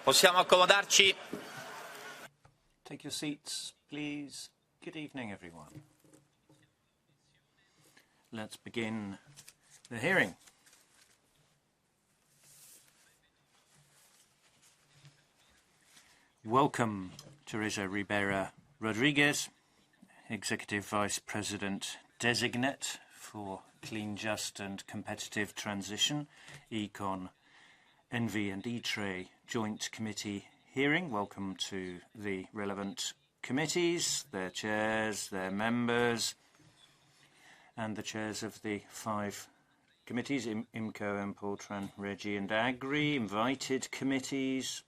Possiamo accomodarci? Take your seats, please. Good evening, everyone. Let's begin the hearing. Welcome, Teresa Ribera Rodriguez, Executive Vice President Designate for Clean, Just and Competitive Transition, Econ, Envy and E-Tray Joint Committee hearing. Welcome to the relevant committees, their chairs, their members, and the chairs of the 5 committees, IMCO, EMPL, Tran, Regi and Agri, invited committees.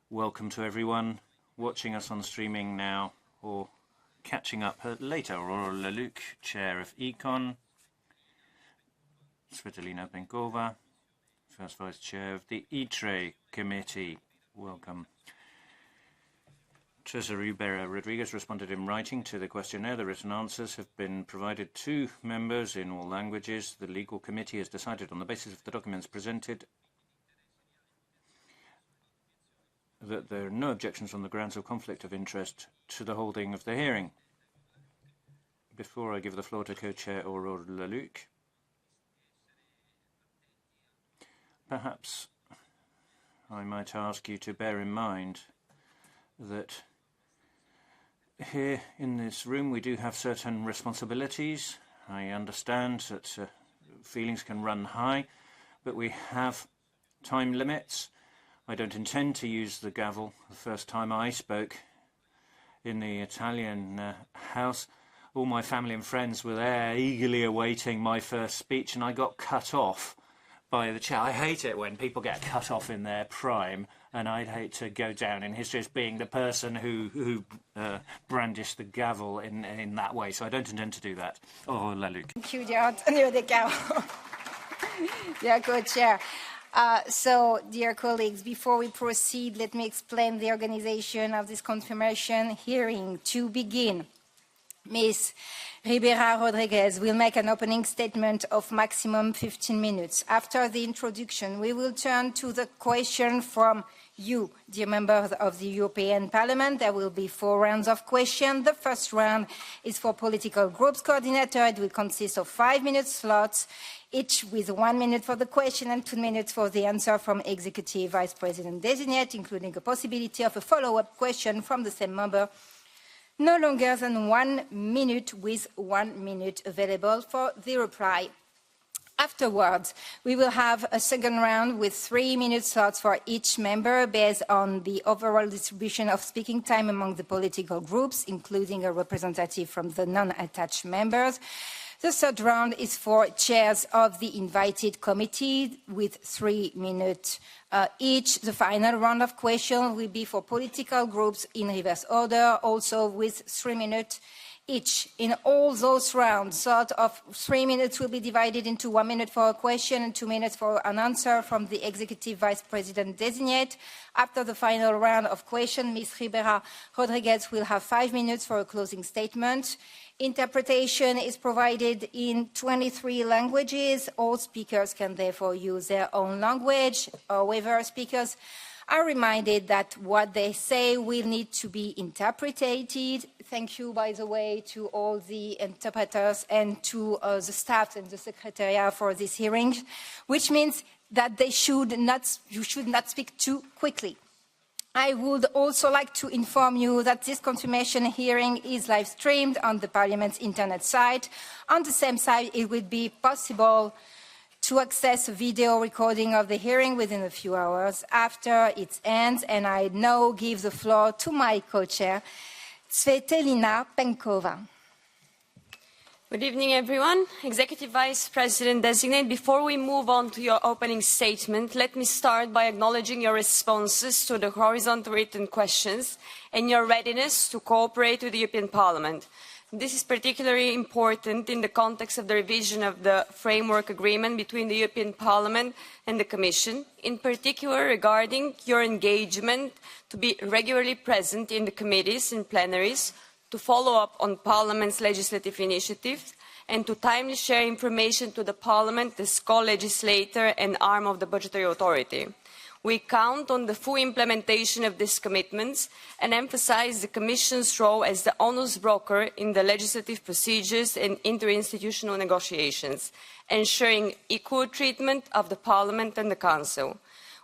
Welcome to everyone watching us on streaming now or catching up later. Aurora Leluc, Chair of Econ, Svetlana Penkova, First Vice Chair of the E-Tray Committee. Welcome. Teresa Ribera Rodriguez responded in writing to the questionnaire. The written answers have been provided to members in all languages. The Legal Committee has decided on the basis of the documents presented that there are no objections on the grounds of conflict of interest to the holding of the hearing. Before I give the floor to Co-Chair Aurore Leluc, perhaps I might ask you to bear in mind that here in this room we do have certain responsibilities. I understand that feelings can run high, but we have time limits. I don't intend to use the gavel. The first time I spoke in the Italian House, all my family and friends were there eagerly awaiting my first speech, and I got cut off by the chair. I hate it when people get cut off in their prime, and I'd hate to go down in history as being the person who brandished the gavel in that way, so I don't intend to do that. Oh, Leluc. Thank you, dear Antonio De Caro. Dear Co-Chair. So, dear colleagues, before we proceed, let me explain the organization of this confirmation hearing. To begin, Ms. Ribera Rodriguez will make an opening statement of maximum 15 minutes. After the introduction, we will turn to the question from you, dear members of the European Parliament. There will be 4 rounds of questions. The first round is for political groups coordinator. It will consist of 5-minute slots, each with 1 minute for the question and 2 minutes for the answer from Executive Vice President Designate, including a possibility of a follow-up question from the same member, no longer than 1 minute, with 1 minute available for the reply. Afterwards, we will have a second round with 3-minute slots for each member based on the overall distribution of speaking time among the political groups, including a representative from the non-attached members. The third round is for chairs of the invited committee with 3 minutes each. The final round of questions will be for political groups in reverse order, also with 3 minutes each. In all those rounds, sort of 3 minutes will be divided into 1 minute for a question and 2 minutes for an answer from the Executive Vice President Designate. After the final round of questions, Ms. Ribera Rodriguez will have 5 minutes for a closing statement. Interpretation is provided in 23 languages. All speakers can therefore use their own language. However, speakers are reminded that what they say will need to be interpreted. Thank you, by the way, to all the interpreters and to the staff and the Secretariat for this hearing, which means that you should not speak too quickly. I would also like to inform you that this confirmation hearing is live streamed on the Parliament's internet site. On the same site, it will be possible to access a video recording of the hearing within a few hours after it ends. And I now give the floor to my co-chair, Svetlana Penkova. Good evening, everyone. Executive Vice President Designate, before we move on to your opening statement, let me start by acknowledging your responses to the horizontal written questions and your readiness to cooperate with the European Parliament. This is particularly important in the context of the revision of the framework agreement between the European Parliament and the Commission, in particular regarding your engagement to be regularly present in the committees and plenaries to follow up on Parliament's legislative initiatives, and to timely share information to the Parliament as co-legislator and arm of the budgetary authority. We count on the full implementation of these commitments and emphasise the Commission's role as the honest broker in the legislative procedures and interinstitutional negotiations, ensuring equal treatment of the Parliament and the Council.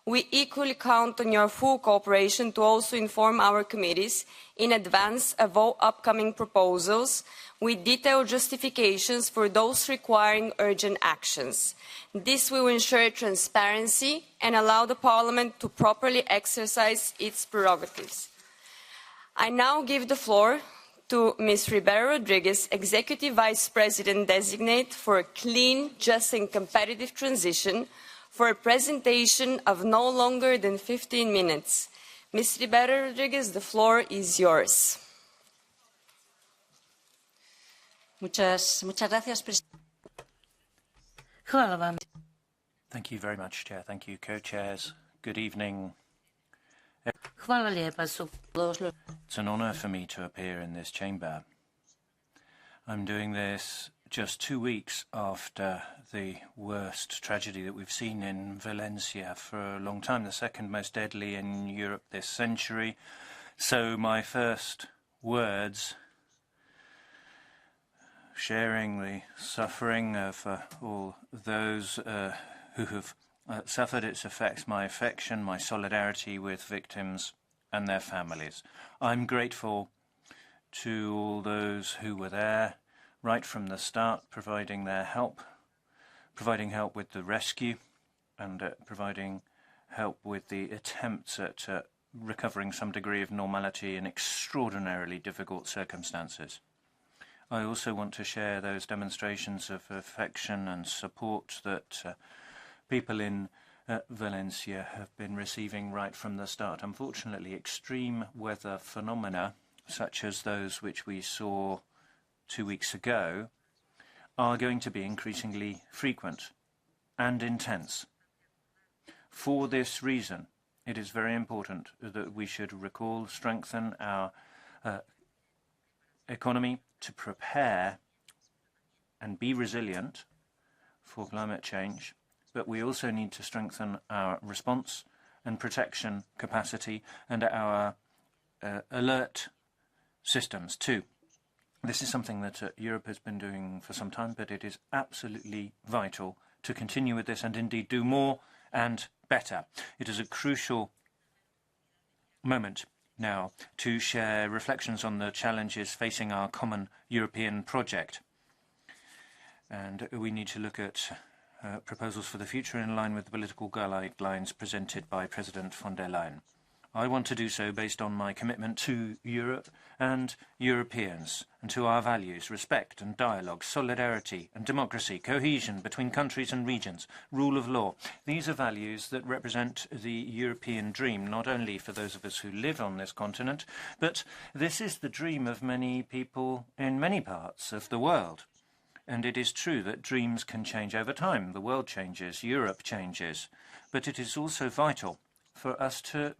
We equally count on your full cooperation to also inform our committees in advance of all upcoming proposals, with detailed justifications for those requiring urgent actions. This will ensure transparency and allow the Parliament to properly exercise its prerogatives. I now give the floor to Ms. Ribera Rodriguez, Executive Vice President Designate for a clean, just and competitive transition, for a presentation of no longer than 15 minutes. Ms. Ribera Rodriguez, the floor is yours. Muchas gracias, Presidente. Thank you very much, Chair. Thank you, co-chairs. Good evening. It's an honour for me to appear in this chamber. I'm doing this just 2 weeks after the worst tragedy that we've seen in Valencia for a long time, the second most deadly in Europe this century. So my first words, sharing the suffering of all those who have suffered its effects, my affection, my solidarity with victims and their families. I'm grateful to all those who were there right from the start, providing help with the rescue and providing help with the attempts at recovering some degree of normality in extraordinarily difficult circumstances. I also want to share those demonstrations of affection and support that people in Valencia have been receiving right from the start. Unfortunately, extreme weather phenomena, such as those which we saw 2 weeks ago, are going to be increasingly frequent and intense. For this reason, it is very important that we should recall, strengthen our economy to prepare and be resilient for climate change, but we also need to strengthen our response and protection capacity and our alert systems too. This is something that Europe has been doing for some time, but it is absolutely vital to continue with this and indeed do more and better. It is a crucial moment now to share reflections on the challenges facing our common European project. And we need to look at proposals for the future in line with the political guidelines presented by President von der Leyen. I want to do so based on my commitment to Europe and Europeans and to our values, respect and dialogue, solidarity and democracy, cohesion between countries and regions, rule of law. These are values that represent the European dream, not only for those of us who live on this continent, but this is the dream of many people in many parts of the world. And it is true that dreams can change over time. The world changes, Europe changes, but it is also vital for us to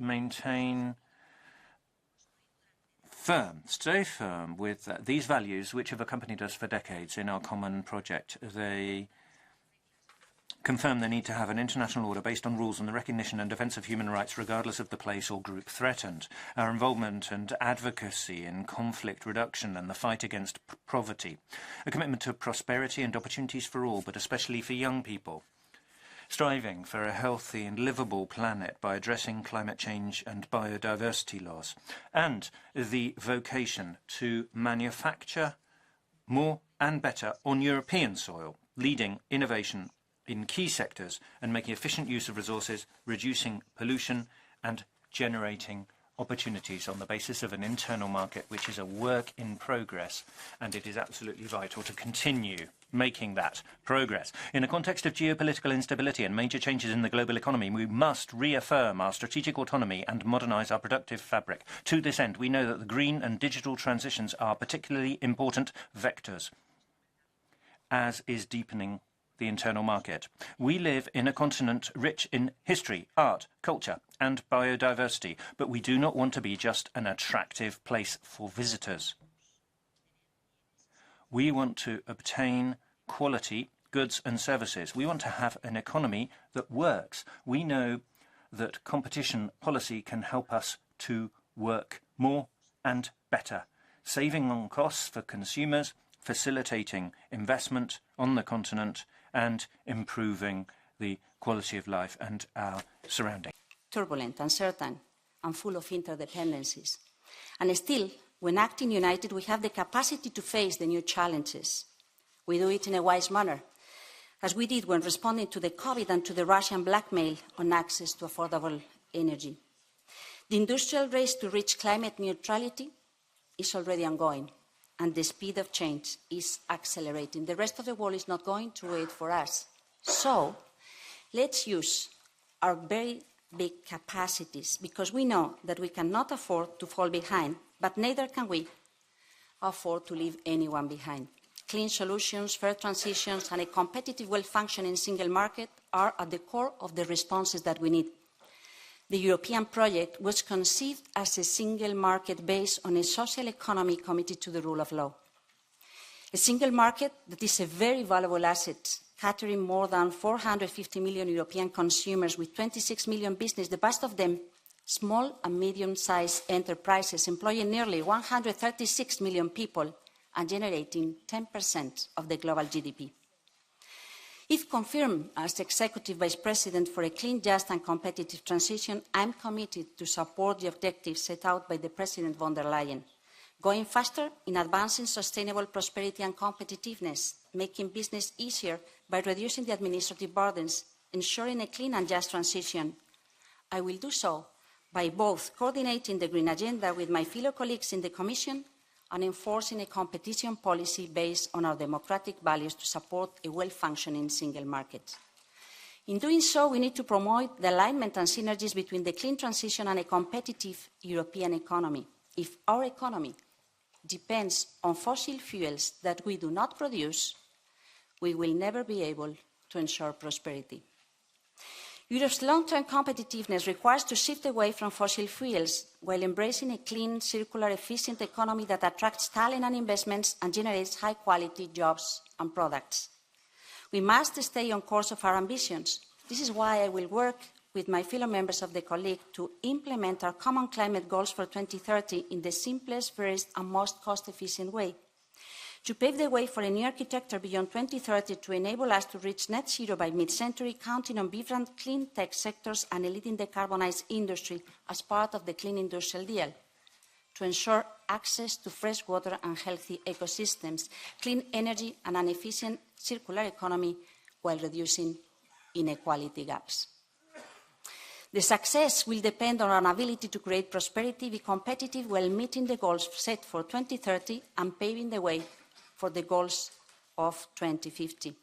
stay firm with these values which have accompanied us for decades in our common project. They confirm the need to have an international order based on rules and the recognition and defence of human rights regardless of the place or group threatened. Our involvement and advocacy in conflict reduction and the fight against poverty. A commitment to prosperity and opportunities for all, but especially for young people. Striving for a healthy and livable planet by addressing climate change and biodiversity loss, and the vocation to manufacture more and better on European soil, leading innovation in key sectors and making efficient use of resources, reducing pollution and generating opportunities on the basis of an internal market which is a work in progress, and it is absolutely vital to continue making that progress. In a context of geopolitical instability and major changes in the global economy, we must reaffirm our strategic autonomy and modernise our productive fabric. To this end, we know that the green and digital transitions are particularly important vectors, as is deepening the internal market. We live in a continent rich in history, art, culture and biodiversity, but we do not want to be just an attractive place for visitors. We want to obtain quality goods and services. We want to have an economy that works. We know that competition policy can help us to work more and better, saving on costs for consumers, facilitating investment on the continent, and improving the quality of life and our surroundings. Turbulent, uncertain, and full of interdependencies. And still, when acting united, we have the capacity to face the new challenges. We do it in a wise manner, as we did when responding to the COVID and to the Russian blackmail on access to affordable energy. The industrial race to reach climate neutrality is already ongoing, and the speed of change is accelerating. The rest of the world is not going to wait for us. So let's use our very big capacities, because we know that we cannot afford to fall behind, but neither can we afford to leave anyone behind. Clean solutions, fair transitions, and a competitive, well-functioning single market are at the core of the responses that we need. The European project was conceived as a single market based on a social economy committed to the rule of law. A single market that is a very valuable asset, catering more than 450 million European consumers with 26 million businesses, the vast of them small and medium-sized enterprises, employing nearly 136 million people and generating 10% of the global GDP. If confirmed as Executive Vice President for a clean, just and competitive transition, I am committed to support the objectives set out by the President von der Leyen, going faster in advancing sustainable prosperity and competitiveness, making business easier by reducing the administrative burdens, ensuring a clean and just transition. I will do so by both coordinating the Green Agenda with my fellow colleagues in the Commission and enforcing a competition policy based on our democratic values to support a well-functioning single market. In doing so, we need to promote the alignment and synergies between the clean transition and a competitive European economy. If our economy depends on fossil fuels that we do not produce, we will never be able to ensure prosperity. Europe's long-term competitiveness requires to shift away from fossil fuels while embracing a clean, circular, efficient economy that attracts talent and investments and generates high-quality jobs and products. We must stay on course of our ambitions. This is why I will work with my fellow members of the Colleague to implement our common climate goals for 2030 in the simplest, fairest and most cost-efficient way. To pave the way for a new architecture beyond 2030 to enable us to reach net zero by mid-century, counting on vibrant clean tech sectors and a leading decarbonised industry as part of the Clean Industrial Deal. To ensure access to fresh water and healthy ecosystems, clean energy and an efficient circular economy while reducing inequality gaps. The success will depend on our ability to create prosperity, be competitive while meeting the goals set for 2030 and paving the way for the goals of 2050.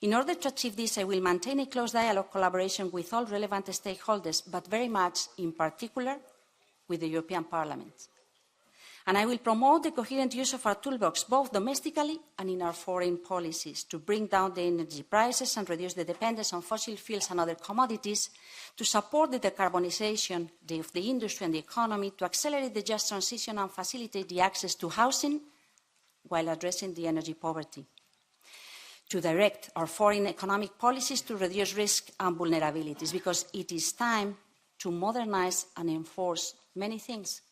In order to achieve this, I will maintain a close dialogue collaboration with all relevant stakeholders, but very much in particular with the European Parliament. And I will promote the coherent use of our toolbox, both domestically and in our foreign policies, to bring down the energy prices and reduce the dependence on fossil fuels and other commodities, to support the decarbonisation of the industry and the economy, to accelerate the just transition and facilitate the access to housing while addressing the energy poverty, to direct our foreign economic policies to reduce risk and vulnerabilities, because it is time to modernise and enforce many things,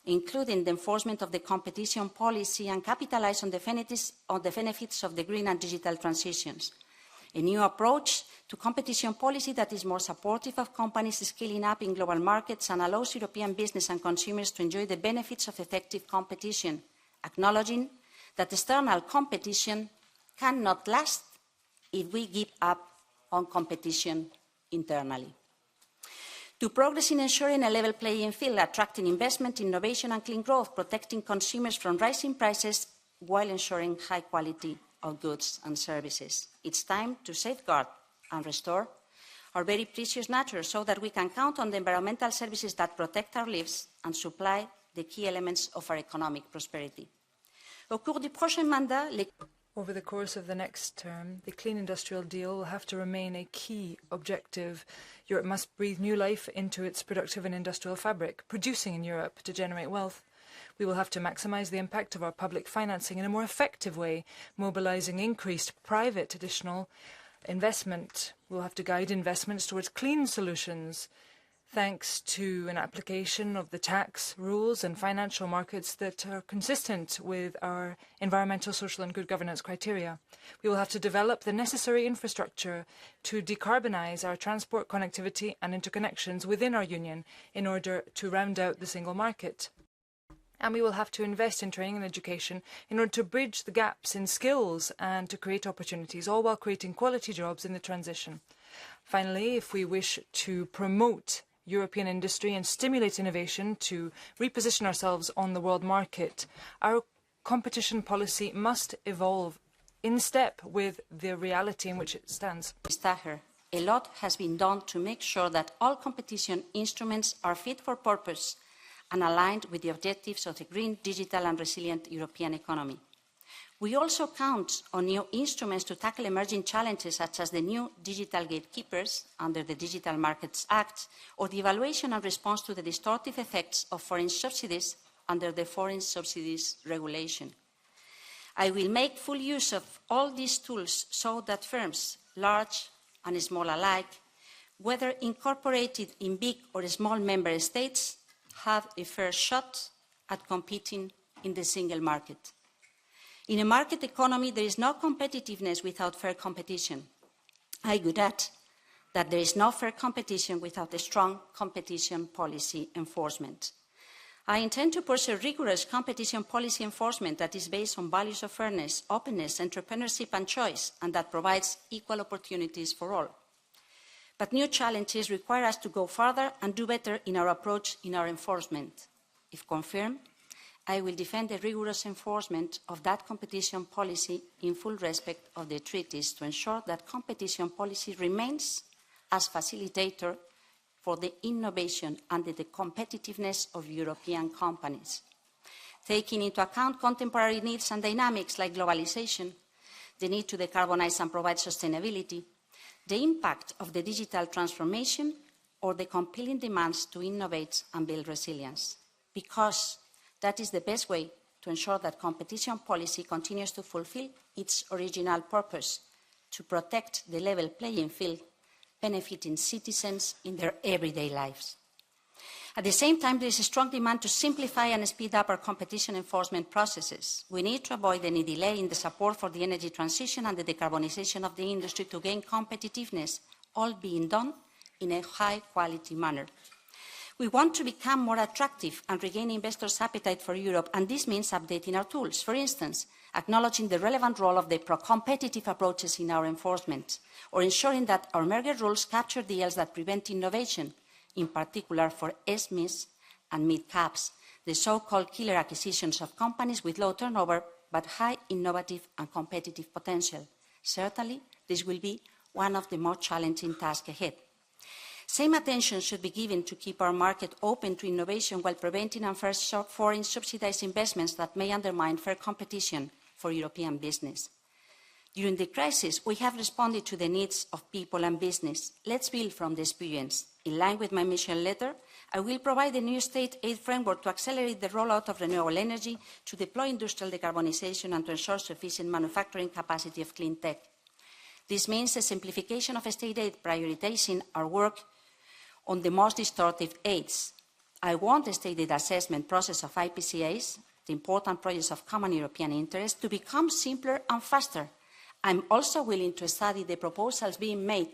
including the enforcement of the competition policy and capitalise on the benefits of the green and digital transitions. A new approach to competition policy that is more supportive of companies scaling up in global markets and allows European business and consumers to enjoy the benefits of effective competition, acknowledging that external competition cannot last if we give up on competition internally. To progress in ensuring a level playing field, attracting investment, innovation and clean growth, protecting consumers from rising prices while ensuring high quality of goods and services. It's time to safeguard and restore our very precious nature so that we can count on the environmental services that protect our lives and supply the key elements of our economic prosperity. Over the course of the next term, the Clean Industrial Deal will have to remain a key objective. Europe must breathe new life into its productive and industrial fabric, producing in Europe to generate wealth. We will have to maximise the impact of our public financing in a more effective way, mobilising increased private additional investment. We will have to guide investments towards clean solutions, thanks to an application of the tax rules and financial markets that are consistent with our environmental, social and good governance criteria. We will have to develop the necessary infrastructure to decarbonise our transport, connectivity and interconnections within our union in order to round out the single market. And we will have to invest in training and education in order to bridge the gaps in skills and to create opportunities, all while creating quality jobs in the transition. Finally, if we wish to promote European industry and stimulate innovation to reposition ourselves on the world market, our competition policy must evolve in step with the reality in which it stands. A lot has been done to make sure that all competition instruments are fit for purpose and aligned with the objectives of the green, digital and resilient European economy. We also count on new instruments to tackle emerging challenges such as the new digital gatekeepers under the Digital Markets Act or the evaluation and response to the distortive effects of foreign subsidies under the Foreign Subsidies Regulation. I will make full use of all these tools so that firms, large and small alike, whether incorporated in big or small member states, have a fair shot at competing in the single market. In a market economy, there is no competitiveness without fair competition. I would add that there is no fair competition without a strong competition policy enforcement. I intend to pursue rigorous competition policy enforcement that is based on values of fairness, openness, entrepreneurship and choice, and that provides equal opportunities for all. But new challenges require us to go further and do better in our approach in our enforcement. If confirmed, I will defend the rigorous enforcement of that competition policy in full respect of the treaties to ensure that competition policy remains as facilitator for the innovation and the competitiveness of European companies. Taking into account contemporary needs and dynamics like globalization, the need to decarbonize and provide sustainability, the impact of the digital transformation, or the compelling demands to innovate and build resilience. Because that is the best way to ensure that competition policy continues to fulfill its original purpose, to protect the level playing field, benefiting citizens in their everyday lives. At the same time, there is a strong demand to simplify and speed up our competition enforcement processes. We need to avoid any delay in the support for the energy transition and the decarbonization of the industry to gain competitiveness, all being done in a high-quality manner. We want to become more attractive and regain investors' appetite for Europe, and this means updating our tools. For instance, acknowledging the relevant role of the pro-competitive approaches in our enforcement, or ensuring that our merger rules capture deals that prevent innovation, in particular for SMEs and mid-caps, the so-called killer acquisitions of companies with low turnover but high innovative and competitive potential. Certainly, this will be one of the more challenging tasks ahead. Same attention should be given to keep our market open to innovation while preventing unfair foreign subsidized investments that may undermine fair competition for European business. During the crisis, we have responded to the needs of people and business. Let's build from the experience. In line with my mission letter, I will provide a new state aid framework to accelerate the rollout of renewable energy, to deploy industrial decarbonization and to ensure sufficient manufacturing capacity of clean tech. This means a simplification of state aid, prioritizing our work on the most distortive aids. I want the state aid assessment process of IPCAs, the important projects of common European interest, to become simpler and faster. I'm also willing to study the proposals being made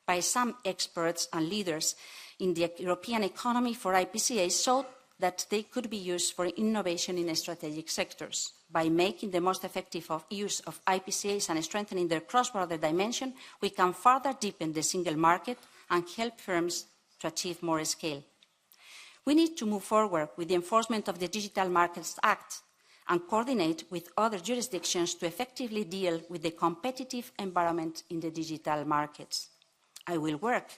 by some experts and leaders in the European economy for IPCAs so that they could be used for innovation in strategic sectors. By making the most effective use of IPCAs and strengthening their cross-border dimension, we can further deepen the single market and help firms to achieve more scale. We need to move forward with the enforcement of the Digital Markets Act and coordinate with other jurisdictions to effectively deal with the competitive environment in the digital markets. I will work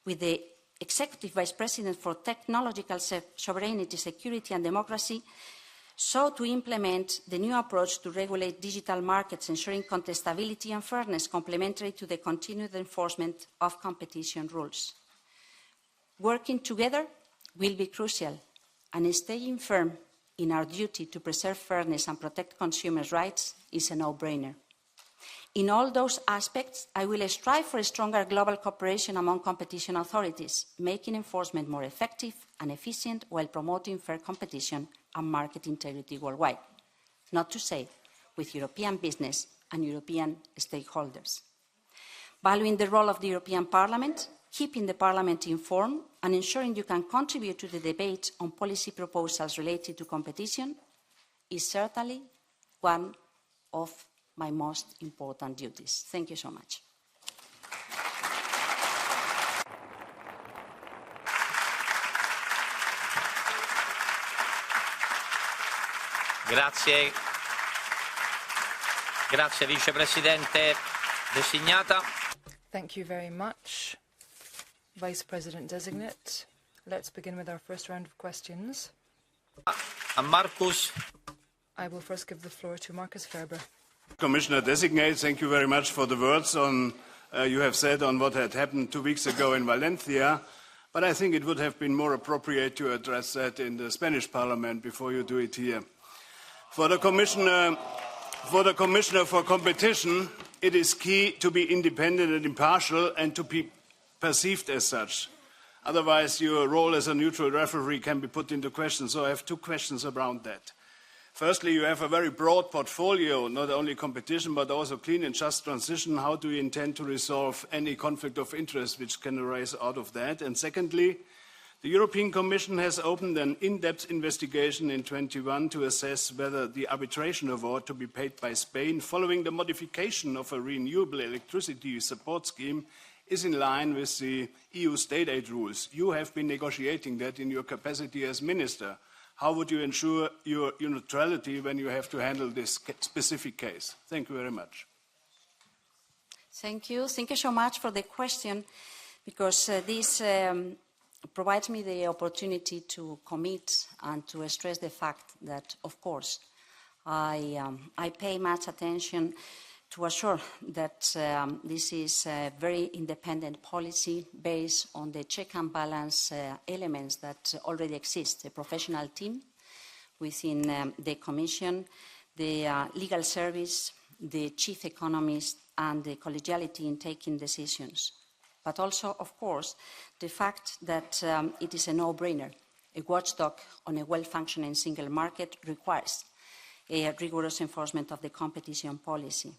with the Executive Vice President for Technological Sovereignty, Security and Democracy so to implement the new approach to regulate digital markets, ensuring contestability and fairness complementary to the continued enforcement of competition rules. Working together will be crucial, and staying firm in our duty to preserve fairness and protect consumers' rights is a no-brainer. In all those aspects, I will strive for a stronger global cooperation among competition authorities, making enforcement more effective and efficient while promoting fair competition and market integrity worldwide. Not to say with European business and European stakeholders. Valuing the role of the European Parliament, keeping the Parliament informed and ensuring you can contribute to the debate on policy proposals related to competition is certainly one of my most important duties. Thank you so much. Grazie. Grazie, Vicepresidente designata. Thank you very much, Vice President Designate. Let's begin with our first round of questions. Markus. I will first give the floor to Markus Ferber. Commissioner Designate, thank you very much for the words you have said on what had happened 2 weeks ago in Valencia. But I think it would have been more appropriate to address that in the Spanish Parliament before you do it here. For the Commissioner for Competition, it is key to be independent and impartial and to be perceived as such. Otherwise, your role as a neutral referee can be put into question. So I have 2 questions around that. Firstly, you have a very broad portfolio, not only competition, but also clean and just transition. How do you intend to resolve any conflict of interest which can arise out of that? And secondly, the European Commission has opened an in-depth investigation in 2021 to assess whether the arbitration award to be paid by Spain following the modification of a renewable electricity support scheme is in line with the EU state aid rules. You have been negotiating that in your capacity as minister. How would you ensure your neutrality when you have to handle this specific case? Thank you very much. Thank you. Thank you so much for the question, because this provides me the opportunity to commit and to stress the fact that, of course, I pay much attention to assure that this is a very independent policy based on the check and balance elements that already exist, a professional team within the Commission, the legal service, the chief economist, and the collegiality in taking decisions. But also, of course, the fact that it is a no-brainer. A watchdog on a well-functioning single market requires a rigorous enforcement of the competition policy.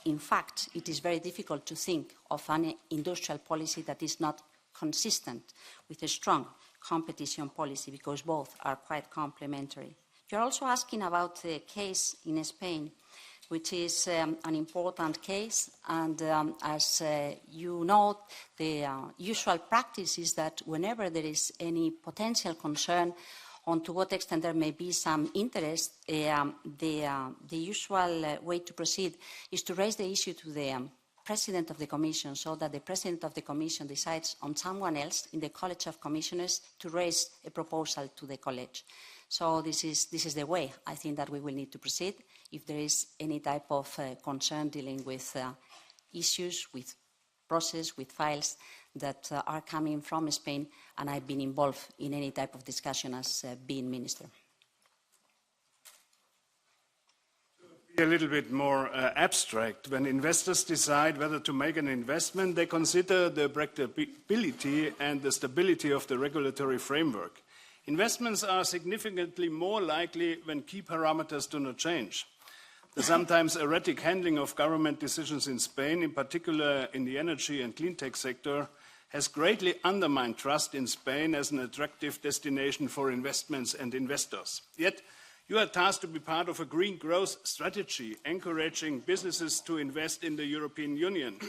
In fact, it is very difficult to think of an industrial policy that is not consistent with a strong competition policy, because both are quite complementary. You're also asking about the case in Spain, which is an important case, and as you know, the usual practice is that whenever there is any potential concern on to what extent there may be some interest, the usual way to proceed is to raise the issue to the President of the Commission, so that the President of the Commission decides on someone else in the College of Commissioners to raise a proposal to the College. So this is the way I think that we will need to proceed if there is any type of concern dealing with issues, with process, with files that are coming from Spain, and I've been involved in any type of discussion as being minister. A little bit more abstract. When investors decide whether to make an investment, they consider the predictability and the stability of the regulatory framework. Investments are significantly more likely when key parameters do not change. The sometimes erratic handling of government decisions in Spain, in particular in the energy and clean tech sector, has greatly undermined trust in Spain as an attractive destination for investments and investors. Yet, you are tasked to be part of a green growth strategy, encouraging businesses to invest in the European Union.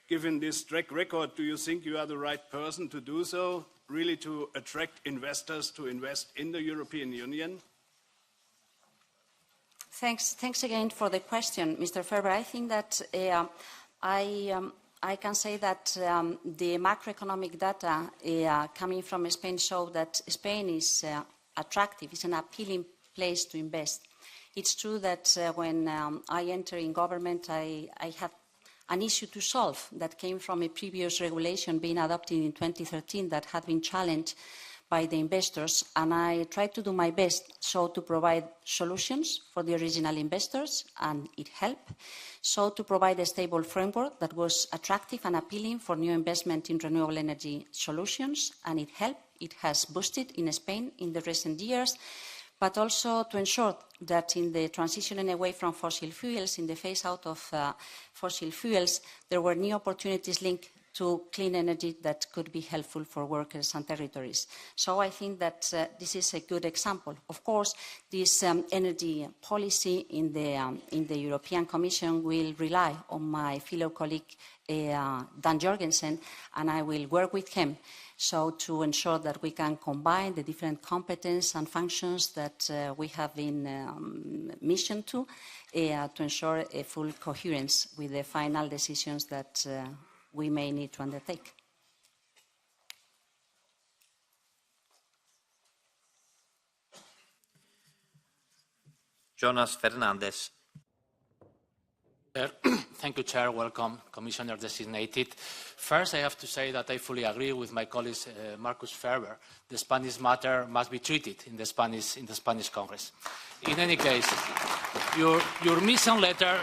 Given this track record, do you think you are the right person to do so, really to attract investors to invest in the European Union? Thanks again for the question, Mr. Ferber. I think that I can say that the macroeconomic data coming from Spain show that Spain is attractive, it's an appealing place to invest. It's true that when I entered in government, I had an issue to solve that came from a previous regulation being adopted in 2013 that had been challenged by the investors, and I tried to do my best so to provide solutions for the original investors, and it helped. So to provide a stable framework that was attractive and appealing for new investment in renewable energy solutions, and it helped. It has boosted in Spain in the recent years, but also to ensure that in the transition away from fossil fuels, in the phase-out of fossil fuels, there were new opportunities linked to clean energy that could be helpful for workers and territories. So I think that this is a good example. Of course, this energy policy in the European Commission will rely on my fellow colleague Dan Jorgensen, and I will work with him so to ensure that we can combine the different competences and functions that we have been missioned to ensure a full coherence with the final decisions that we may need to undertake. Jonas Fernandez. Thank you, Chair. Welcome, Commissioner designated. First, I have to say that I fully agree with my colleague Marcus Ferber. The Spanish matter must be treated in the Spanish Congress. In any case, your mission letter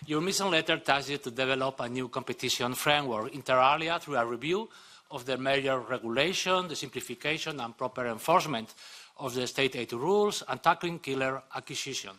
your mission letter tasks you to develop a new competition framework inter alia through a review of the major regulation, the simplification and proper enforcement of the state aid rules, and tackling killer acquisition.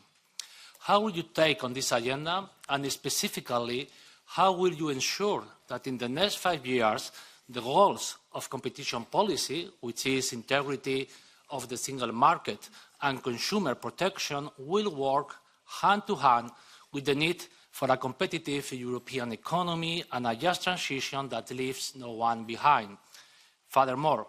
How will you take on this agenda, and specifically, how will you ensure that in the next 5 years, the goals of competition policy, which is integrity of the single market and consumer protection, will work hand to hand with the need for a competitive European economy and a just transition that leaves no one behind? Furthermore,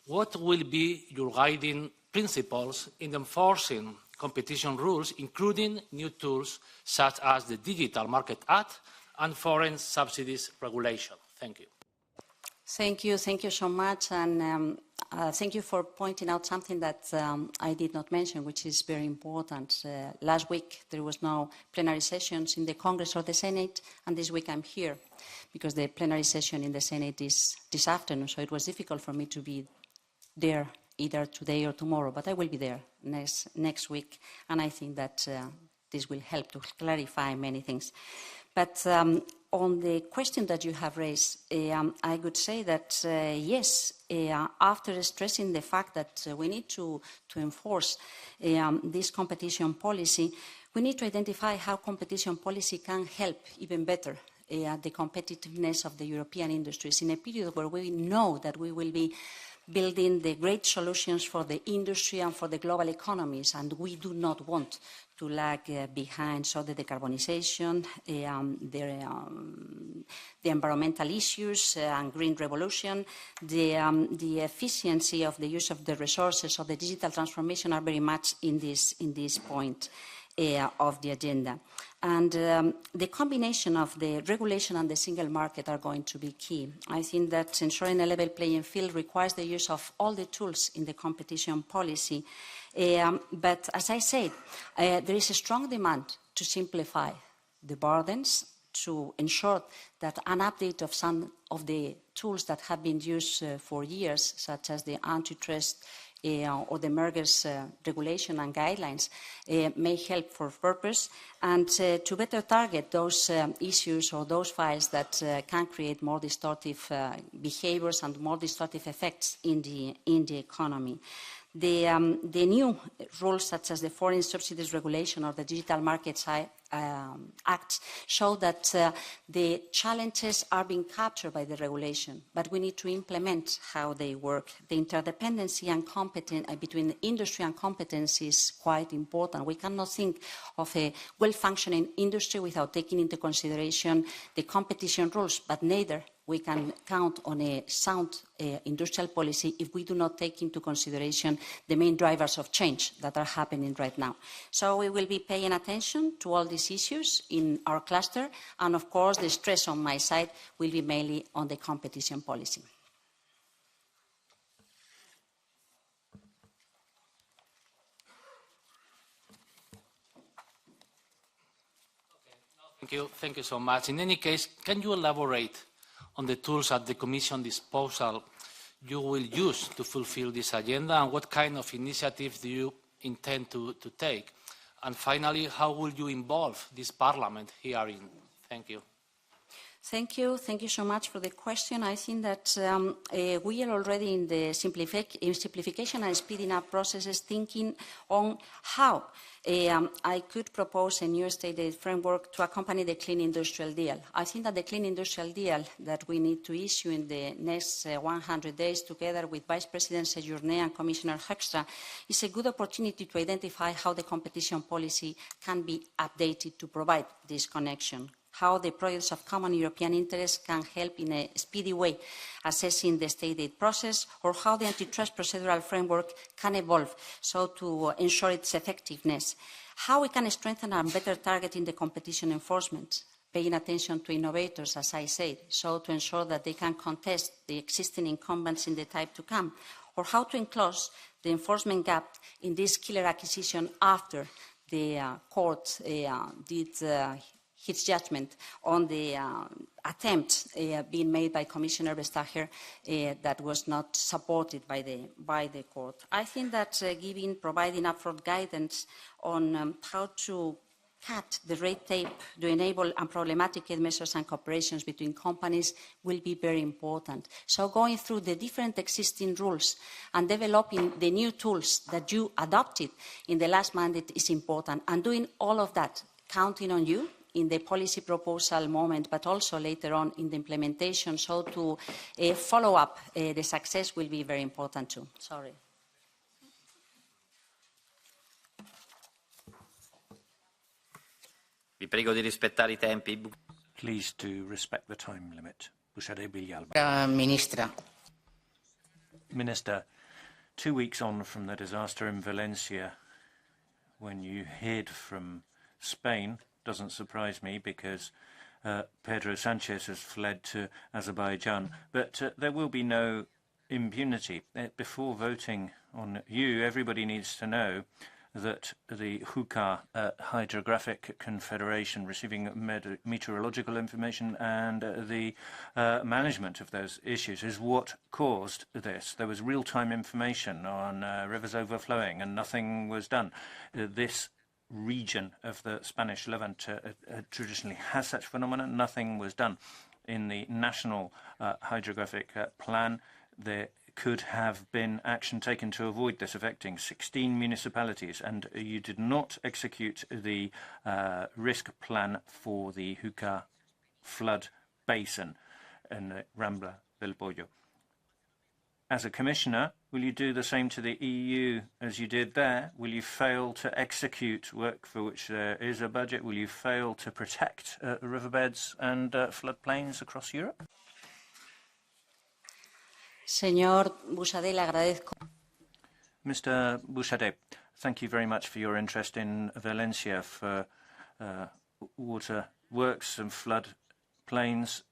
what will be your guiding principles in enforcing competition rules, including new tools such as the Digital Market Act and foreign subsidies regulation? Thank you. Thank you so much, and thank you for pointing out something that I did not mention, which is very important. Last week there was no plenary sessions in the Congress or the Senate, and this week I'm here because the plenary session in the Senate is this afternoon, so it was difficult for me to be there either today or tomorrow, but I will be there next week, and I think that this will help to clarify many things. But on the question that you have raised, I would say that, yes, after stressing the fact that we need to enforce this competition policy, we need to identify how competition policy can help even better the competitiveness of the European industries in a period where we know that we will be building the great solutions for the industry and for the global economies, and we do not want to lag behind. So the decarbonization, the environmental issues and green revolution, the efficiency of the use of the resources of the digital transformation are very much in this point of the agenda. And the combination of the regulation and the single market are going to be key. I think that ensuring a level playing field requires the use of all the tools in the competition policy. But as I said, there is a strong demand to simplify the burdens, to ensure that an update of some of the tools that have been used for years, such as the antitrust or the mergers regulation and guidelines, may help for purpose, and to better target those issues or those files that can create more distortive behaviors and more distortive effects in the economy. The new rules, such as the Foreign Subsidies Regulation or the Digital Markets Act, show that the challenges are being captured by the regulation, but we need to implement how they work. The interdependency and between industry and competence is quite important. We cannot think of a well-functioning industry without taking into consideration the competition rules, but neither we can count on a sound industrial policy if we do not take into consideration the main drivers of change that are happening right now. So we will be paying attention to all these issues in our cluster, and of course the stress on my side will be mainly on the competition policy. Thank you so much. In any case, can you elaborate on the tools at the Commission disposal you will use to fulfill this agenda, and what kind of initiatives do you intend to take? And finally, how will you involve this Parliament hearing? Thank you. Thank you. Thank you so much for the question. I think that we are already in the simplification and speeding up processes, thinking on how I could propose a new state aid framework to accompany the Clean Industrial Deal. I think that the Clean Industrial Deal that we need to issue in the next 100 days, together with Vice President Sejourné and Commissioner Hoekstra, is a good opportunity to identify how the competition policy can be updated to provide this connection, how the projects of common European interest can help in a speedy way assessing the state aid process, or how the antitrust procedural framework can evolve so to ensure its effectiveness, how we can strengthen and better target in the competition enforcement, paying attention to innovators, as I said, so to ensure that they can contest the existing incumbents in the time to come, or how to enclose the enforcement gap in this killer acquisition after the court did his judgment on the attempt being made by Commissioner Vestager that was not supported by the court. I think that providing upfront guidance on how to cut the red tape to enable unproblematic measures and cooperations between companies will be very important. So going through the different existing rules and developing the new tools that you adopted in the last mandate is important, and doing all of that, counting on you in the policy proposal moment, but also later on in the implementation, so to follow up the success will be very important too. Sorry. Vi prego di rispettare I tempi. Please do respect the time limit. Minister, 2 weeks on from the disaster in Valencia, when you hid from Spain, doesn't surprise me because Pedro Sanchez has fled to Azerbaijan. But there will be no impunity. Before voting on you, everybody needs to know that the Hookah Hydrographic Confederation, receiving meteorological information and the management of those issues, is what caused this. There was real-time information on rivers overflowing and nothing was done. This region of the Spanish Levant traditionally has such phenomena. Nothing was done. In the national hydrographic plan, there could have been action taken to avoid this, affecting 16 municipalities, and you did not execute the risk plan for the Hookah flood basin in the Rambla del Pollo. As a commissioner, will you do the same to the EU as you did there? Will you fail to execute work for which there is a budget? Will you fail to protect riverbeds and floodplains across Europe? Señor Buxadé, le agradezco. Mr. Buxadé, thank you very much for your interest in Valencia, for water works and flood plains,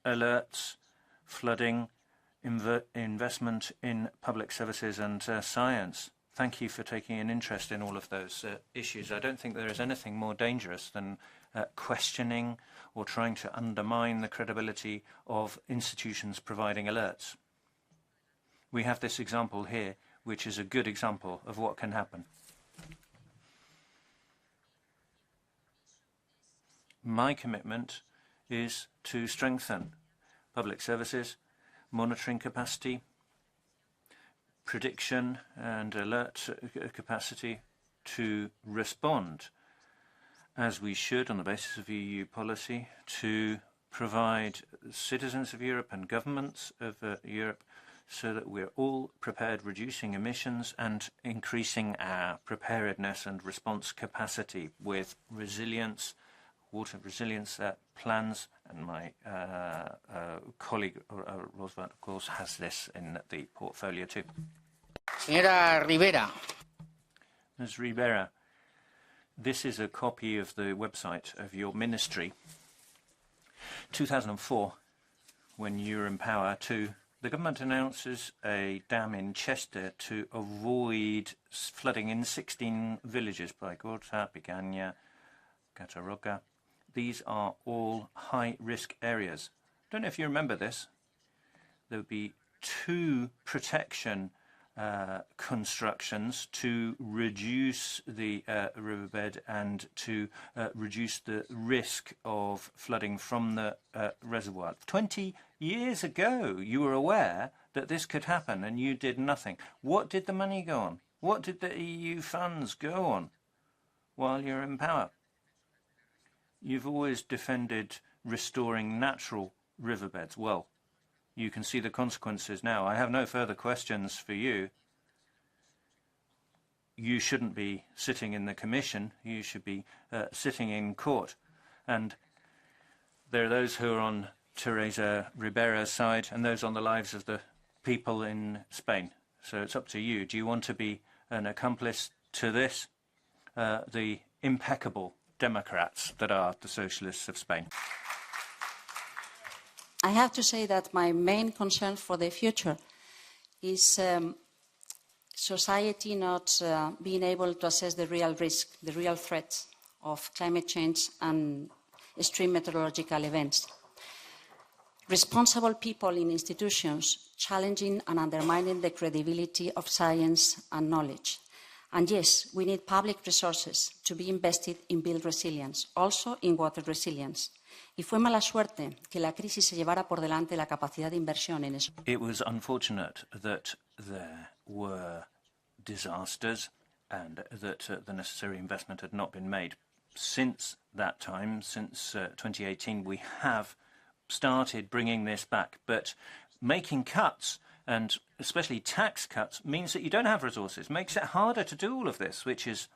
alerts, flooding, investment in public services and science. Thank you for taking an interest in all of those issues. I don't think there is anything more dangerous than questioning or trying to undermine the credibility of institutions providing alerts. We have this example here, which is a good example of what can happen. My commitment is to strengthen public services, monitoring capacity, prediction and alert capacity to respond, as we should on the basis of EU policy, to provide citizens of Europe and governments of Europe so that we're all prepared, reducing emissions and increasing our preparedness and response capacity with resilience, water resilience plans, and my colleague Roosevelt, of course, has this in the portfolio too. Señora Ribera. Ms. Ribera, this is a copy of the website of your ministry. 2004, when you were in power too, the government announces a dam in Chester to avoid flooding in 16 villages, Paigorta, Pigania, Cataroca. These are all high-risk areas. I don't know if you remember this. There would be 2 protection constructions to reduce the riverbed and to reduce the risk of flooding from the reservoir. 20 years ago, you were aware that this could happen and you did nothing. What did the money go on? What did the EU funds go on while you're in power? You've always defended restoring natural riverbeds. Well, you can see the consequences now. I have no further questions for you. You shouldn't be sitting in the Commission. You should be sitting in court. And there are those who are on Teresa Ribera's side and those on the lives of the people in Spain. So it's up to you. Do you want to be an accomplice to this? The impeccable Democrats that are the socialists of Spain. I have to say that my main concern for the future is society not being able to assess the real risk, the real threats of climate change and extreme meteorological events. Responsible people in institutions challenging and undermining the credibility of science and knowledge. And yes, we need public resources to be invested in build resilience, also in water resilience. Y fue mala suerte que la crisis se llevara por delante la capacidad de inversión en eso. It was unfortunate that there were disasters and that the necessary investment had not been made. Since that time, since 2018, we have started bringing this back. But making cuts, and especially tax cuts, means that you don't have resources, makes it harder to do all of this, which is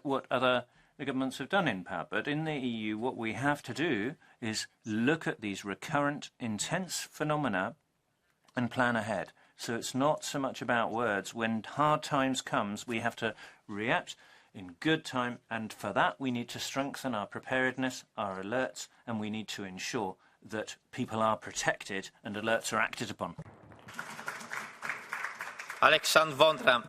what other governments have done in power. But in the EU, what we have to do is look at these recurrent, intense phenomena and plan ahead. So it's not so much about words. When hard times comes, we have to react in good time, and for that we need to strengthen our preparedness, our alerts, and we need to ensure that people are protected and alerts are acted upon. Alexandre Vondra.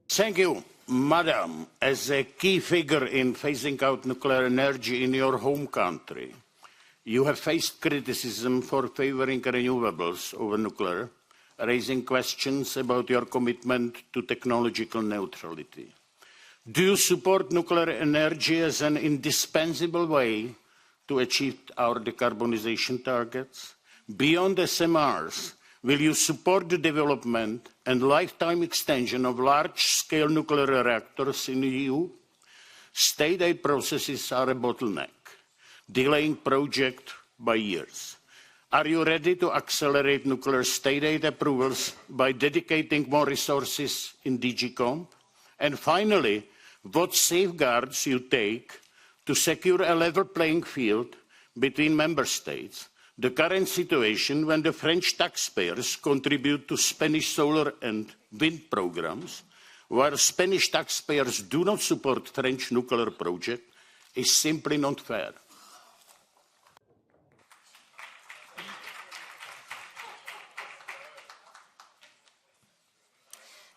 Thank you, Madam. As a key figure in phasing out nuclear energy in your home country, you have faced criticism for favouring renewables over nuclear, raising questions about your commitment to technological neutrality. Do you support nuclear energy as an indispensable way to achieve our decarbonisation targets? Beyond SMRs, will you support the development and lifetime extension of large-scale nuclear reactors in the EU? State aid processes are a bottleneck, delaying projects by years. Are you ready to accelerate nuclear state aid approvals by dedicating more resources in DG Comp? And finally, what safeguards you take to secure a level playing field between member states? The current situation when the French taxpayers contribute to Spanish solar and wind programs, while Spanish taxpayers do not support French nuclear projects, is simply not fair.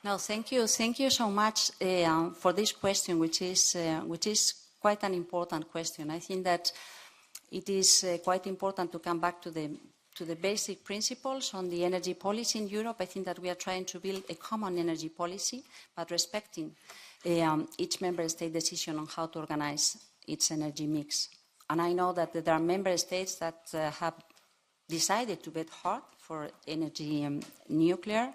No, thank you so much for this question, which is quite an important question. I think that it is quite important to come back to the basic principles on the energy policy in Europe. I think that we are trying to build a common energy policy, but respecting each member state decision on how to organize its energy mix. And I know that there are member states that have decided to bet hard for energy nuclear.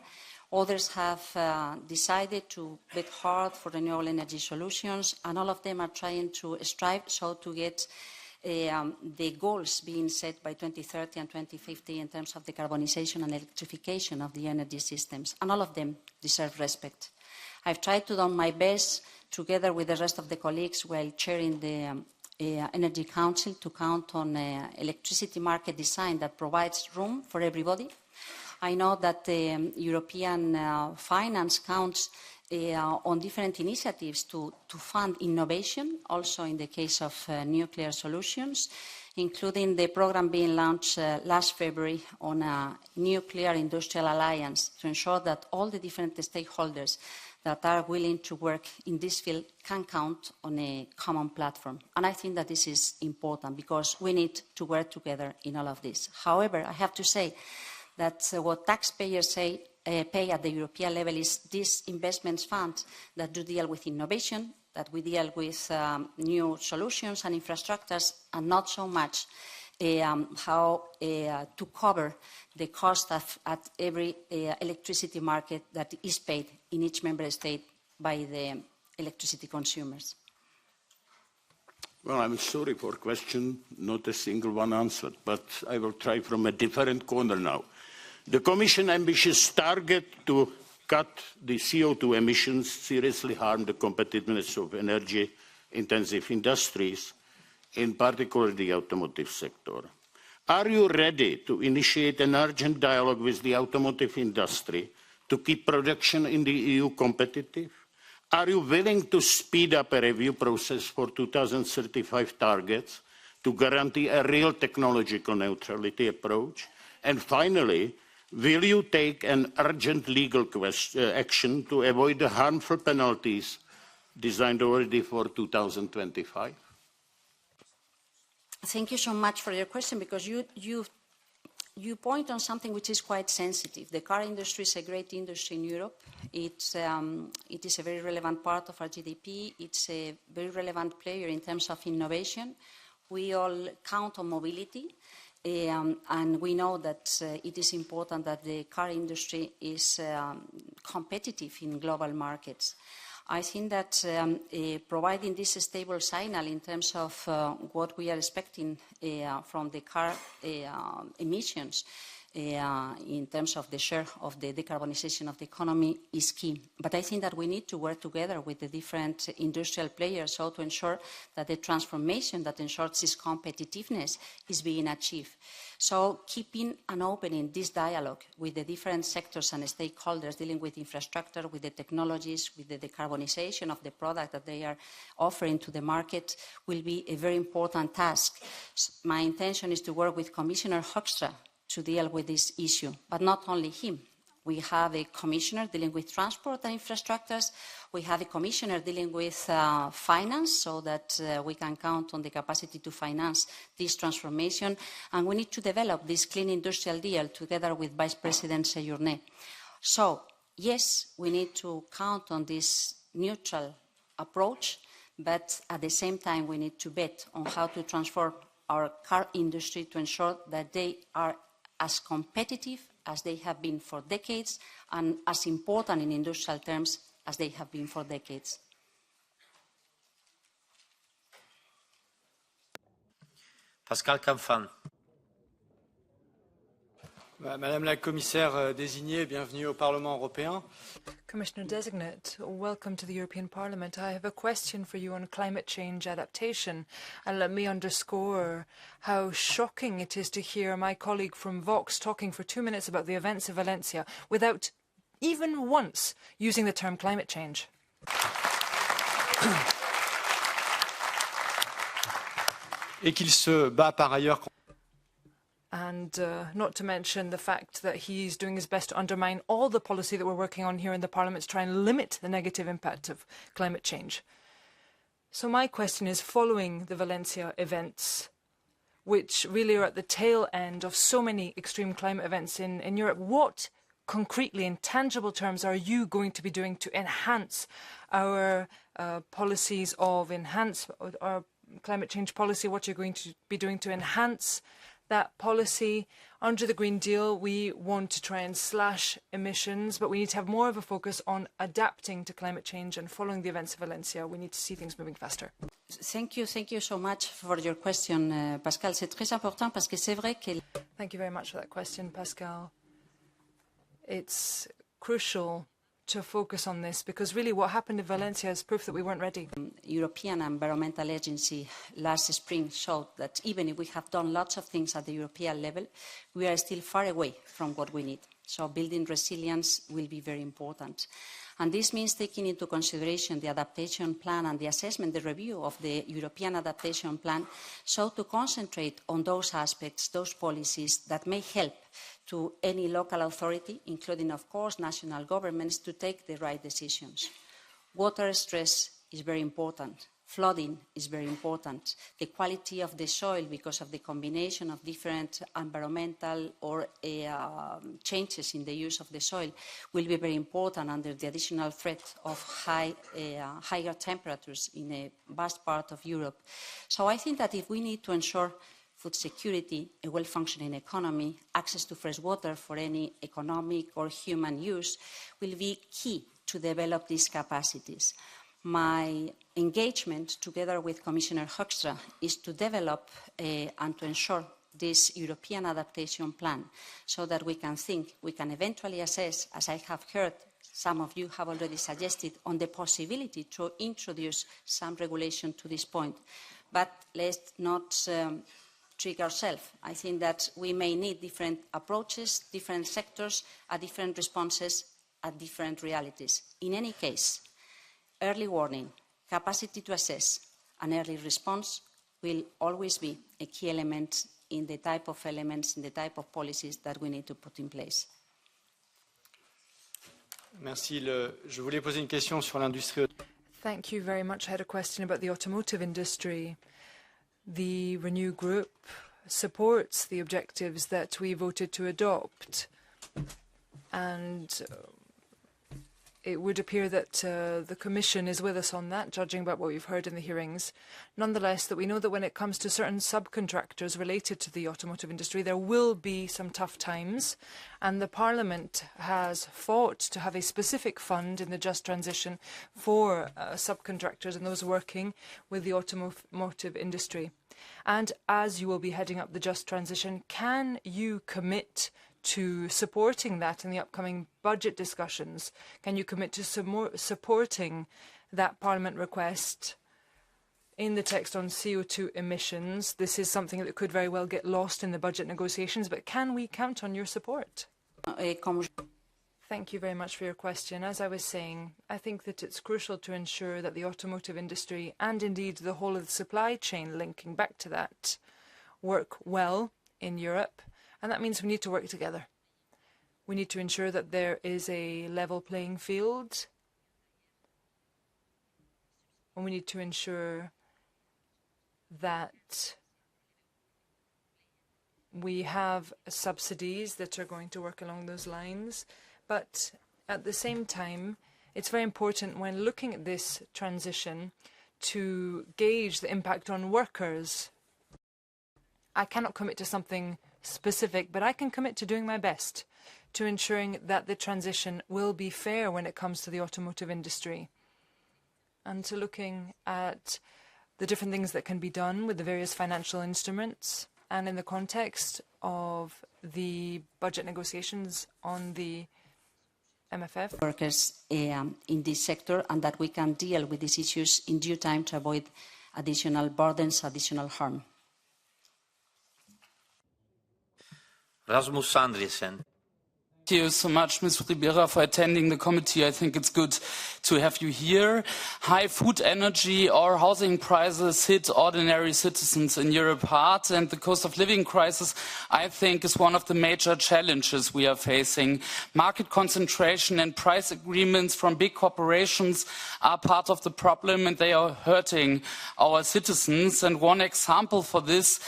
Others have decided to bet hard for renewable energy solutions, and all of them are trying to strive so to get the goals being set by 2030 and 2050 in terms of decarbonization and electrification of the energy systems, and all of them deserve respect. I've tried to do my best, together with the rest of the colleagues, while chairing the Energy Council, to count on electricity market design that provides room for everybody. I know that the European finance counts on different initiatives to fund innovation, also in the case of nuclear solutions, including the program being launched last February on a nuclear industrial alliance to ensure that all the different stakeholders that are willing to work in this field can count on a common platform. And I think that this is important because we need to work together in all of this. However, I have to say that what taxpayers pay at the European level is these investment funds that do deal with innovation, that we deal with new solutions and infrastructures, and not so much how to cover the cost at every electricity market that is paid in each member state by the electricity consumers. Well, I'm sorry for question, not a single one answered, but I will try from a different corner now. The Commission ambitious target to cut the CO2 emissions seriously harm the competitiveness of energy-intensive industries, in particular the automotive sector. Are you ready to initiate an urgent dialogue with the automotive industry to keep production in the EU competitive? Are you willing to speed up a review process for 2035 targets to guarantee a real technological neutrality approach? And finally, will you take an urgent legal action to avoid the harmful penalties designed already for 2025? Thank you so much for your question, because you point on something which is quite sensitive. The car industry is a great industry in Europe. It is a very relevant part of our GDP. It's a very relevant player in terms of innovation. We all count on mobility, and we know that it is important that the car industry is competitive in global markets. I think that providing this stable signal in terms of what we are expecting from the car emissions in terms of the share of the decarbonization of the economy is key. But I think that we need to work together with the different industrial players so to ensure that the transformation that ensures this competitiveness is being achieved. So keeping and opening this dialogue with the different sectors and stakeholders dealing with infrastructure, with the technologies, with the decarbonization of the product that they are offering to the market will be a very important task. My intention is to work with Commissioner Hoekstra to deal with this issue, but not only him. We have a commissioner dealing with transport and infrastructures. We have a commissioner dealing with finance, so that we can count on the capacity to finance this transformation. And we need to develop this clean industrial deal together with Vice President Sejourné. So, yes, we need to count on this neutral approach, but at the same time we need to bet on how to transform our car industry to ensure that they are as competitive as they have been for decades and as important in industrial terms as they have been for decades. Pascal Canfin. Madame la commissaire désignée, bienvenue au Parlement européen. Commissioner designate, welcome to the European Parliament. I have a question for you on climate change adaptation, and let me underscore how shocking it is to hear my colleague from Vox talking for 2 minutes about the events of Valencia without even once using the term climate change. Et qu'il se bat par ailleurs. And not to mention the fact that he's doing his best to undermine all the policy that we're working on here in the Parliament to try and limit the negative impact of climate change. So my question is, following the Valencia events, which really are at the tail end of so many extreme climate events in Europe, what concretely, in tangible terms, are you going to be doing to enhance our policies of our climate change policy? What you're going to be doing to enhance that policy? Under the Green Deal, we want to try and slash emissions, but we need to have more of a focus on adapting to climate change, and following the events of Valencia, we need to see things moving faster. Thank you so much for your question, Pascal. C'est très important parce que c'est vrai que... Thank you very much for that question, Pascal. It's crucial to focus on this, because really what happened in Valencia is proof that we weren't ready. European Environmental Agency last spring showed that even if we have done lots of things at the European level, we are still far away from what we need. So building resilience will be very important. And this means taking into consideration the adaptation plan and the assessment, the review of the European adaptation plan, so to concentrate on those aspects, those policies that may help to any local authority, including, of course, national governments, to take the right decisions. Water stress is very important Flooding is very important. The quality of the soil, because of the combination of different environmental or changes in the use of the soil, will be very important under the additional threat of higher temperatures in a vast part of Europe. So I think that if we need to ensure food security, a well-functioning economy, access to fresh water for any economic or human use, will be key to develop these capacities. My engagement, together with Commissioner Hoekstra, is to develop and to ensure this European adaptation plan so that we can think, we can eventually assess, as I have heard some of you have already suggested, on the possibility to introduce some regulation to this point. But let's not trick ourselves. I think that we may need different approaches, different sectors, different responses at different realities. In any case, early warning, capacity to assess, and early response will always be a key element in the type of elements, in the type of policies that we need to put in place. Merci. Je voulais poser une question sur l'industrie. Thank you very much. I had a question about the automotive industry. The Renew Group supports the objectives that we voted to adopt, and it would appear that the Commission is with us on that, judging by what we've heard in the hearings. Nonetheless, that we know that when it comes to certain subcontractors related to the automotive industry, there will be some tough times, and the Parliament has fought to have a specific fund in the Just Transition for subcontractors and those working with the automotive industry. And as you will be heading up the Just Transition, can you commit to supporting that in the upcoming budget discussions? Can you commit to supporting that Parliament request in the text on CO2 emissions? This is something that could very well get lost in the budget negotiations, but can we count on your support? Thank you very much for your question. As I was saying, I think that it's crucial to ensure that the automotive industry, and indeed the whole of the supply chain linking back to that, work well in Europe. And that means we need to work together. We need to ensure that there is a level playing field. And we need to ensure that we have subsidies that are going to work along those lines. But at the same time, it's very important when looking at this transition to gauge the impact on workers. I cannot commit to something specific, but I can commit to doing my best to ensuring that the transition will be fair when it comes to the automotive industry, and to looking at the different things that can be done with the various financial instruments and in the context of the budget negotiations on the MFF. Workers in this sector, and that we can deal with these issues in due time to avoid additional burdens, additional harm. Rasmus Andriessen. Thank you so much, Ms. Ribera, for attending the committee. I think it's good to have you here. High food, energy or housing prices hit ordinary citizens in Europe hard, and the cost of living crisis, I think, is one of the major challenges we are facing. Market concentration and price agreements from big corporations are part of the problem, and they are hurting our citizens. And one example for this,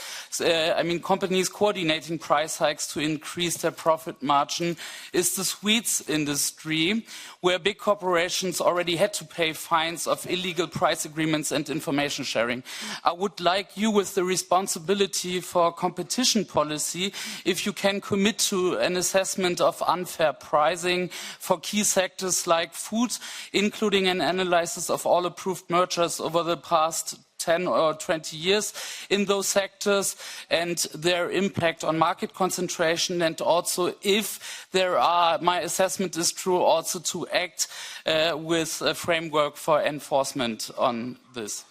companies coordinating price hikes to increase their profit margin is the sweets industry, where big corporations already had to pay fines of illegal price agreements and information sharing. I would like you, with the responsibility for competition policy, if you can commit to an assessment of unfair pricing for key sectors like food, including an analysis of all approved mergers over the past 10 or 20 years in those sectors and their impact on market concentration, and also, if there are, my assessment is true, also to act with a framework for enforcement on this.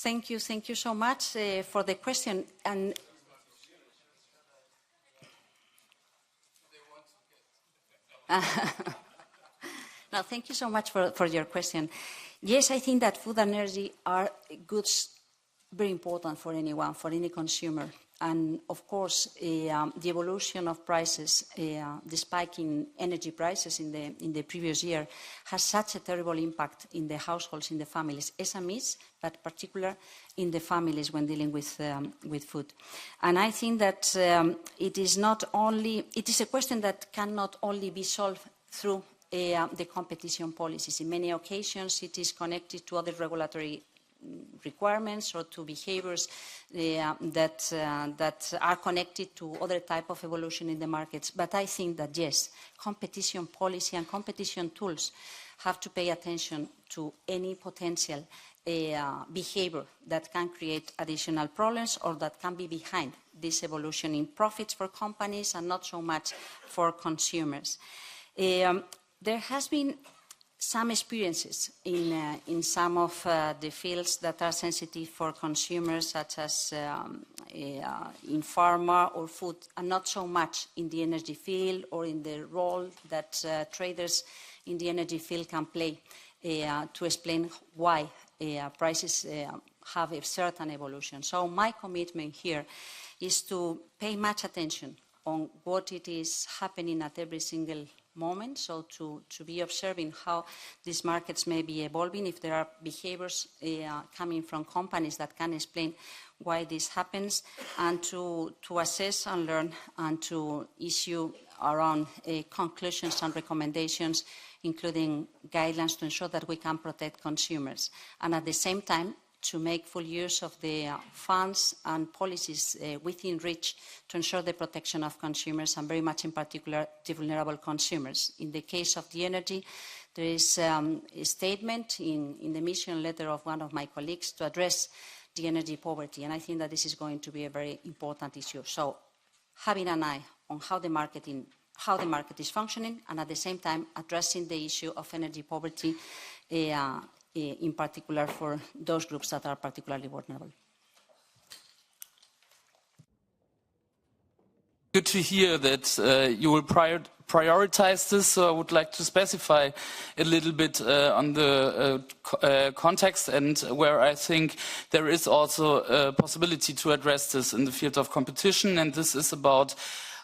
Thank you so much for the question. And no, thank you so much for your question. Yes, I think that food and energy are goods very important for anyone, for any consumer. And of course, the evolution of prices, the spike in energy prices in the previous year has such a terrible impact in the households, in the families, SMEs, but particularly in the families when dealing with food. And I think that it is a question that cannot only be solved through the competition policies. In many occasions, it is connected to other regulatory requirements or to behaviors that are connected to other type of evolution in the markets. But I think that, yes, competition policy and competition tools have to pay attention to any potential behavior that can create additional problems or that can be behind this evolution in profits for companies and not so much for consumers. There has been some experiences in some of the fields that are sensitive for consumers, such as in pharma or food, and not so much in the energy field or in the role that traders in the energy field can play to explain why prices have a certain evolution. So my commitment here is to pay much attention on what it is happening at every single moment, so to be observing how these markets may be evolving, if there are behaviors coming from companies that can explain why this happens, and to assess and learn and to issue around conclusions and recommendations, including guidelines to ensure that we can protect consumers. And at the same time, to make full use of the funds and policies within reach to ensure the protection of consumers, and very much in particular the vulnerable consumers. In the case of the energy, there is a statement in the mission letter of one of my colleagues to address the energy poverty, and I think that this is going to be a very important issue. So having an eye on how the market is functioning, and at the same time addressing the issue of energy poverty in particular for those groups that are particularly vulnerable. Good to hear that you will prioritize this, so I would like to specify a little bit on the context and where I think there is also a possibility to address this in the field of competition, and this is about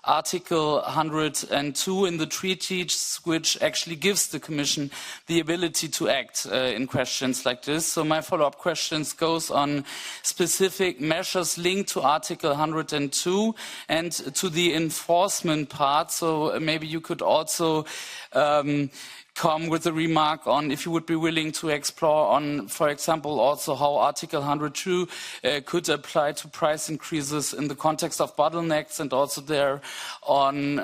Article 102 in the treaties, which actually gives the Commission the ability to act in questions like this. So my follow-up questions goes on specific measures linked to Article 102 and to the enforcement part. So maybe you could also come with a remark on if you would be willing to explore on, for example, also how Article 102 could apply to price increases in the context of bottlenecks, and also there on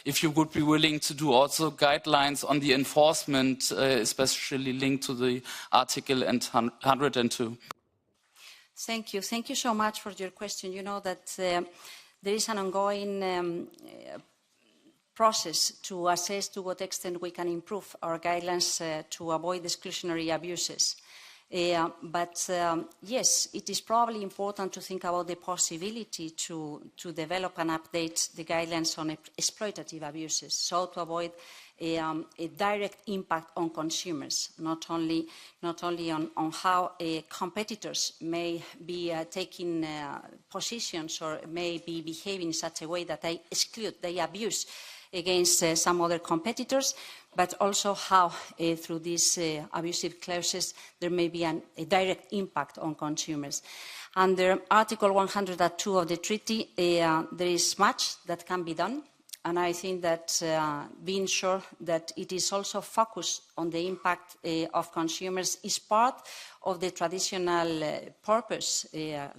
if you would be willing to do also guidelines on the enforcement, especially linked to the Article 102. Thank you. Thank you so much for your question. You know that there is an ongoing process to assess to what extent we can improve our guidelines to avoid exclusionary abuses. But yes, it is probably important to think about the possibility to develop and update the guidelines on exploitative abuses, so to avoid a direct impact on consumers, not only on how competitors may be taking positions or may be behaving in such a way that they exclude, they abuse against some other competitors, but also how, through these abusive clauses, there may be a direct impact on consumers. Under Article 102 of the treaty, there is much that can be done, and I think that being sure that it is also focused on the impact of consumers is part of the traditional purpose,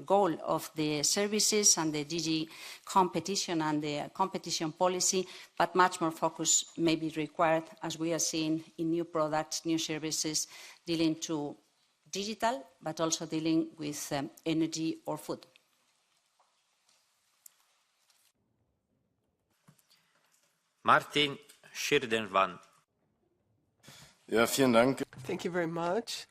goal of the services and the DG competition and the competition policy, but much more focus may be required, as we are seeing in new products, new services, dealing to digital, but also dealing with energy or food. Martin Schirdenwan. Ja, vielen Dank. Thank you very much,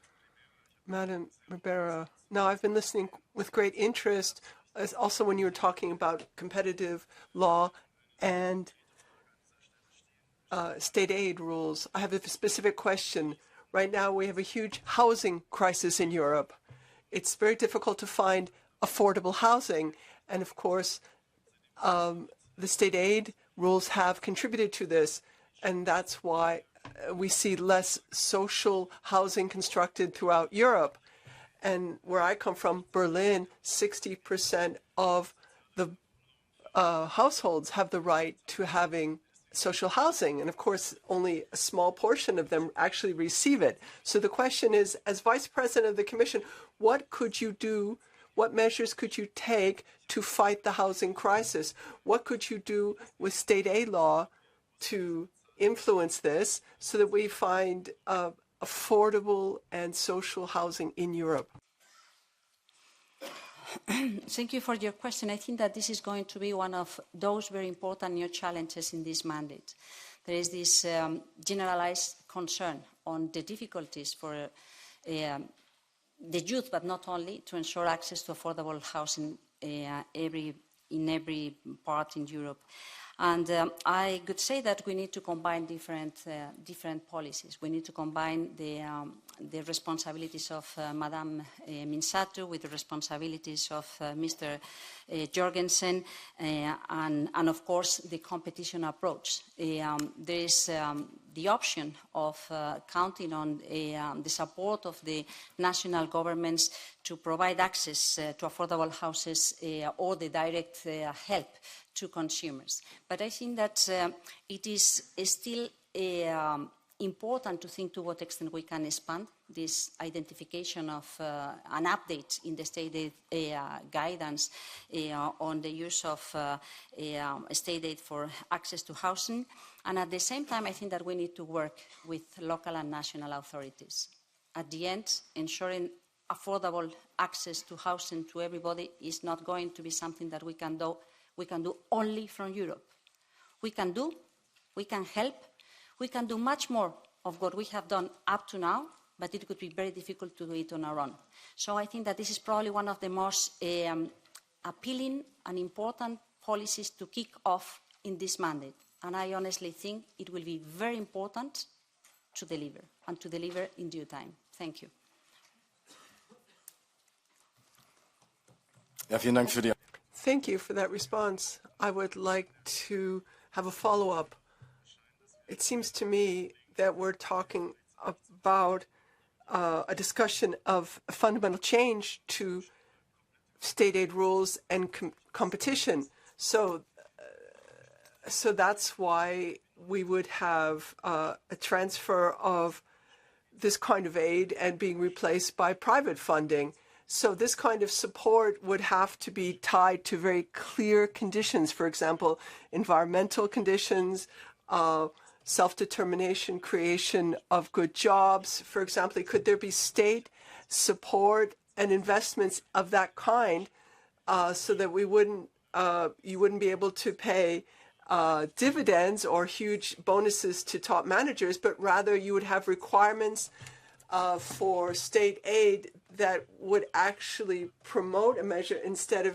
Madam Ribera. Now, I've been listening with great interest, as also when you were talking about competitive law and state aid rules. I have a specific question. Right now, we have a huge housing crisis in Europe. it's very difficult to find affordable housing. And of course, the state aid rules have contributed to this. And that's why we see less social housing constructed throughout Europe. And where I come from, Berlin, 60% of the households have the right to having social housing. And of course, only a small portion of them actually receive it. So the question is, as Vice President of the Commission, what could you do? What measures could you take to fight the housing crisis? What could you do with state aid law to influence this so that we find affordable and social housing in Europe? Thank you for your question. I think that this is going to be one of those very important new challenges in this mandate. There is this generalized concern on the difficulties for the youth, but not only, to ensure access to affordable housing in every part in Europe. And I could say that we need to combine different policies. We need to combine the responsibilities of Madame Minsatu with the responsibilities of Mr. Jorgensen and of course, the competition approach. There is the option of counting on the support of the national governments to provide access to affordable houses or the direct help to consumers. But I think that it is still important to think to what extent we can expand this identification of an update in the state aid guidance on the use of state aid for access to housing. And at the same time, I think that we need to work with local and national authorities. At the end, ensuring affordable access to housing to everybody is not going to be something that we can do only from Europe. We can help, we can do much more of what we have done up to now, but it would be very difficult to do it on our own. So I think that this is probably one of the most appealing and important policies to kick off in this mandate. And I honestly think it will be very important to deliver, and to deliver in due time. Thank you. Ja, vielen Dank für die Thank you for that response. I would like to have a follow-up. It seems to me that we're talking about a discussion of a fundamental change to state aid rules and competition. So that's why we would have a transfer of this kind of aid and being replaced by private funding. So this kind of support would have to be tied to very clear conditions, for example, environmental conditions, self-determination, creation of good jobs. For example, could there be state support and investments of that kind so that you wouldn't be able to pay dividends or huge bonuses to top managers, but rather you would have requirements for state aid that would actually promote a measure instead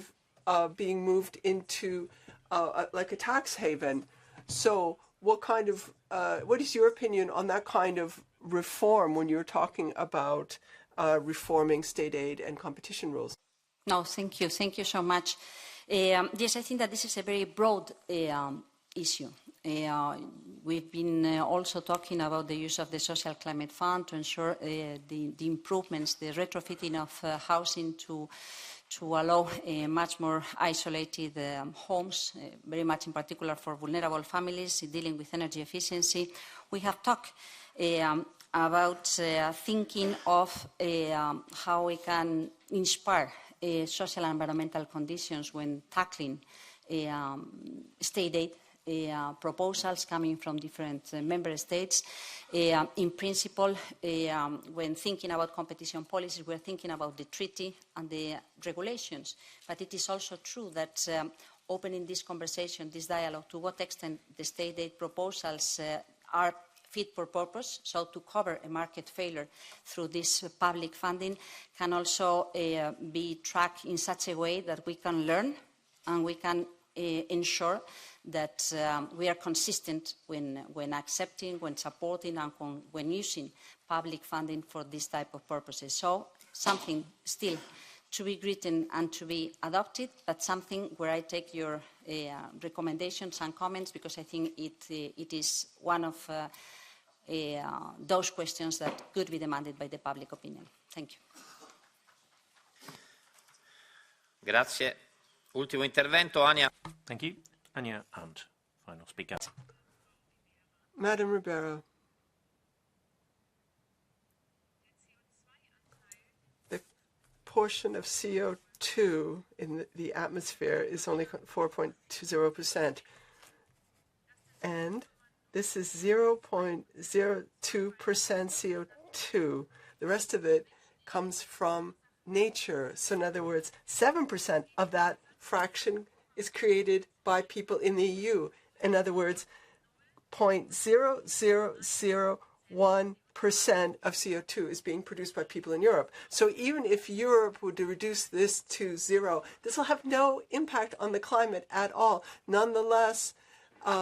of being moved into like a tax haven. So what is your opinion on that kind of reform when you're talking about reforming state aid and competition rules? No, thank you. Thank you so much. Yes, I think that this is a very broad issue. We've been also talking about the use of the Social Climate Fund to ensure the improvements, the retrofitting of housing to allow much more isolated homes, very much in particular for vulnerable families, dealing with energy efficiency. We have talked about thinking of how we can inspire social and environmental conditions when tackling state aid proposals coming from different member states. In principle, when thinking about competition policies, we're thinking about the treaty and the regulations. But it is also true that opening this conversation, this dialogue, to what extent the state aid proposals are fit for purpose, so to cover a market failure through this public funding, can also be tracked in such a way that we can learn and we can ensure that we are consistent when accepting, when supporting, and when using public funding for this type of purposes. So something still to be written and to be adopted, but something where I take your recommendations and comments, because I think it is one of those questions that could be demanded by the public opinion. Thank you. Grazie. Ultimo intervento, Ania. Thank you. Ania Hunt, final speaker. Madam Ribera, the portion of CO2 in the atmosphere is only 4.20%. And this is 0.02% CO2. The rest of it comes from nature. So in other words, 7% of that fraction is created by people in the EU. In other words, 0.0001% of CO2 is being produced by people in Europe. So even if Europe were to reduce this to zero, this will have no impact on the climate at all. Nonetheless,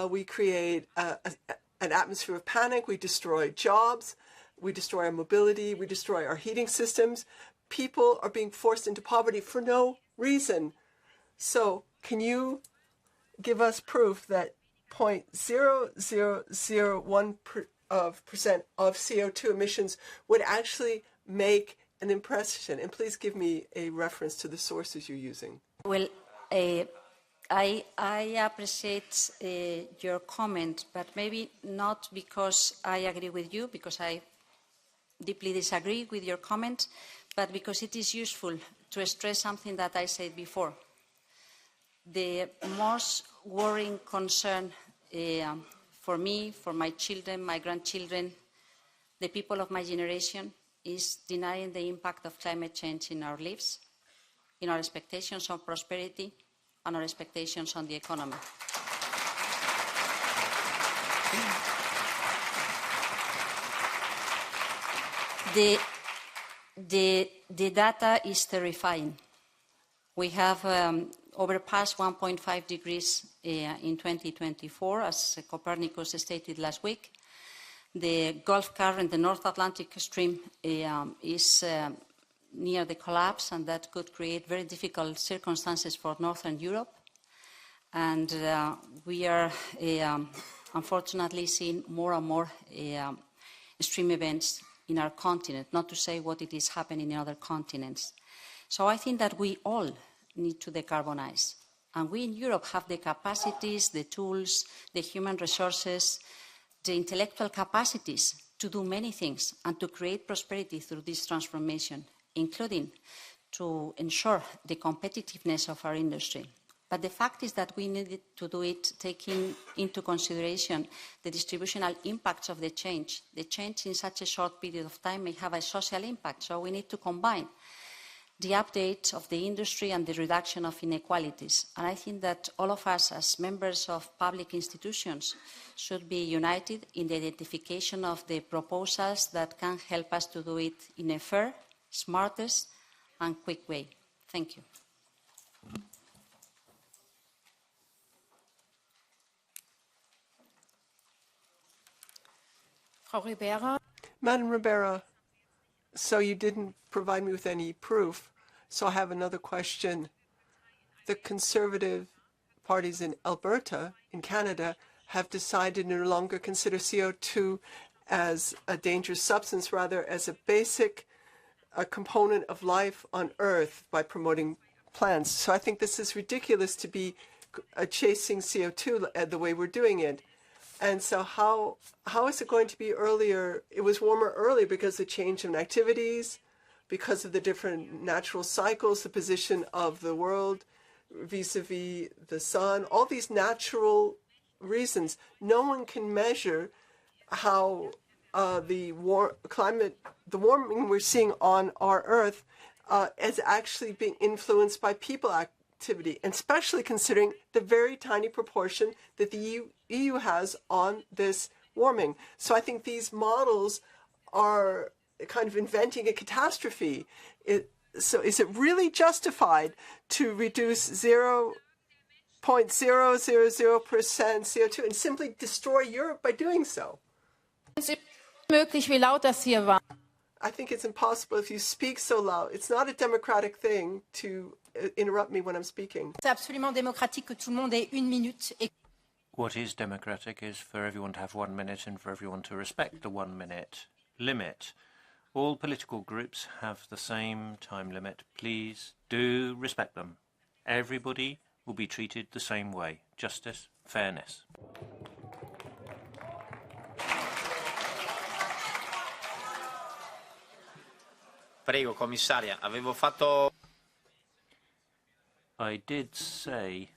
we create an atmosphere of panic. We destroy jobs. We destroy our mobility. We destroy our heating systems. People are being forced into poverty for no reason. So can you give us proof that 0.0001% of CO2 emissions would actually make an impression? And please give me a reference to the sources you're using. Well, I appreciate your comment, but maybe not because I agree with you, because I deeply disagree with your comment, but because it is useful to stress something that I said before. The most worrying concern for me, for my children, my grandchildren, the people of my generation, is denying the impact of climate change in our lives, in our expectations on prosperity, and our expectations on the economy. The data is terrifying. We have overpassed 1.5 degrees in 2024, as Copernicus stated last week. The Gulf Current, the North Atlantic stream, is near the collapse, and that could create very difficult circumstances for Northern Europe. And we are unfortunately seeing more and more extreme events in our continent, not to say what it is happening in other continents. So I think that we all need to decarbonize. And we in Europe have the capacities, the tools, the human resources, the intellectual capacities to do many things and to create prosperity through this transformation, including to ensure the competitiveness of our industry. But the fact is that we needed to do it taking into consideration the distributional impacts of the change. The change in such a short period of time may have a social impact, so we need to combine the update of the industry and the reduction of inequalities. And I think that all of us as members of public institutions should be united in the identification of the proposals that can help us to do it in a fair, smartest and quick way. Thank you. Frau Ribera. Madam Ribera, so you didn't provide me with any proof, so I have another question. The Conservative parties in Alberta, in Canada, have decided to no longer consider CO2 as a dangerous substance, rather as a basic component of life on Earth by promoting plants. So I think this is ridiculous to be chasing CO2 the way we're doing it. And so how is it going to be earlier? It was warmer earlier because of the change in activities, because of the different natural cycles, the position of the world vis-a-vis the sun, all these natural reasons. No one can measure how the warming we're seeing on our Earth is actually being influenced by people activity, and especially considering the very tiny proportion that the EU has on this warming. So I think these models are kind of inventing a catastrophe. So is it really justified to reduce 0.000% CO2 and simply destroy Europe by doing so? I think it's impossible if you speak so loud. It's not a democratic thing to interrupt me when I'm speaking. C'est absolument démocratique que tout le monde ait 1 minute. What is democratic is for everyone to have 1 minute and for everyone to respect the 1 minute limit. All political groups have the same time limit. Please do respect them. Everybody will be treated the same way. Justice, fairness. Prego, commissaria, avevo fatto... I did say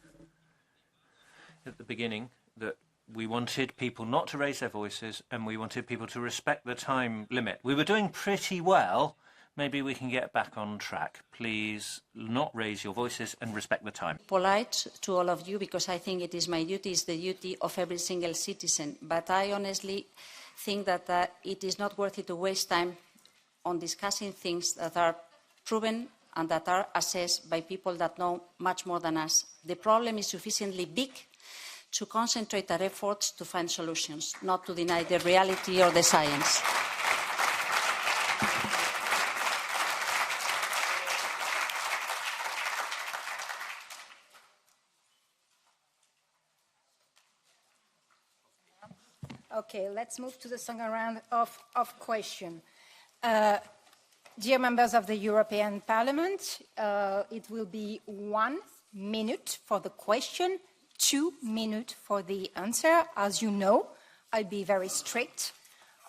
at the beginning that we wanted people not to raise their voices and we wanted people to respect the time limit. We were doing pretty well. Maybe we can get back on track. Please not raise your voices and respect the time. Polite to all of you, because I think it is my duty, it's the duty of every single citizen. But I honestly think that it is not worth it to waste time on discussing things that are proven and that are assessed by people that know much more than us. The problem is sufficiently big to concentrate our efforts to find solutions, not to deny the reality or the science. Okay, let's move to the second round of questions. Dear members of the European Parliament, it will be 1 minute for the question, 2 minutes for the answer. As you know, I'll be very strict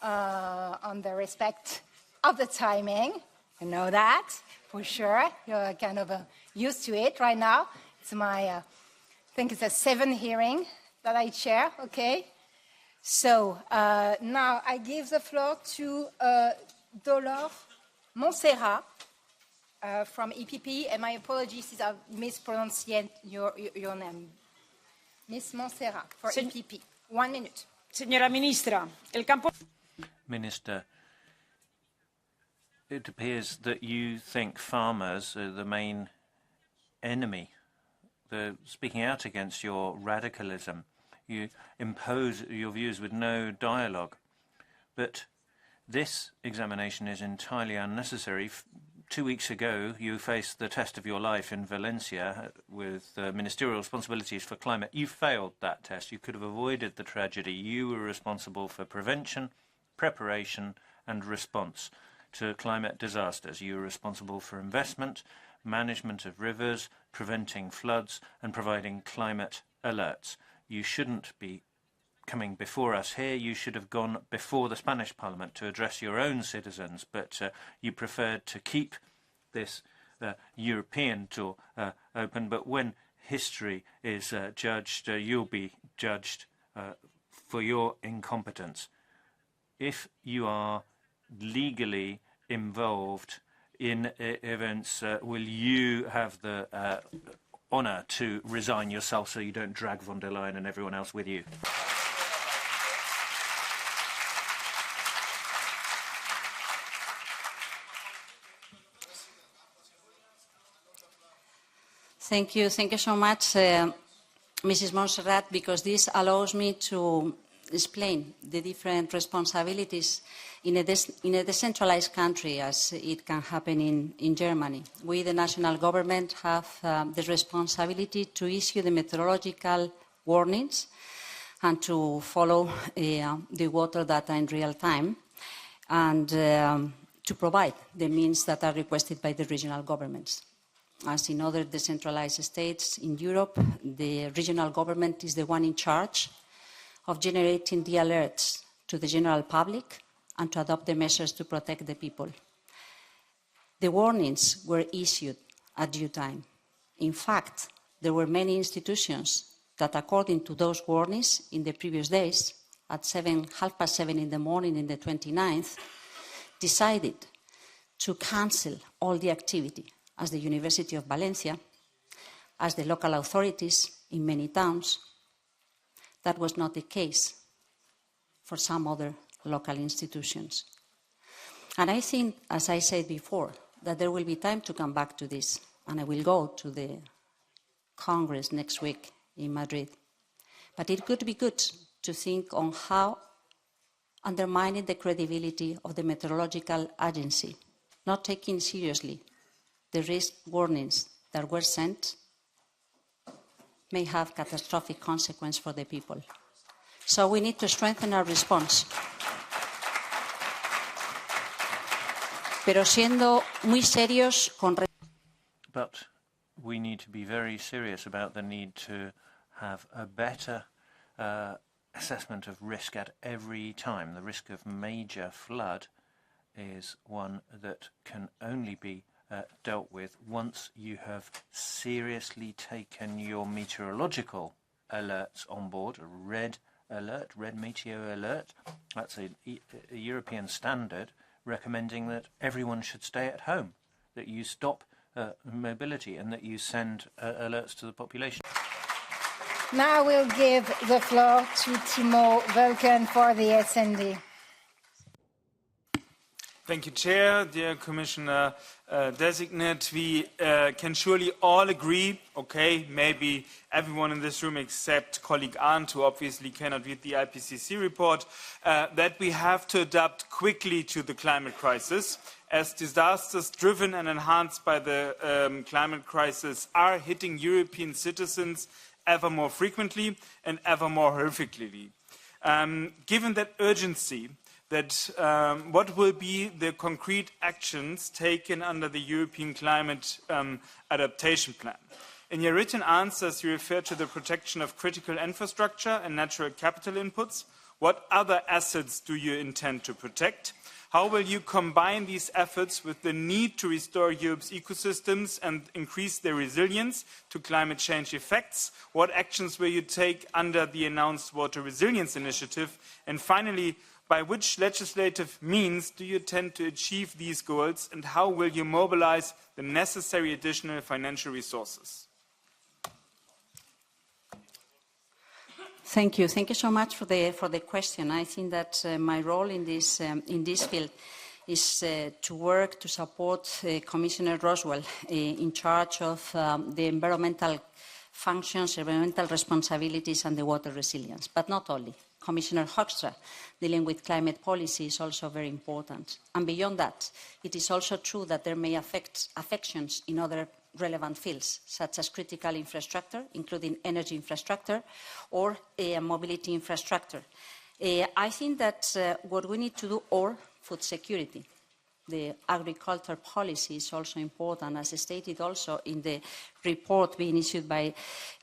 on the respect of the timing. You know that, for sure. You're kind of used to it right now. It's my, I think it's a 7th hearing that I chair, okay? So now I give the floor to Dolores Montserrat from EPP, and my apologies if I've mispronounced your name. Ms. Montserrat for EPP. 1 minute. Señora Ministra, el campo... Minister, it appears that you think farmers are the main enemy. They're speaking out against your radicalism. You impose your views with no dialogue. But this examination is entirely unnecessary. 2 weeks ago, you faced the test of your life in Valencia with ministerial responsibilities for climate. You failed that test. You could have avoided the tragedy. You were responsible for prevention, preparation, and response to climate disasters. You were responsible for investment, management of rivers, preventing floods, and providing climate alerts. You shouldn't be coming before us here. You should have gone before the Spanish Parliament to address your own citizens, but you preferred to keep this European door open. But when history is judged, you'll be judged for your incompetence. If you are legally involved in events, will you have the honour to resign yourself so you don't drag von der Leyen and everyone else with you? Thank you so much, Mrs. Montserrat, because this allows me to explain the different responsibilities in a decentralized country, as it can happen in Germany. We, the national government, have the responsibility to issue the meteorological warnings and to follow the water data in real time, and to provide the means that are requested by the regional governments. As in other decentralized states in Europe, the regional government is the one in charge of generating the alerts to the general public and to adopt the measures to protect the people. The warnings were issued at due time. In fact, there were many institutions that, according to those warnings in the previous days, at 7:30 in the morning in the 29th, decided to cancel all the activity, as the University of Valencia, as the local authorities in many towns. That was not the case for some other local institutions. And I think, as I said before, that there will be time to come back to this, and I will go to the Congress next week in Madrid. But it could be good to think on how undermining the credibility of the meteorological agency, not taking seriously the risk warnings that were sent may have catastrophic consequences for the people. So we need to strengthen our response. Pero siendo muy serios con... But we need to be very serious about the need to have a better assessment of risk at every time. The risk of major flood is one that can only be dealt with once you have seriously taken your meteorological alerts on board, a red alert, red meteo alert. That's a European standard recommending that everyone should stay at home, that you stop mobility and that you send alerts to the population. Now we'll give the floor to Timo Völken for the SND. Thank you, Chair. Dear Commissioner Designate, we can surely all agree, okay, maybe everyone in this room except colleague Arndt, who obviously cannot read the IPCC report, that we have to adapt quickly to the climate crisis, as disasters driven and enhanced by the climate crisis are hitting European citizens ever more frequently and ever more horrifically. Given that urgency, what will be the concrete actions taken under the European Climate Adaptation Plan? In your written answers, you refer to the protection of critical infrastructure and natural capital inputs. What other assets do you intend to protect? How will you combine these efforts with the need to restore Europe's ecosystems and increase their resilience to climate change effects? What actions will you take under the announced Water Resilience Initiative? And finally, by which legislative means do you intend to achieve these goals, and how will you mobilize the necessary additional financial resources? Thank you. Thank you so much for the question. I think that my role in this field is to work to support Commissioner Roswell in charge of the environmental functions, environmental responsibilities and the water resilience, but not only. Commissioner Hoekstra, dealing with climate policy, is also very important. And beyond that, it is also true that there may affections in other relevant fields, such as critical infrastructure, including energy infrastructure, or mobility infrastructure. I think that what we need to do, or food security. The agriculture policy is also important, as stated also in the report being issued by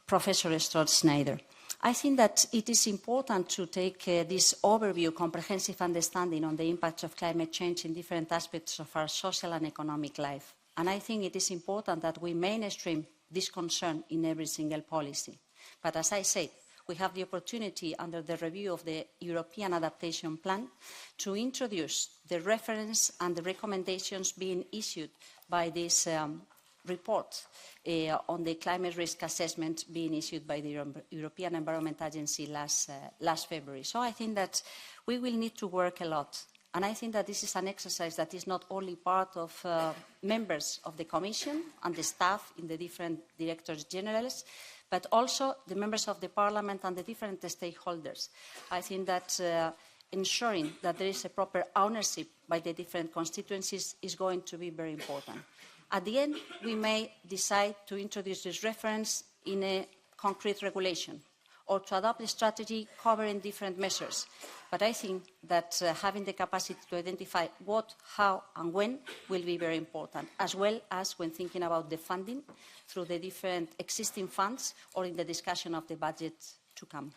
Professor Stroud-Snyder. I think that it is important to take this overview, comprehensive understanding on the impacts of climate change in different aspects of our social and economic life. And I think it is important that we mainstream this concern in every single policy. But as I said, we have the opportunity under the review of the European Adaptation Plan to introduce the reference and the recommendations being issued by this report on the climate risk assessment being issued by the European Environment Agency last February. So I think that we will need to work a lot. And I think that this is an exercise that is not only part of members of the Commission and the staff in the different directors generals, but also the members of the Parliament and the different stakeholders. I think that ensuring that there is a proper ownership by the different constituencies is going to be very important. At the end, we may decide to introduce this reference in a concrete regulation or to adopt a strategy covering different measures. But I think that having the capacity to identify what, how and when will be very important, as well as when thinking about the funding through the different existing funds or in the discussion of the budget to come.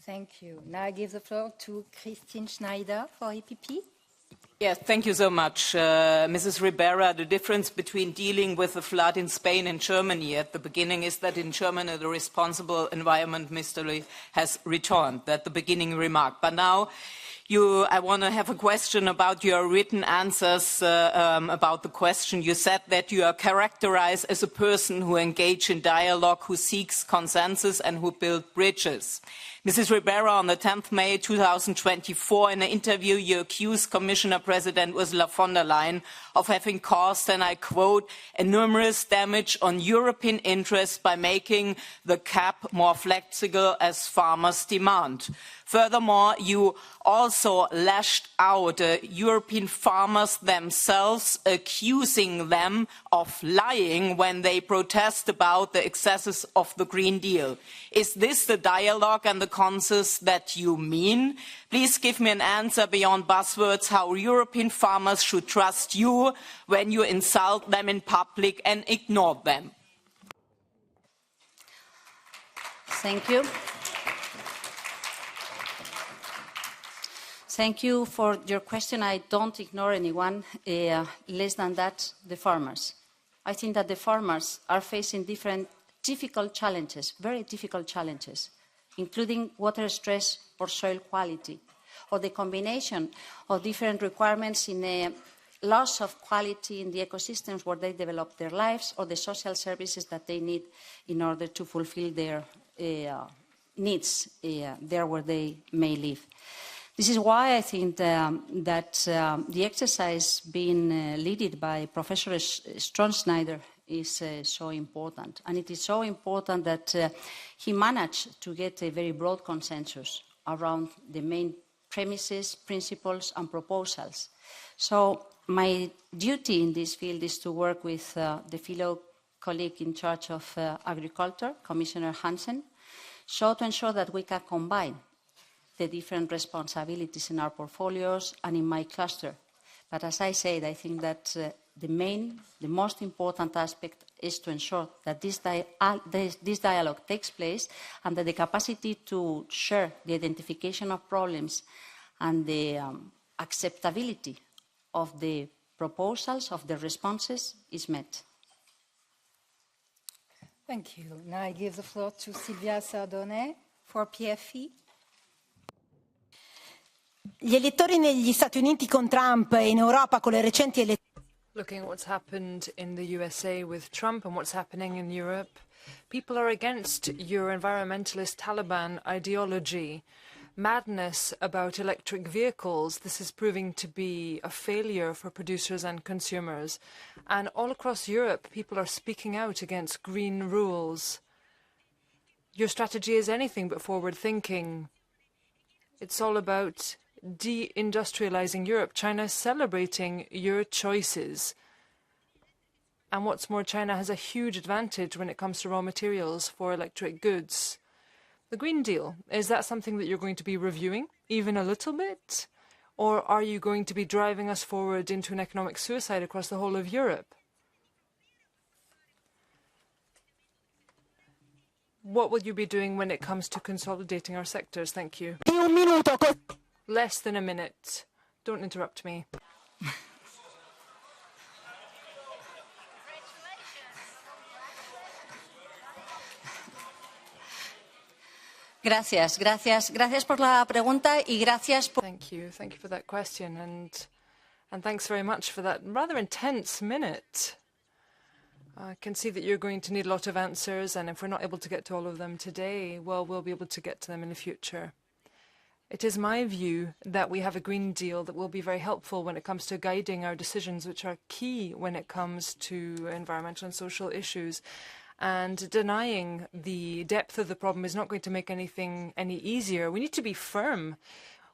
Thank you. Now I give the floor to Christine Schneider for EPP. Yes, thank you so much. Mrs. Ribera, the difference between dealing with the flood in Spain and Germany at the beginning is that in Germany the responsible environment ministry has returned. That's the beginning remark. But now I want to have a question about your written answers about the question. You said that you are characterized as a person who engages in dialogue, who seeks consensus and who builds bridges. Mrs. Ribera, on the 10th May 2024, in an interview, you accused Commissioner President Ursula von der Leyen of having caused, and I quote, enormous damage on European interests by making the cap more flexible as farmers demand. Furthermore, you also lashed out European farmers themselves, accusing them of lying when they protest about the excesses of the Green Deal. Is this the dialogue and the consensus that you mean? Please give me an answer beyond buzzwords how European farmers should trust you when you insult them in public and ignore them. Thank you. Thank you for your question. I don't ignore anyone, less than that, the farmers. I think that the farmers are facing different difficult challenges, very difficult challenges, including water stress or soil quality, or the combination of different requirements in a loss of quality in the ecosystems where they develop their lives, or the social services that they need in order to fulfill their needs there where they may live. This is why I think that the exercise being led by Professor Strohschneider is so important. And it is so important that he managed to get a very broad consensus around the main premises, principles, and proposals. So my duty in this field is to work with the fellow colleague in charge of agriculture, Commissioner Hansen, so to ensure that we can combine the different responsibilities in our portfolios and in my cluster. But as I said, I think that the most important aspect is to ensure that this dialogue takes place and that the capacity to share the identification of problems and the acceptability of the proposals, of the responses, is met. Thank you. Now I give the floor to Silvia Sardone for PFE. Gli elettori negli Stati Uniti con Trump e in Europa con le recenti elezioni. Looking at what's happened in the USA with Trump and what's happening in Europe, people are against your environmentalist Taliban ideology. Madness about electric vehicles, this is proving to be a failure for producers and consumers. And all across Europe, people are speaking out against green rules. Your strategy is anything but forward-thinking. It's all about deindustrializing Europe. China is celebrating your choices. And what's more, China has a huge advantage when it comes to raw materials for electric goods. The Green Deal, is that something that you're going to be reviewing, even a little bit? Or are you going to be driving us forward into an economic suicide across the whole of Europe? What will you be doing when it comes to consolidating our sectors? Thank you. Less than a minute. Don't interrupt me. Gracias por la pregunta y gracias por... Thank you for that question, and thanks very much for that rather intense minute. I can see that you're going to need a lot of answers, and if we're not able to get to all of them today, well, we'll be able to get to them in the future. It is my view that we have a Green Deal that will be very helpful when it comes to guiding our decisions, which are key when it comes to environmental and social issues. And denying the depth of the problem is not going to make anything any easier. We need to be firm.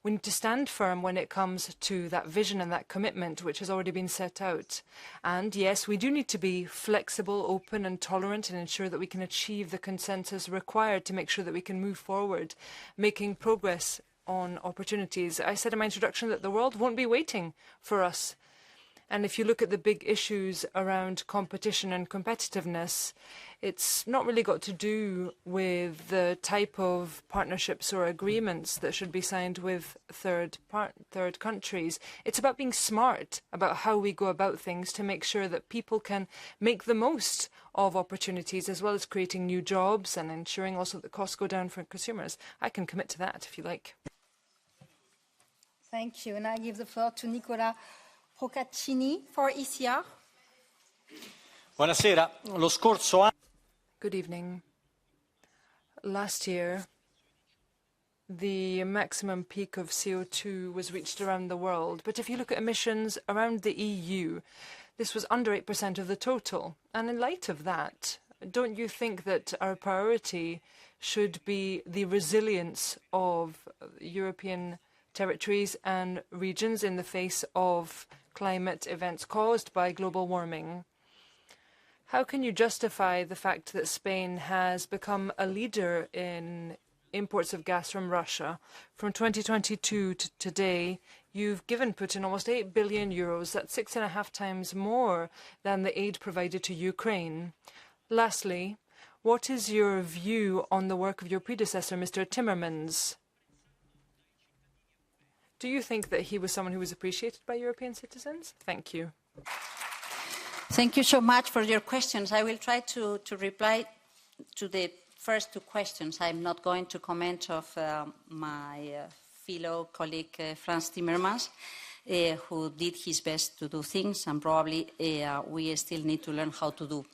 We need to stand firm when it comes to that vision and that commitment which has already been set out. And yes, we do need to be flexible, open and tolerant and ensure that we can achieve the consensus required to make sure that we can move forward, making progress on opportunities. I said in my introduction that the world won't be waiting for us. And if you look at the big issues around competition and competitiveness, it's not really got to do with the type of partnerships or agreements that should be signed with third countries. It's about being smart about how we go about things to make sure that people can make the most of opportunities, as well as creating new jobs and ensuring also that costs go down for consumers. I can commit to that, if you like. Thank you. And I give the floor to Nicola Procaccini for ECR. Buonasera. Lo scorso anno. Good evening. Last year, the maximum peak of CO2 was reached around the world. But if you look at emissions around the EU, this was under 8% of the total. And in light of that, don't you think that our priority should be the resilience of European territories and regions in the face of climate events caused by global warming? How can you justify the fact that Spain has become a leader in imports of gas from Russia? From 2022 to today, you've given Putin almost 8 billion euros. That's 6.5 times more than the aid provided to Ukraine. Lastly, what is your view on the work of your predecessor, Mr. Timmermans? Do you think that he was someone who was appreciated by European citizens? Thank you. Thank you so much for your questions. I will try to reply to the first two questions. I'm not going to comment on my fellow colleague Frans Timmermans, who did his best to do things, and probably we still need to learn how to do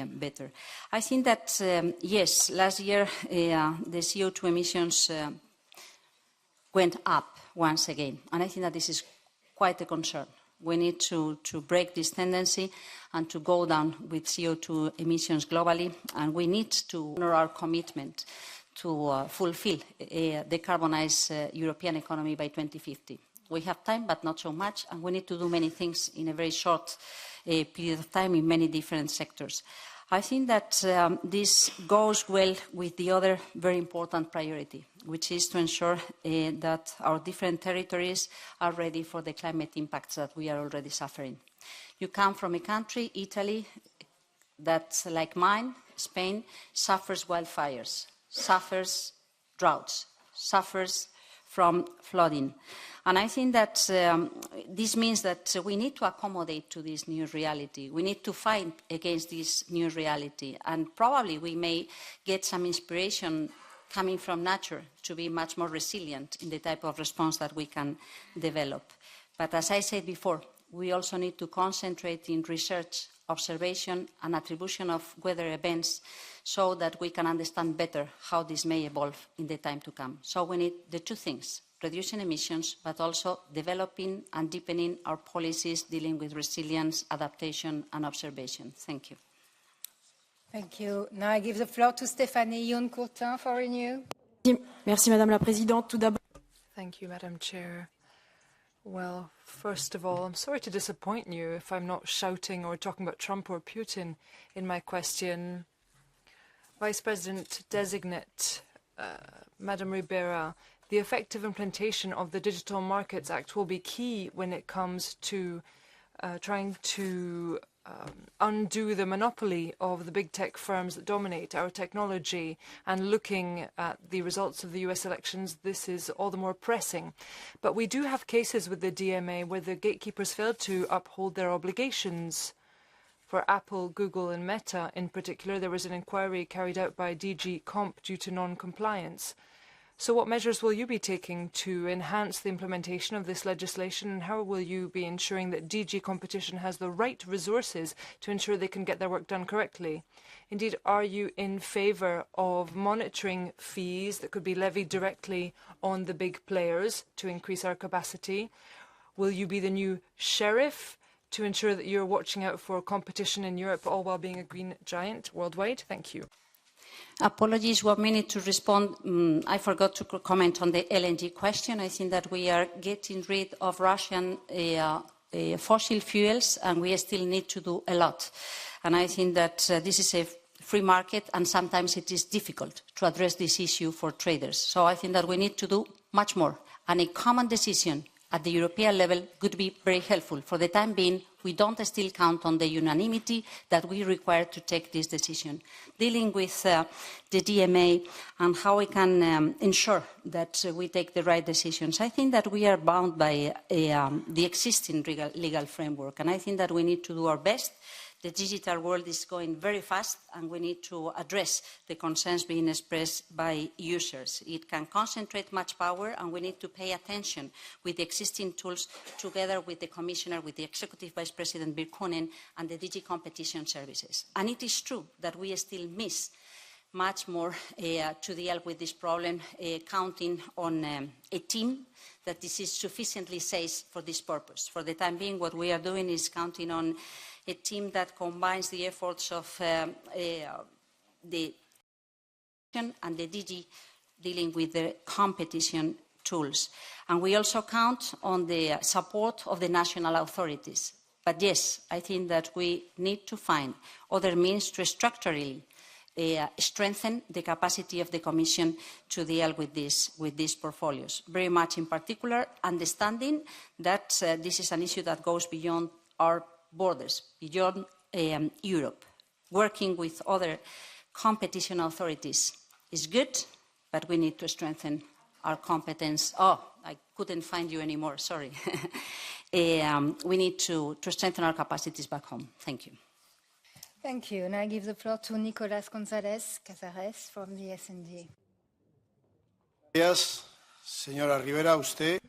better. I think that, yes, last year the CO2 emissions went up once again, and I think that this is quite a concern. We need to break this tendency and to go down with CO2 emissions globally, and we need to honor our commitment to fulfill a decarbonized European economy by 2050. We have time, but not so much, and we need to do many things in a very short period of time in many different sectors. I think that this goes well with the other very important priority, which is to ensure that our different territories are ready for the climate impacts that we are already suffering. You come from a country, Italy, that, like mine, Spain, suffers wildfires, suffers droughts, suffers from flooding. And I think that this means that we need to accommodate to this new reality. We need to fight against this new reality. And probably we may get some inspiration coming from nature to be much more resilient in the type of response that we can develop. But as I said before, we also need to concentrate in research, observation, and attribution of weather events so that we can understand better how this may evolve in the time to come. So we need the two things: reducing emissions, but also developing and deepening our policies dealing with resilience, adaptation, and observation. Thank you. Thank you. Now I give the floor to Stéphanie Youn-Courtin for Renew. Merci, Madame la Présidente. Tout d'abord. Thank you, Madam Chair. Well, first of all, I'm sorry to disappoint you if I'm not shouting or talking about Trump or Putin in my question. Vice President-designate, Madam Ribera, the effective implementation of the Digital Markets Act will be key when it comes to trying to undo the monopoly of the big tech firms that dominate our technology. And looking at the results of the US elections, this is all the more pressing. But we do have cases with the DMA where the gatekeepers failed to uphold their obligations. For Apple, Google and Meta in particular, there was an inquiry carried out by DG Comp due to non-compliance. So what measures will you be taking to enhance the implementation of this legislation, and how will you be ensuring that DG Competition has the right resources to ensure they can get their work done correctly? Indeed, are you in favour of monitoring fees that could be levied directly on the big players to increase our capacity? Will you be the new sheriff to ensure that you're watching out for competition in Europe, all while being a green giant worldwide? Thank you. Apologies, 1 minute to respond. I forgot to comment on the LNG question. I think that we are getting rid of Russian fossil fuels, and we still need to do a lot. And I think that this is a free market, and sometimes it is difficult to address this issue for traders. So I think that we need to do much more. And a common decision at the European level could be very helpful. For the time being, we don't still count on the unanimity that we require to take this decision. Dealing with the DMA and how we can ensure that we take the right decisions, I think that we are bound by the existing legal framework, and I think that we need to do our best. The digital world is going very fast, and we need to address the concerns being expressed by users. It can concentrate much power, and we need to pay attention with the existing tools, together with the Commissioner, with the Executive Vice President Birkunen, and the DG Competition Services. And it is true that we still miss much more to deal with this problem, counting on a team that is sufficiently safe for this purpose. For the time being, what we are doing is counting on a team that combines the efforts of the and the DG dealing with the competition tools. And we also count on the support of the national authorities. But yes, I think that we need to find other means to structurally strengthen the capacity of the Commission to deal with these portfolios. Very much in particular, understanding that this is an issue that goes beyond our borders, beyond Europe. Working with other competition authorities is good, but we need to strengthen our competence. Oh, I couldn't find you anymore, sorry. We need to strengthen our capacities back home. Thank you. Thank you. And I give the floor to Nicolas González Casares from the S&D. Gracias, señora Ribera, usted.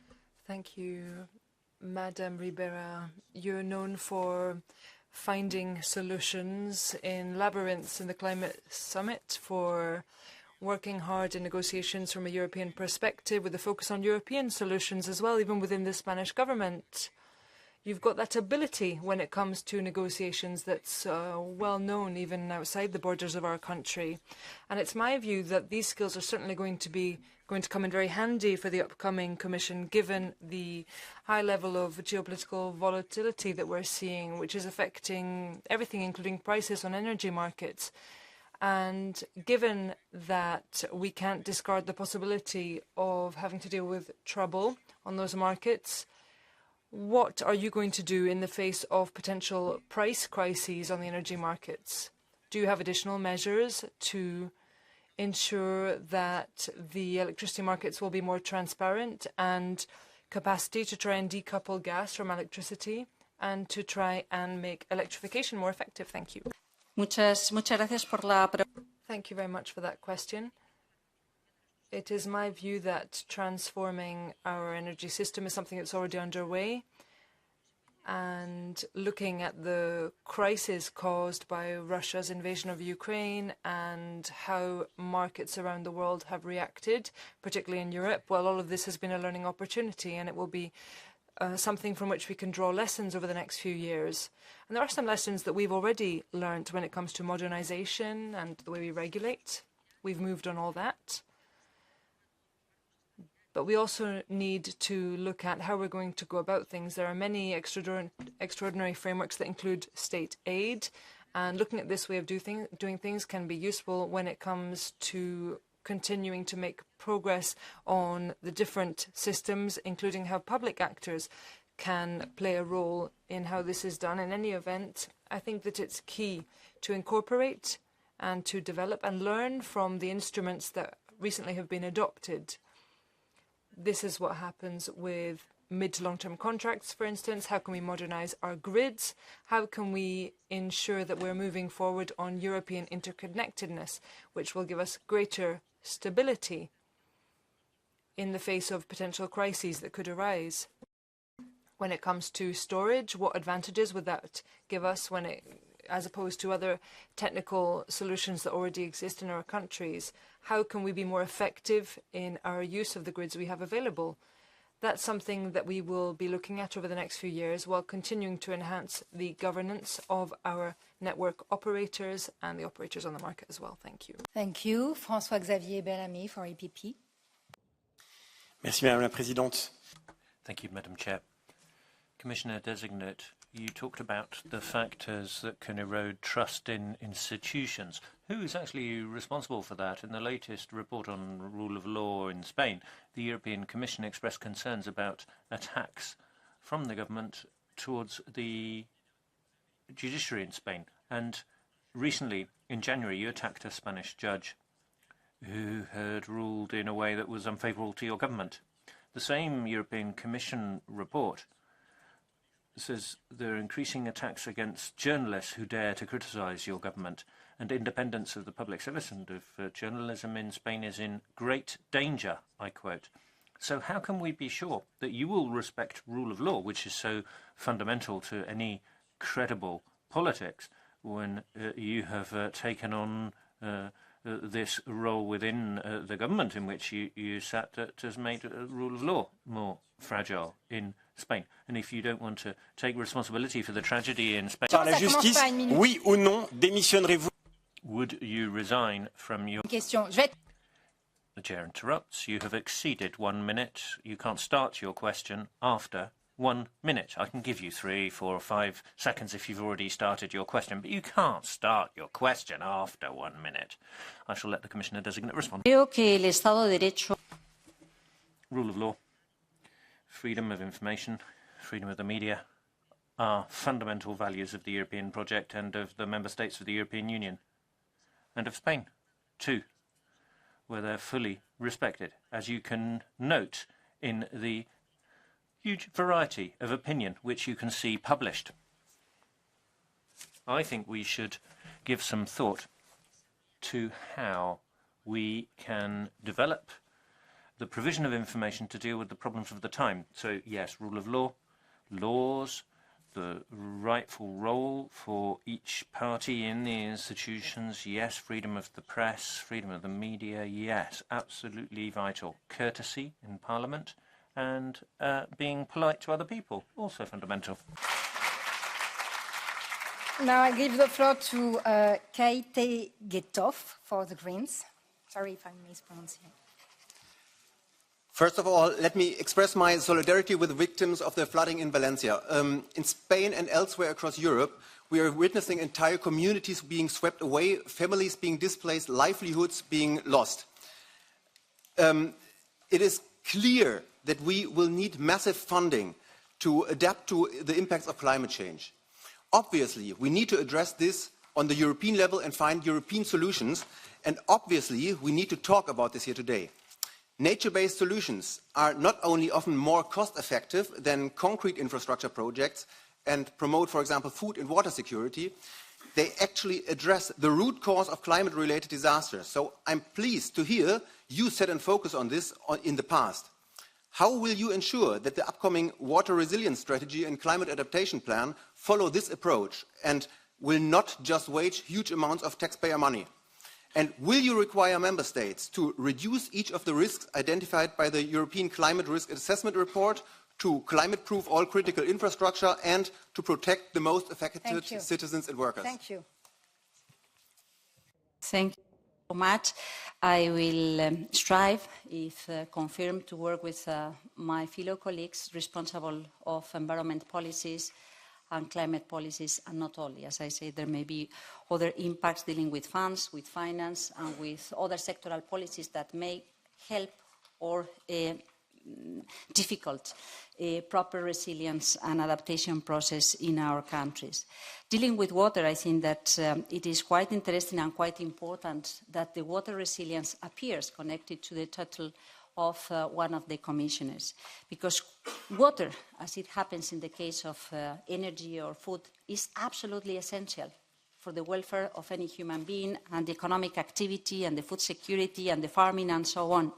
Thank you, Madam Ribera. You're known for finding solutions in labyrinths in the climate summit, for working hard in negotiations from a European perspective with a focus on European solutions as well, even within the Spanish government. You've got that ability when it comes to negotiations that's well known even outside the borders of our country. And it's my view that these skills are certainly going to come in very handy for the upcoming Commission, given the high level of geopolitical volatility that we're seeing, which is affecting everything, including prices on energy markets. And given that we can't discard the possibility of having to deal with trouble on those markets, what are you going to do in the face of potential price crises on the energy markets? Do you have additional measures to ensure that the electricity markets will be more transparent, and capacity to try and decouple gas from electricity and to try and make electrification more effective? Thank you. Muchas gracias por la pregunta. Thank you very much for that question. It is my view that transforming our energy system is something that's already underway, and looking at the crisis caused by Russia's invasion of Ukraine and how markets around the world have reacted, particularly in Europe, well, all of this has been a learning opportunity, and it will be something from which we can draw lessons over the next few years. And there are some lessons that we've already learned when it comes to modernization and the way we regulate. We've moved on all that. But we also need to look at how we're going to go about things. There are many extraordinary frameworks that include state aid, and looking at this way of doing things can be useful when it comes to continuing to make progress on the different systems, including how public actors can play a role in how this is done. In any event, I think that it's key to incorporate and to develop and learn from the instruments that recently have been adopted. This is what happens with mid to long-term contracts, for instance. How can we modernize our grids? How can we ensure that we're moving forward on European interconnectedness, which will give us greater stability in the face of potential crises that could arise? When it comes to storage, what advantages would that give us as opposed to other technical solutions that already exist in our countries? How can we be more effective in our use of the grids we have available? That's something that we will be looking at over the next few years, while continuing to enhance the governance of our network operators and the operators on the market as well. Thank you. Thank you. François-Xavier Bellamy for EPP. Merci, Madame la Présidente. Thank you, Madam Chair. Commissioner-designate, you talked about the factors that can erode trust in institutions. Who is actually responsible for that? In the latest report on rule of law in Spain, the European Commission expressed concerns about attacks from the government towards the judiciary in Spain. And recently, in January, you attacked a Spanish judge who had ruled in a way that was unfavourable to your government. The same European Commission report says there are increasing attacks against journalists who dare to criticise your government, and independence of the public service and of journalism in Spain is in great danger, I quote. So how can we be sure that you will respect rule of law, which is so fundamental to any credible politics, when you have taken on this role within the government in which you sat that has made the rule of law more fragile in Spain. And if you don't want to take responsibility for the tragedy in Spain, par la justice, oui ou non, démissionnerez-vous? Would you resign from your... The chair interrupts. You have exceeded 1 minute. You can't start your question after 1 minute. I can give you 3, 4, 5 seconds if you've already started your question, but you can't start your question after 1 minute. I shall let the Commissioner designate respond. Creo que el Estado de Derecho. Rule of law, freedom of information, freedom of the media are fundamental values of the European project and of the member states of the European Union, and of Spain, too, where they're fully respected, as you can note in the huge variety of opinion which you can see published. I think we should give some thought to how we can develop the provision of information to deal with the problems of the time. So, yes, rule of law, laws, the rightful role for each party in the institutions, yes, freedom of the press, freedom of the media, yes, absolutely vital. Courtesy in Parliament and being polite to other people, also fundamental. Now I give the floor to Kaite Getov for the Greens. Sorry if I mispronounced it. First of all, let me express my solidarity with the victims of the flooding in Valencia. In Spain and elsewhere across Europe, we are witnessing entire communities being swept away, families being displaced, livelihoods being lost. It is clear that we will need massive funding to adapt to the impacts of climate change. Obviously, we need to address this on the European level and find European solutions, and obviously, we need to talk about this here today. Nature-based solutions are not only often more cost-effective than concrete infrastructure projects and promote, for example, food and water security, they actually address the root cause of climate-related disasters. So I'm pleased to hear you set and focus on this in the past. How will you ensure that the upcoming water resilience strategy and climate adaptation plan follow this approach and will not just waste huge amounts of taxpayer money? And will you require member states to reduce each of the risks identified by the European Climate Risk Assessment Report, to climate-proof all critical infrastructure, and to protect the most affected citizens and workers? Thank you. Thank you so much. I will strive, if confirmed, to work with my fellow colleagues responsible of environment policies and climate policies, and not only. As I say, there may be other impacts dealing with funds, with finance, and with other sectoral policies that may help or difficult proper resilience and adaptation process in our countries. Dealing with water, I think that it is quite interesting and quite important that the water resilience appears connected to the title of one of the commissioners, because water, as it happens in the case of energy or food, is absolutely essential for the welfare of any human being and the economic activity and the food security and the farming and so on.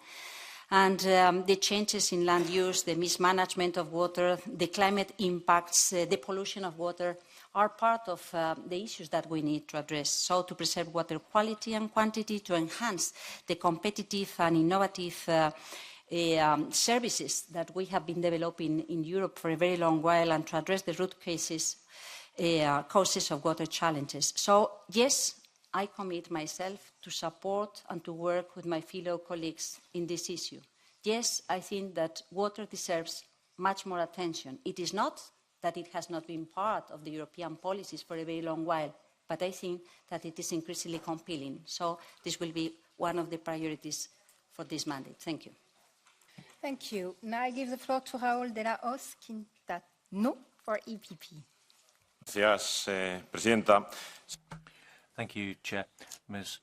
And the changes in land use, the mismanagement of water, the climate impacts, the pollution of water are part of the issues that we need to address. So to preserve water quality and quantity, to enhance the competitive and innovative services that we have been developing in Europe for a very long while, and to address the root causes of water challenges. So yes, I commit myself to support and to work with my fellow colleagues in this issue. Yes, I think that water deserves much more attention. It is not that it has not been part of the European policies for a very long while, but I think that it is increasingly compelling. So this will be one of the priorities for this mandate. Thank you. Thank you. Now I give the floor to Raúl de la Hoz Quintano for EPP. Gracias, Presidenta. Thank you, Chair. Ms.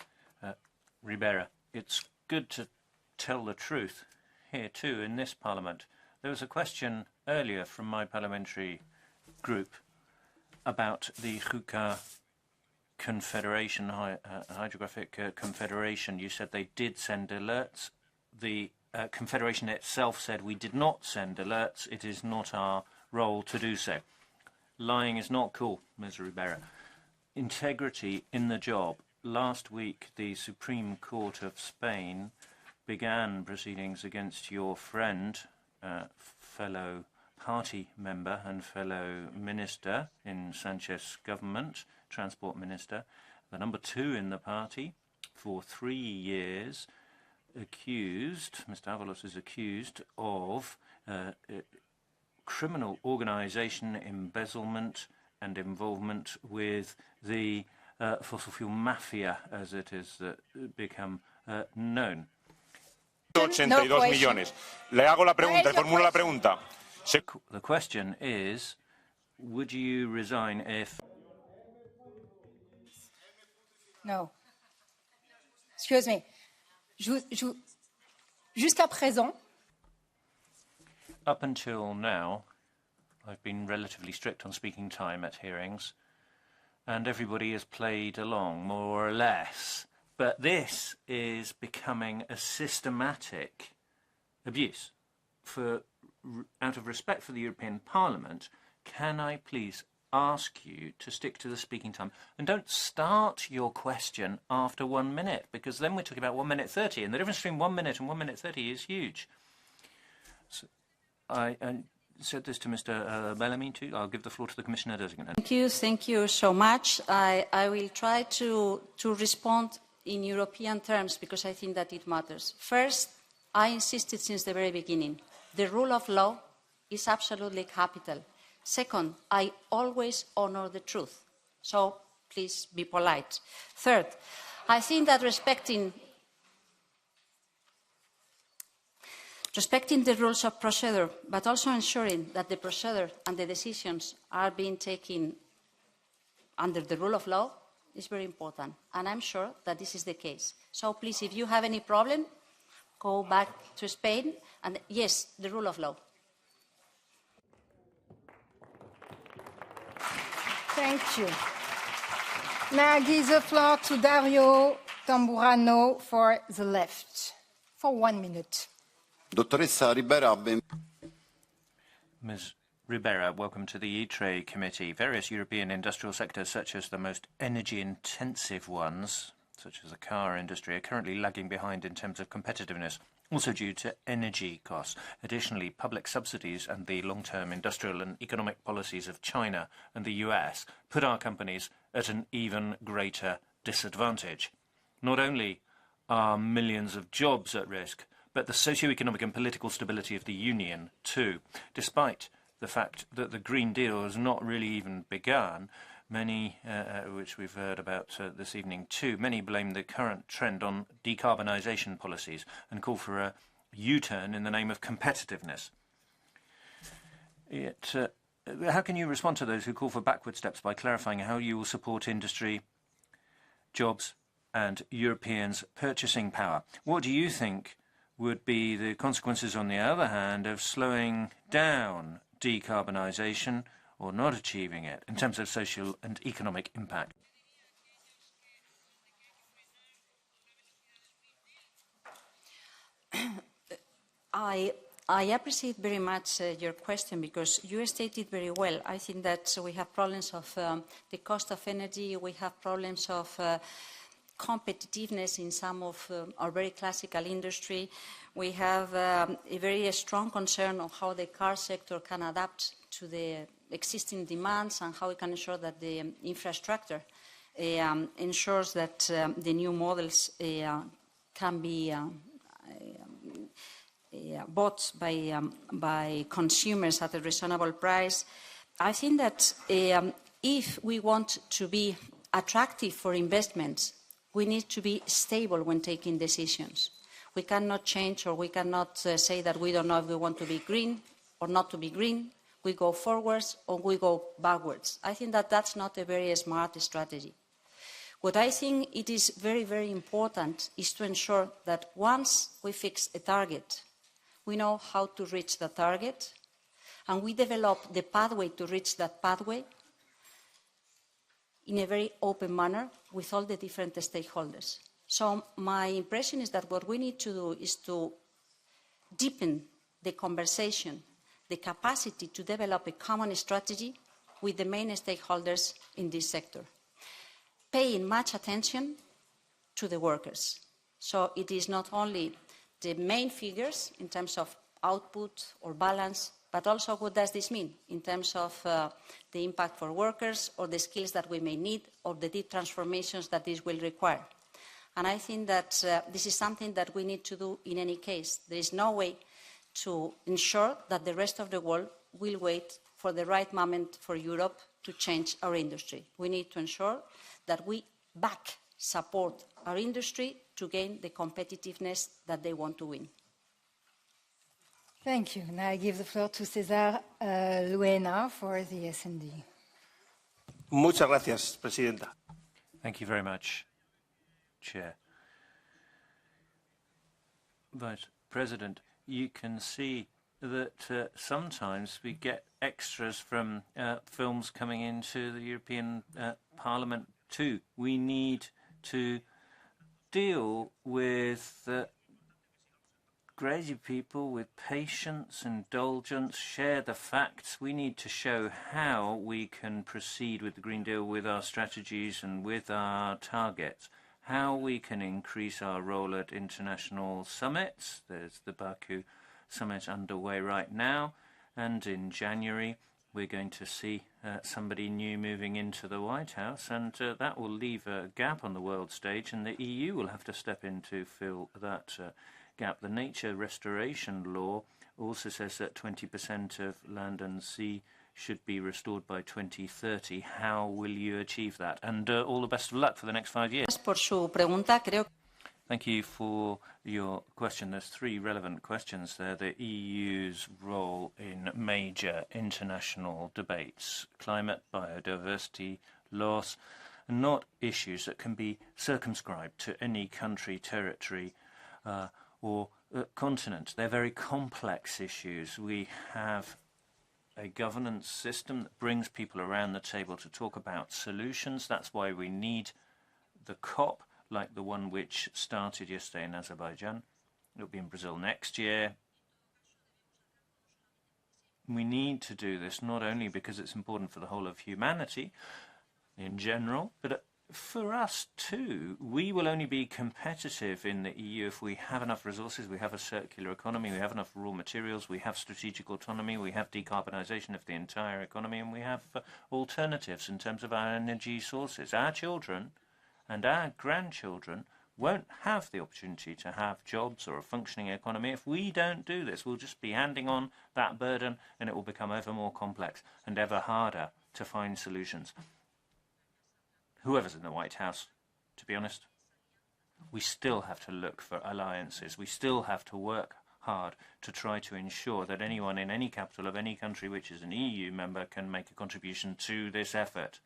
Ribera, it's good to tell the truth here too in this Parliament. There was a question earlier from my parliamentary group about the Juca Confederation, Hydrographic Confederation. You said they did send alerts. The Confederation itself said we did not send alerts. It is not our role to do so. Lying is not cool, Ms. Ribera. Integrity in the job last week, the Supreme Court of Spain began proceedings against your friend, fellow party member and fellow minister in Sanchez's government, transport minister, the number 2 in the party, for 3 years, accused, Mr. Avalos is accused of criminal organisation, embezzlement and involvement with the fossil fuel mafia, as it is become known. 82 millones. Le hago la pregunta, le formulo la pregunta. The question is, would you resign if... No. Excuse me. Jusqu'à présent, up until now, I've been relatively strict on speaking time at hearings, and everybody has played along, more or less. But this is becoming a systematic abuse. Out of respect for the European Parliament, can I please ask you to stick to the speaking time and don't start your question after 1 minute, because then we're talking about 1 minute 30, and the difference between 1 minute and 1 minute 30 is huge. So I said this to Mr. Bellamy too. I'll give the floor to the Commissioner designate. Thank you so much. I will try to respond in European terms because I think that it matters. First, I insisted since the very beginning, the rule of law is absolutely capital. Second, I always honor the truth, so please be polite. Third, I think that respecting the rules of procedure, but also ensuring that the procedure and the decisions are being taken under the rule of law is very important, and I'm sure that this is the case. So please, if you have any problem, go back to Spain, and yes, the rule of law. thank you. Now I give the floor to Dario Tamburano for the left, for 1 minute. Teresa Ribera. Ms. Ribera, welcome to the E-Trade Committee. Various European industrial sectors, such as the most energy-intensive ones, such as the car industry, are currently lagging behind in terms of competitiveness, also due to energy costs. Additionally, public subsidies and the long-term industrial and economic policies of China and the US put our companies at an even greater disadvantage. Not only are millions of jobs at risk, but the socio-economic and political stability of the Union too. Despite the fact that the Green Deal has not really even begun, many, which we've heard about this evening too, many blame the current trend on decarbonisation policies and call for a U-turn in the name of competitiveness. Yet, how can you respond to those who call for backward steps by clarifying how you will support industry, jobs and Europeans' purchasing power? What do you think would be the consequences, on the other hand, of slowing down decarbonisation or not achieving it in terms of social and economic impact? I appreciate very much your question because you stated very well. I think that we have problems of the cost of energy, we have problems of competitiveness in some of our very classical industry. We have a very strong concern on how the car sector can adapt to the existing demands and how we can ensure that the infrastructure ensures that the new models can be bought by consumers at a reasonable price. I think that if we want to be attractive for investments, we need to be stable when taking decisions. We cannot change, or we cannot say that we don't know if we want to be green or not to be green. We go forwards or we go backwards. I think that that's not a very smart strategy. What I think it is very, very important is to ensure that once we fix a target, we know how to reach the target, and we develop the pathway to reach that pathway in a very open manner with all the different stakeholders. So my impression is that what we need to do is to deepen the conversation, the capacity to develop a common strategy with the main stakeholders in this sector, paying much attention to the workers. So it is not only the main figures in terms of output or balance, but also what does this mean in terms of the impact for workers or the skills that we may need or the deep transformations that this will require. And I think that this is something that we need to do in any case. There is no way to ensure that the rest of the world will wait for the right moment for Europe to change our industry. We need to ensure that we support our industry to gain the competitiveness that they want to win. Thank you. Now I give the floor to César Luena for the S&D. Muchas gracias, Presidenta. Thank you very much, Chair. Vice President, you can see that sometimes we get extras from films coming into the European Parliament too. We need to deal with crazy people with patience, indulgence, share the facts. We need to show how we can proceed with the Green Deal, with our strategies and with our targets, how we can increase our role at international summits. There's the Baku summit underway right now, and in January we're going to see somebody new moving into the White House, and that will leave a gap on the world stage, and the EU will have to step in to fill that gap. The nature restoration law also says that 20% of land and sea should be restored by 2030. How will you achieve that? And all the best of luck for the next 5 years. Por su pregunta, creo. Thank you for your question. There's three relevant questions there. The EU's role in major international debates, climate, biodiversity, loss, and not issues that can be circumscribed to any country, territory, or continent. They're very complex issues. We have a governance system that brings people around the table to talk about solutions. That's why we need the COP, like the one which started yesterday in Azerbaijan. It'll be in Brazil next year. We need to do this not only because it's important for the whole of humanity in general, but for us too. We will only be competitive in the EU if we have enough resources, we have a circular economy, we have enough raw materials, we have strategic autonomy, we have decarbonisation of the entire economy, and we have alternatives in terms of our energy sources. Our children and our grandchildren won't have the opportunity to have jobs or a functioning economy if we don't do this. We'll just be handing on that burden, and it will become ever more complex and ever harder to find solutions. Whoever's in the White House, to be honest, we still have to look for alliances. We still have to work hard to try to ensure that anyone in any capital of any country which is an EU member can make a contribution to this effort.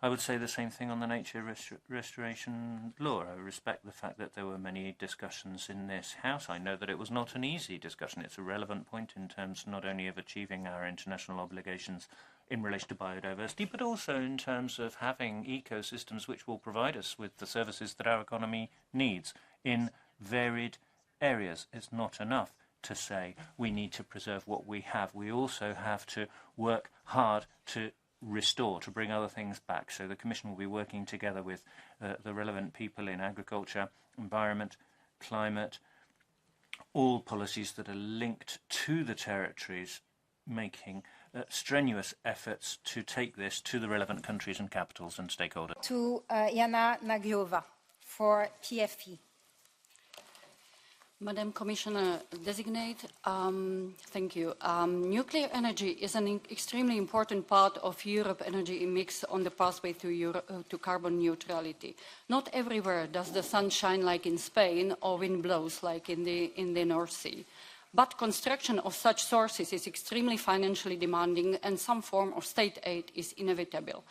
I would say the same thing on the nature restoration law. I respect the fact that there were many discussions in this House. I know that it was not an easy discussion. It's a relevant point in terms not only of achieving our international obligations in relation to biodiversity, but also in terms of having ecosystems which will provide us with the services that our economy needs in varied areas. It's not enough to say we need to preserve what we have. We also have to work hard to restore, to bring other things back. So the Commission will be working together with the relevant people in agriculture, environment, climate, all policies that are linked to the territories, making strenuous efforts to take this to the relevant countries and capitals and stakeholders. To Jana Nagyova for PFP. Madam Commissioner Designate, thank you. Nuclear energy is an extremely important part of Europe's energy mix on the pathway to carbon neutrality. Not everywhere does the sun shine like in Spain or wind blows like in the North Sea. But construction of such sources is extremely financially demanding, and some form of state aid is inevitable.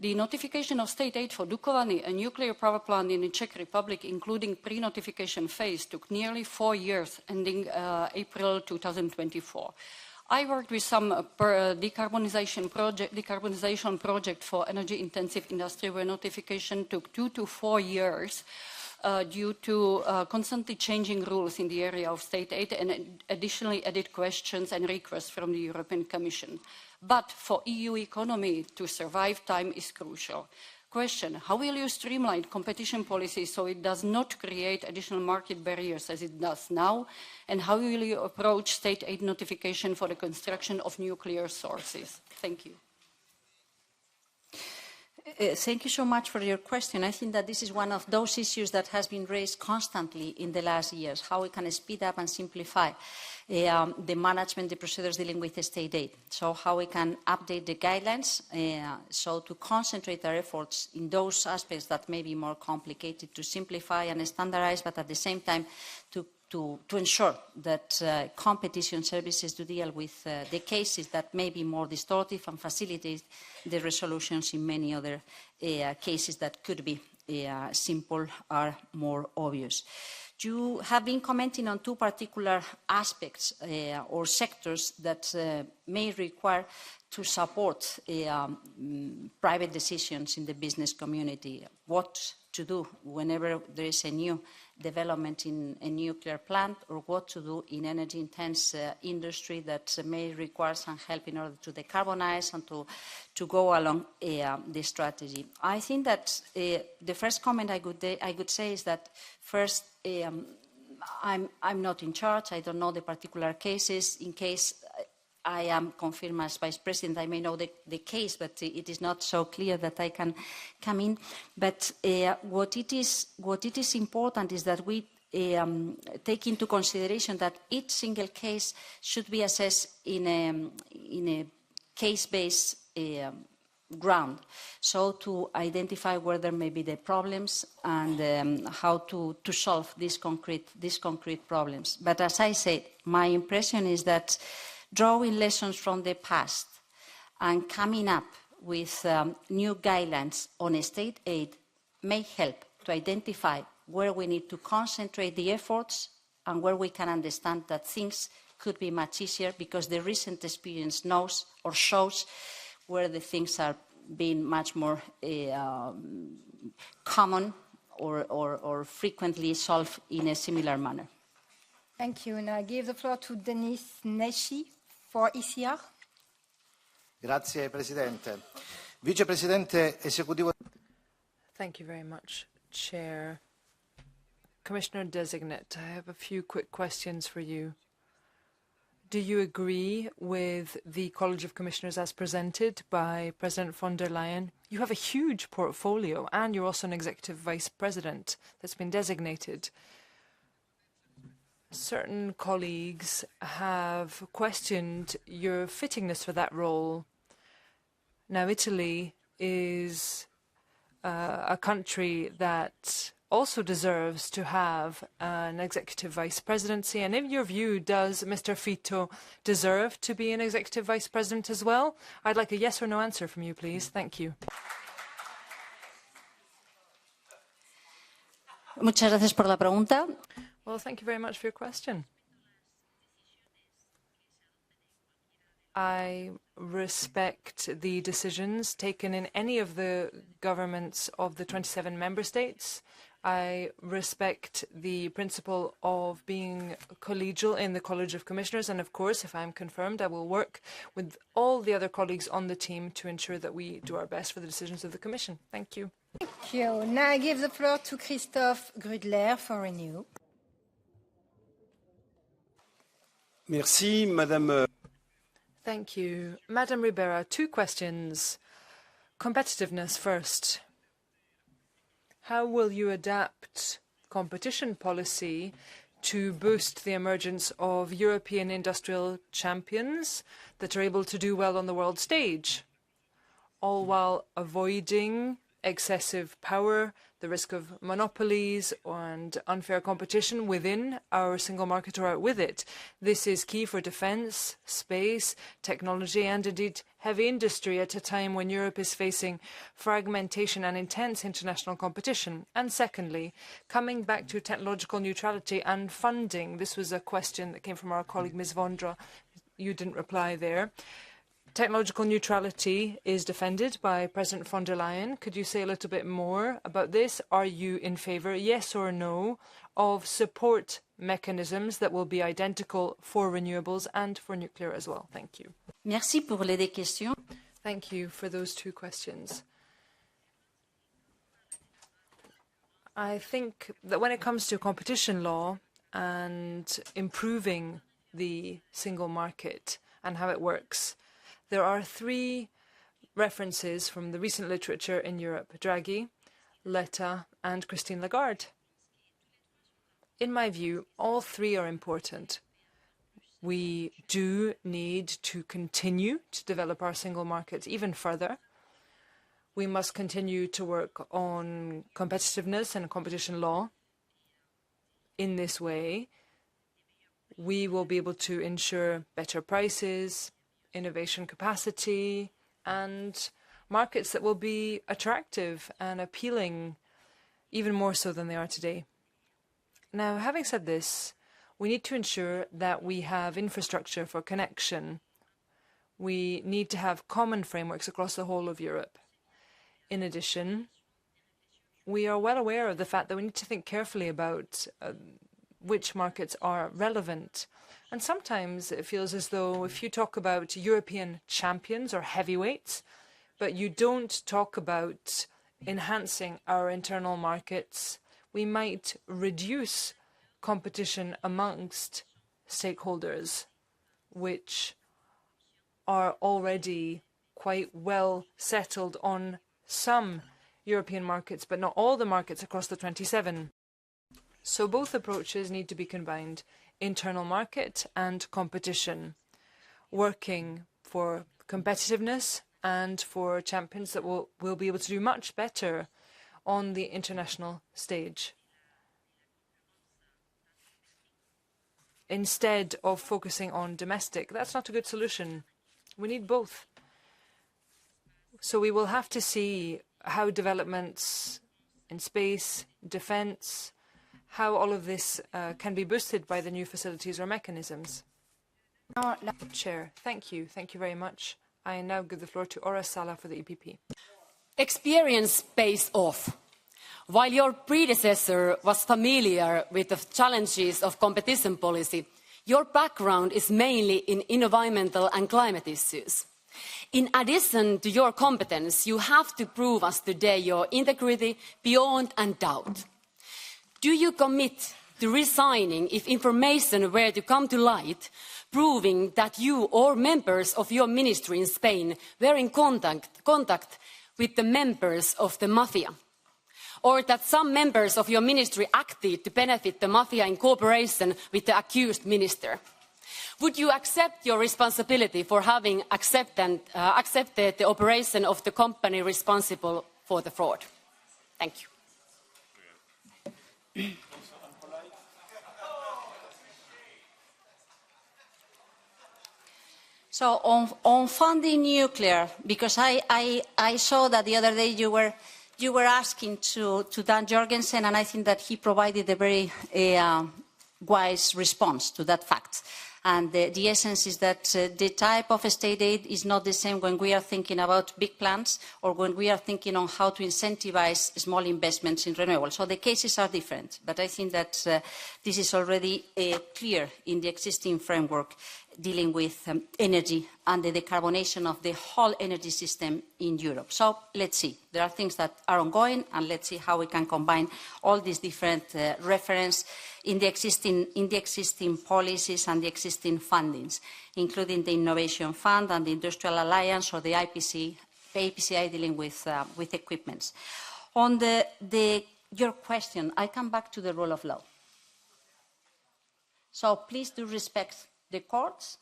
The notification of state aid for Dukovany, a nuclear power plant in the Czech Republic, including pre-notification phase, took nearly 4 years, ending April 2024. I worked with some decarbonization project for energy-intensive industry where notification took 2 to 4 years due to constantly changing rules in the area of state aid and additionally added questions and requests from the European Commission. But for EU economy to survive, time is crucial. Question, how will you streamline competition policy so it does not create additional market barriers as it does now? And how will you approach state aid notification for the construction of nuclear sources? Thank you. Thank you so much for your question. I think that this is one of those issues that has been raised constantly in the last years, how we can speed up and simplify the management, the procedures dealing with the state aid. So how we can update the guidelines, so to concentrate our efforts in those aspects that may be more complicated, to simplify and standardize, but at the same time to ensure that competition services do deal with the cases that may be more distortive and facilitate the resolutions in many other cases that could be simple or more obvious. You have been commenting on two particular aspects or sectors that may require to support private decisions in the business community. What to do whenever there is a new development in a nuclear plant, or what to do in energy-intense industry that may require some help in order to decarbonize and to go along the strategy. I think that the first comment I could say is that first, I'm not in charge. I don't know the particular cases. In case I am confirmed as Vice President, I may know the case, but it is not so clear that I can come in. But what it is important is that we take into consideration that each single case should be assessed in a case-based ground, so to identify where there may be the problems and how to solve these concrete problems. But as I said, my impression is that drawing lessons from the past and coming up with new guidelines on state aid may help to identify where we need to concentrate the efforts and where we can understand that things could be much easier, because the recent experience knows or shows where the things are being much more common or frequently solved in a similar manner. Thank you. And I give the floor to Denis Neshi for ECR. Grazie, Presidente. Vicepresidente Esecutivo. Thank you very much, Chair. Commissioner Designate, I have a few quick questions for you. Do you agree with the College of Commissioners as presented by President von der Leyen? You have a huge portfolio, and you're also an executive vice president that's been designated. Certain colleagues have questioned your fittingness for that role. Now, Italy is a country that also deserves to have an executive vice presidency. And in your view, does Mr. Fitto deserve to be an executive vice president as well? I'd like a yes or no answer from you, please. Thank you. Muchas gracias por la pregunta. Well, thank you very much for your question. I respect the decisions taken in any of the governments of the 27 member states. I respect the principle of being collegial in the College of Commissioners, and of course, if I'm confirmed, I will work with all the other colleagues on the team to ensure that we do our best for the decisions of the Commission. Thank you. Thank you. Now I give the floor to Christophe Grudler for Renew. Merci, Madame. Thank you. Madame Ribera, two questions. Competitiveness first. How will you adapt competition policy to boost the emergence of European industrial champions that are able to do well on the world stage, all while avoiding excessive power, the risk of monopolies and unfair competition within our single market or out with it? This is key for defence, space, technology and indeed heavy industry at a time when Europe is facing fragmentation and intense international competition. And secondly, coming back to technological neutrality and funding, this was a question that came from our colleague Ms. Vondra. You didn't reply there. Technological neutrality is defended by President von der Leyen. Could you say a little bit more about this? Are you in favour, yes or no, of support mechanisms that will be identical for renewables and for nuclear as well? Thank you. Merci pour les deux questions. Thank you for those two questions. I think that when it comes to competition law and improving the single market and how it works, there are 3 references from the recent literature in Europe: Draghi, Letta, and Christine Lagarde. In my view, all 3 are important. We do need to continue to develop our single market even further. We must continue to work on competitiveness and competition law. In this way, we will be able to ensure better prices, innovation capacity, and markets that will be attractive and appealing, even more so than they are today. Now, having said this, we need to ensure that we have infrastructure for connection. We need to have common frameworks across the whole of Europe. In addition, we are well aware of the fact that we need to think carefully about which markets are relevant. And sometimes it feels as though if you talk about European champions or heavyweights, but you don't talk about enhancing our internal markets, we might reduce competition amongst stakeholders, which are already quite well settled on some European markets, but not all the markets across the 27. So both approaches need to be combined: internal market and competition, working for competitiveness and for champions that will be able to do much better on the international stage, instead of focusing on domestic. That's not a good solution. We need both. So we will have to see how developments in space, defence, how all of this can be boosted by the new facilities or mechanisms. Chair, thank you. Thank you very much. I now give the floor to Ora Sala for the EPP. Experience pays off. While your predecessor was familiar with the challenges of competition policy, your background is mainly in environmental and climate issues. In addition to your competence, you have to prove us today your integrity beyond and doubt. Do you commit to resigning if information were to come to light, proving that you or members of your ministry in Spain were in contact with the members of the mafia? Or that some members of your ministry acted to benefit the mafia in cooperation with the accused minister? Would you accept your responsibility for having accepted the operation of the company responsible for the fraud? Thank you. So on funding nuclear, because I saw that the other day you were asking to Dan Jorgensen, and I think that he provided a very wise response to that fact. And the essence is that the type of state aid is not the same when we are thinking about big plants or when we are thinking on how to incentivize small investments in renewables. So the cases are different, but I think that this is already clear in the existing framework dealing with energy and the decarbonation of the whole energy system in Europe. So let's see. There are things that are ongoing, and let's see how we can combine all these different references in the existing policies and the existing fundings, including the Innovation Fund and the Industrial Alliance or the IPCI dealing with equipments. On your question, I come back to the rule of law. So please do respect the courts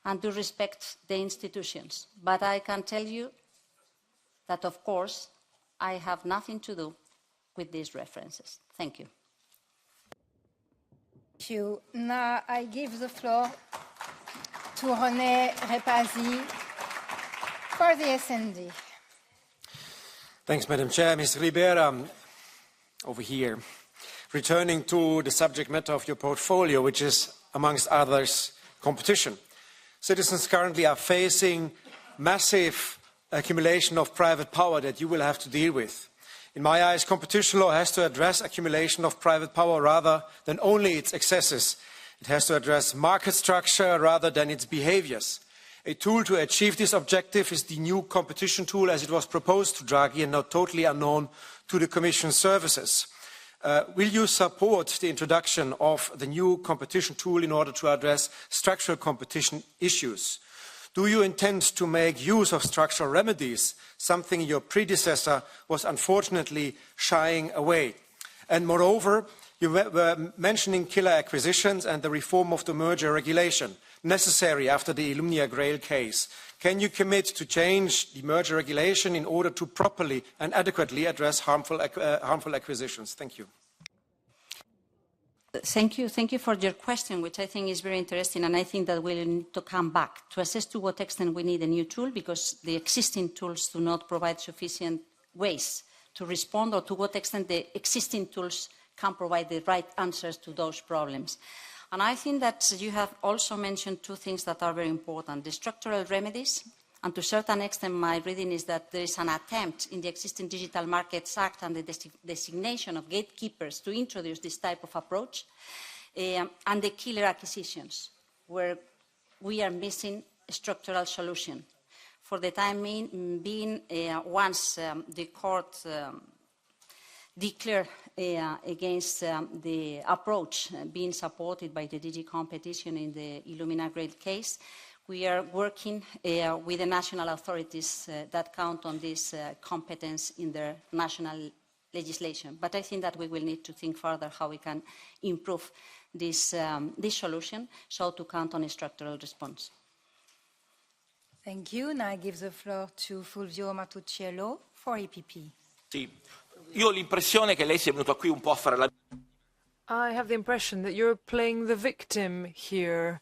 and do respect the institutions. But I can tell you that, of course, I have nothing to do with these references. Thank you. Thank you. Now I give the floor to René Repasi for the SND. Thanks, Madam Chair. Ms. Ribera, over here. Returning to the subject matter of your portfolio, which is, amongst others, competition. Citizens currently are facing massive accumulation of private power that you will have to deal with. In my eyes, competition law has to address accumulation of private power rather than only its excesses. It has to address market structure rather than its behaviors. A tool to achieve this objective is the new competition tool as it was proposed to Draghi and not totally unknown to the Commission services. Will you support the introduction of the new competition tool in order to address structural competition issues? Do you intend to make use of structural remedies, something your predecessor was unfortunately shying away? And moreover, you were mentioning killer acquisitions and the reform of the merger regulation necessary after the Illumnia Grail case. Can you commit to change the merger regulation in order to properly and adequately address harmful acquisitions? Thank you. Thank you. Thank you for your question, which I think is very interesting, and I think that we'll need to come back to assess to what extent we need a new tool, because the existing tools do not provide sufficient ways to respond, or to what extent the existing tools can provide the right answers to those problems. And I think that you have also mentioned two things that are very important: the structural remedies, and to a certain extent my reading is that there is an attempt in the existing Digital Markets Act and the designation of gatekeepers to introduce this type of approach, and the killer acquisitions, where we are missing a structural solution. For the time being, once the court declared against the approach being supported by the DG Competition in the Illumina Grail case, we are working with the national authorities that count on this competence in their national legislation. But I think that we will need to think further how we can improve this solution, so to count on a structural response. Thank you. Now I give the floor to Fulvio Martuscello for EPP. Sì. Io ho l'impressione che lei sia venuto qui un po' a fare la... I have the impression that you're playing the victim here.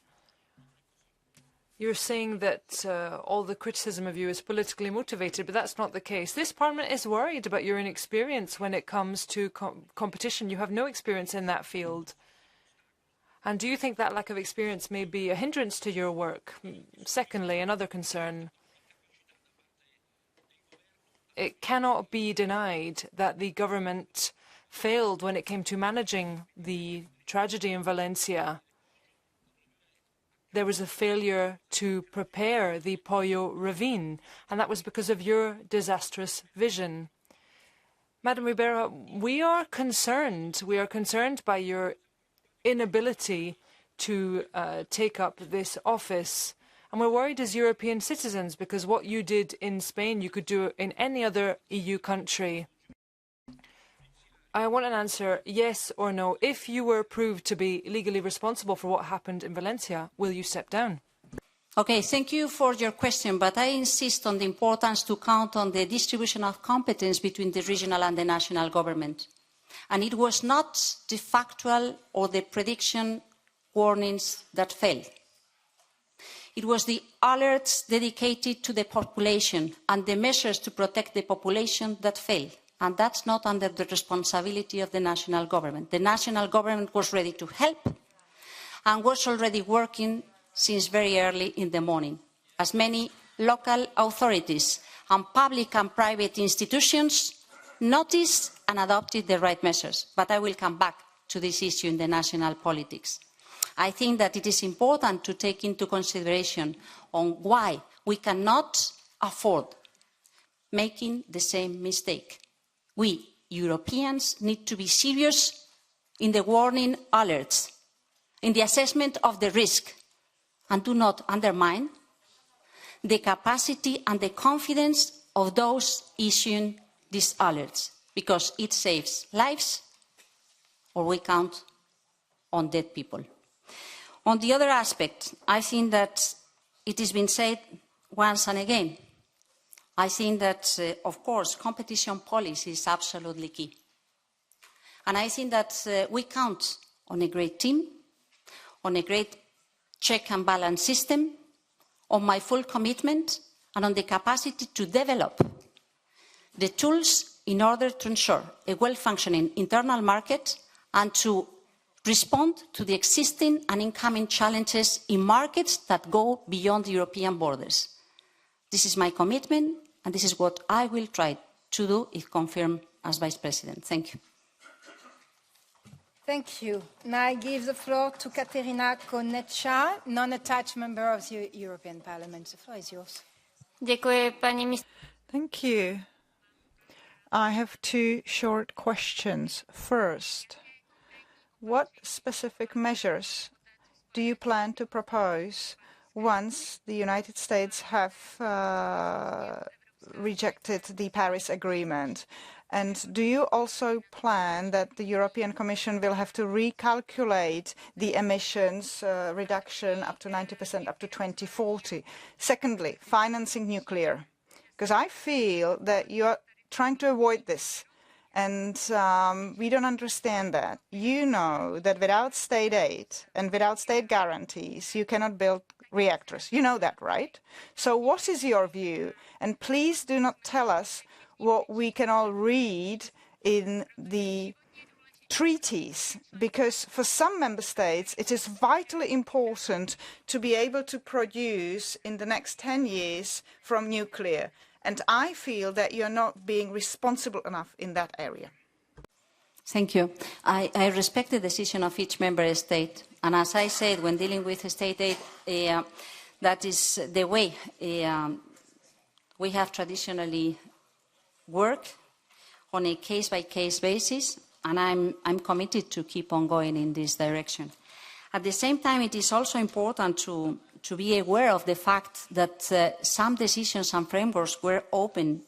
You're saying that all the criticism of you is politically motivated, but that's not the case. This Parliament is worried about your inexperience when it comes to competition. You have no experience in that field. And do you think that lack of experience may be a hindrance to your work? Secondly, another concern. It cannot be denied that the government failed when it came to managing the tragedy in Valencia. There was a failure to prepare the Pollo ravine, and that was because of your disastrous vision. Madam Ribera, we are concerned. We are concerned by your inability to take up this office. And we're worried as European citizens, because what you did in Spain, you could do in any other EU country. I want an answer, yes or no. If you were proved to be legally responsible for what happened in Valencia, will you step down? Okay, thank you for your question, but I insist on the importance to count on the distribution of competence between the regional and the national government. And it was not the factual or the prediction warnings that failed. It was the alerts dedicated to the population and the measures to protect the population that failed. And that's not under the responsibility of the national government. The national government was ready to help and was already working since very early in the morning. As many local authorities and public and private institutions noticed and adopted the right measures. But I will come back to this issue in the national politics. I think that it is important to take into consideration on why we cannot afford making the same mistake. We, Europeans, need to be serious in the warning alerts, in the assessment of the risk, and do not undermine the capacity and the confidence of those issuing these alerts, because it saves lives, or we count on dead people. On the other aspect, I think that it has been said once and again. I think that, of course, competition policy is absolutely key. And I think that we count on a great team, on a great check and balance system, on my full commitment, and on the capacity to develop the tools in order to ensure a well-functioning internal market and to respond to the existing and incoming challenges in markets that go beyond the European borders. This is my commitment, and this is what I will try to do if confirmed as Vice President. Thank you. Thank you. Now I give the floor to Katerina Konecka, non-attached member of the European Parliament. The floor is yours. Thank you. I have two short questions. First, what specific measures do you plan to propose once the United States have rejected the Paris Agreement? And do you also plan that the European Commission will have to recalculate the emissions reduction up to 90% up to 2040? Secondly, financing nuclear. Because I feel that you are trying to avoid this. And we don't understand that. You know that without state aid and without state guarantees, you cannot build reactors. You know that, right? So what is your view? And please do not tell us what we can all read in the treaties, because for some member states, it is vitally important to be able to produce in the next 10 years from nuclear. And I feel that you're not being responsible enough in that area. Thank you. I respect the decision of each member state. And as I said, when dealing with state aid, that is the way we have traditionally worked on a case-by-case basis, and I'm committed to keep on going in this direction. At the same time, it is also important to be aware of the fact that some decisions and frameworks were opened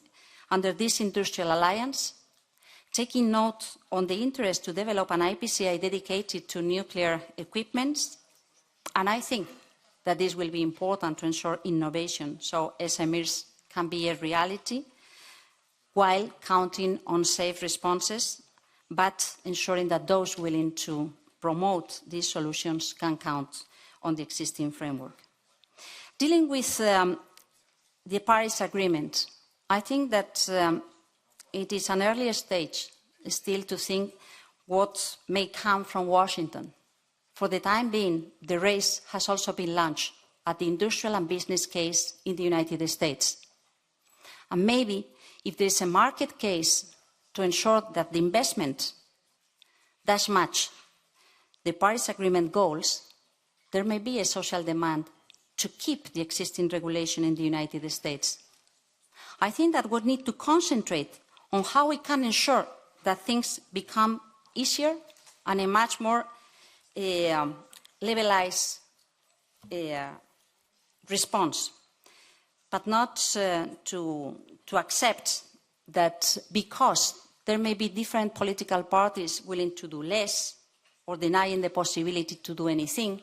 under this industrial alliance, taking note on the interest to develop an IPCI dedicated to nuclear equipment, and I think that this will be important to ensure innovation, so SMEs can be a reality, while counting on safe responses, but ensuring that those willing to promote these solutions can count on the existing framework. Dealing with the Paris Agreement, I think that it is an early stage still to think what may come from Washington. For the time being, the race has also been launched at the industrial and business case in the United States. And maybe if there is a market case to ensure that the investment does match the Paris Agreement goals, there may be a social demand to keep the existing regulation in the United States. I think that we need to concentrate on how we can ensure that things become easier and a much more levelized response, but not to accept that because there may be different political parties willing to do less or denying the possibility to do anything,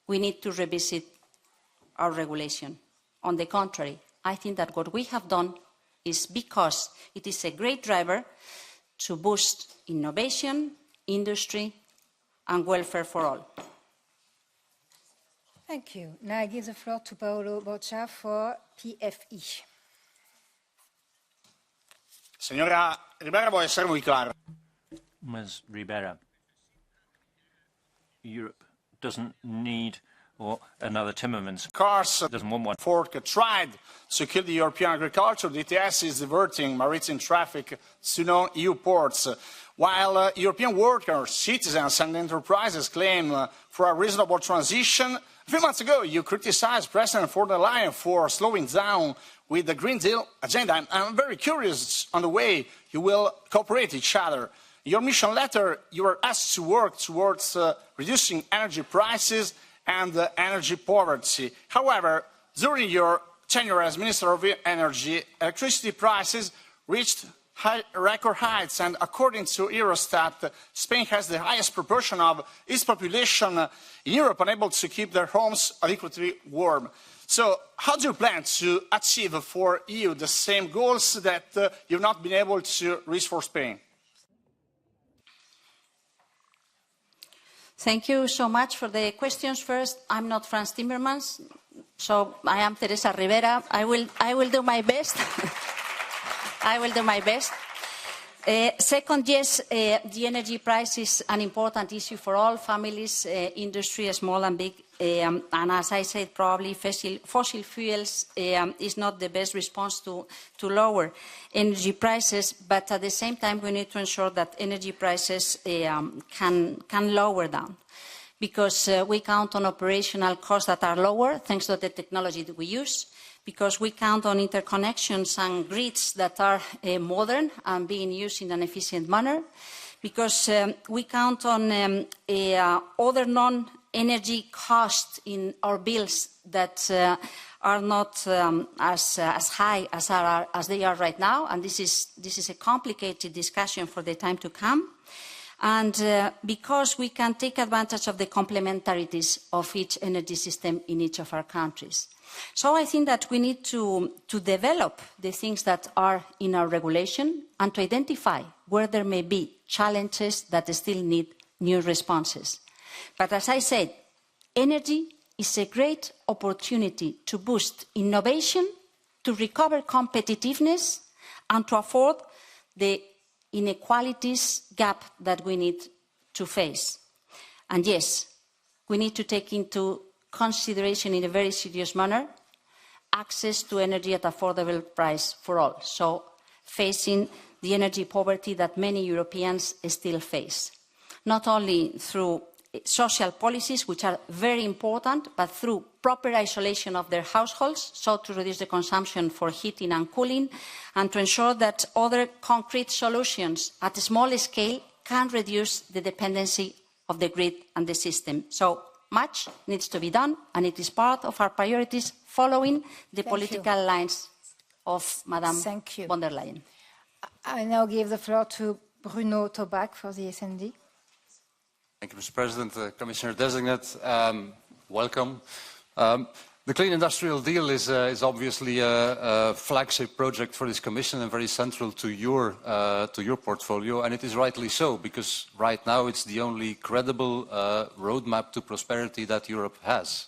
we need to revisit our regulation. On the contrary, I think that what we have done is because it is a great driver to boost innovation, industry, and welfare for all. Thank you. Now I give the floor to Paolo Boccia for PFE. Signora Ribera, voglio essere muy claro. Ms. Ribera, Europe doesn't need another Timmermans. Cars doesn't want one. Ford tried to kill the European agriculture. The ETS is diverting maritime traffic to non-EU ports. While European workers, citizens and enterprises claim for a reasonable transition, a few months ago you criticized President von der Leyen for slowing down with the Green Deal agenda. I'm very curious on the way you will cooperate each other. In your mission letter, you were asked to work towards reducing energy prices and energy poverty. However, during your tenure as Minister of Energy, electricity prices reached record heights, and according to Eurostat, Spain has the highest proportion of its population in Europe unable to keep their homes adequately warm. So how do you plan to achieve for EU the same goals that you've not been able to reach for Spain? Thank you so much for the questions. First, I'm not Frans Timmermans, so I am Teresa Ribera. I will do my best. I will do my best. Second, yes, the energy price is an important issue for all families, industry, small and big. And as I said, probably fossil fuels is not the best response to lower energy prices, but at the same time we need to ensure that energy prices can lower down, because we count on operational costs that are lower thanks to the technology that we use, because we count on interconnections and grids that are modern and being used in an efficient manner, because we count on other non-energy costs in our bills that are not as high as they are right now, and this is a complicated discussion for the time to come. And because we can take advantage of the complementarities of each energy system in each of our countries. So I think that we need to develop the things that are in our regulation and to identify where there may be challenges that still need new responses. But as I said, energy is a great opportunity to boost innovation, to recover competitiveness, and to afford the inequalities gap that we need to face. And yes, we need to take into consideration in a very serious manner access to energy at affordable price for all, so facing the energy poverty that many Europeans still face, not only through social policies, which are very important, but through proper isolation of their households, so to reduce the consumption for heating and cooling, and to ensure that other concrete solutions at a small scale can reduce the dependency of the grid and the system. So much needs to be done, and it is part of our priorities following the political lines of Madame von der Leyen. I now give the floor to Bruno Tobak for the SND. Thank you, Mr. President. Commissioner Designate, welcome. The Clean Industrial Deal is obviously a flagship project for this Commission and very central to your portfolio, and it is rightly so, because right now it's the only credible roadmap to prosperity that Europe has.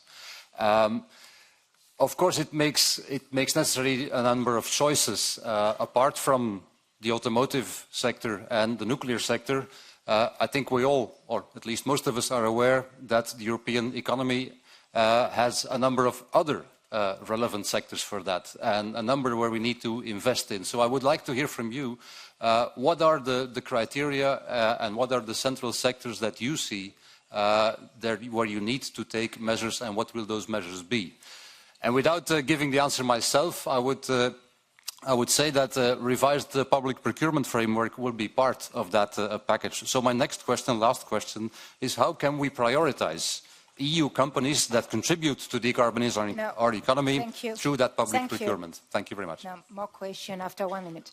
Of course, it makes necessary a number of choices. Apart from the automotive sector and the nuclear sector, I think we all, or at least most of us, are aware that the European economy has a number of other relevant sectors for that, and a number where we need to invest in. So I would like to hear from you, what are the criteria and what are the central sectors that you see where you need to take measures, and what will those measures be? And without giving the answer myself, I would say that revised public procurement framework will be part of that package. So my next question, last question, is how can we prioritize EU companies that contribute to decarbonizing our economy through that public procurement? Thank you very much. No, more question after 1 minute.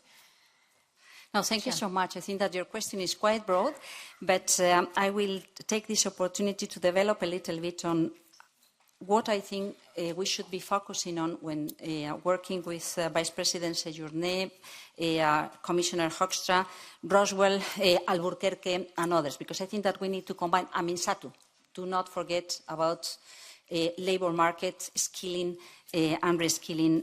No, thank you so much. I think that your question is quite broad, but I will take this opportunity to develop a little bit on what I think we should be focusing on when working with Vice President Sejourné, Commissioner Hoekstra, Roswell, Albuquerque, and others, because I think that we need to combine, Satu. Do not forget about labour market, skilling and reskilling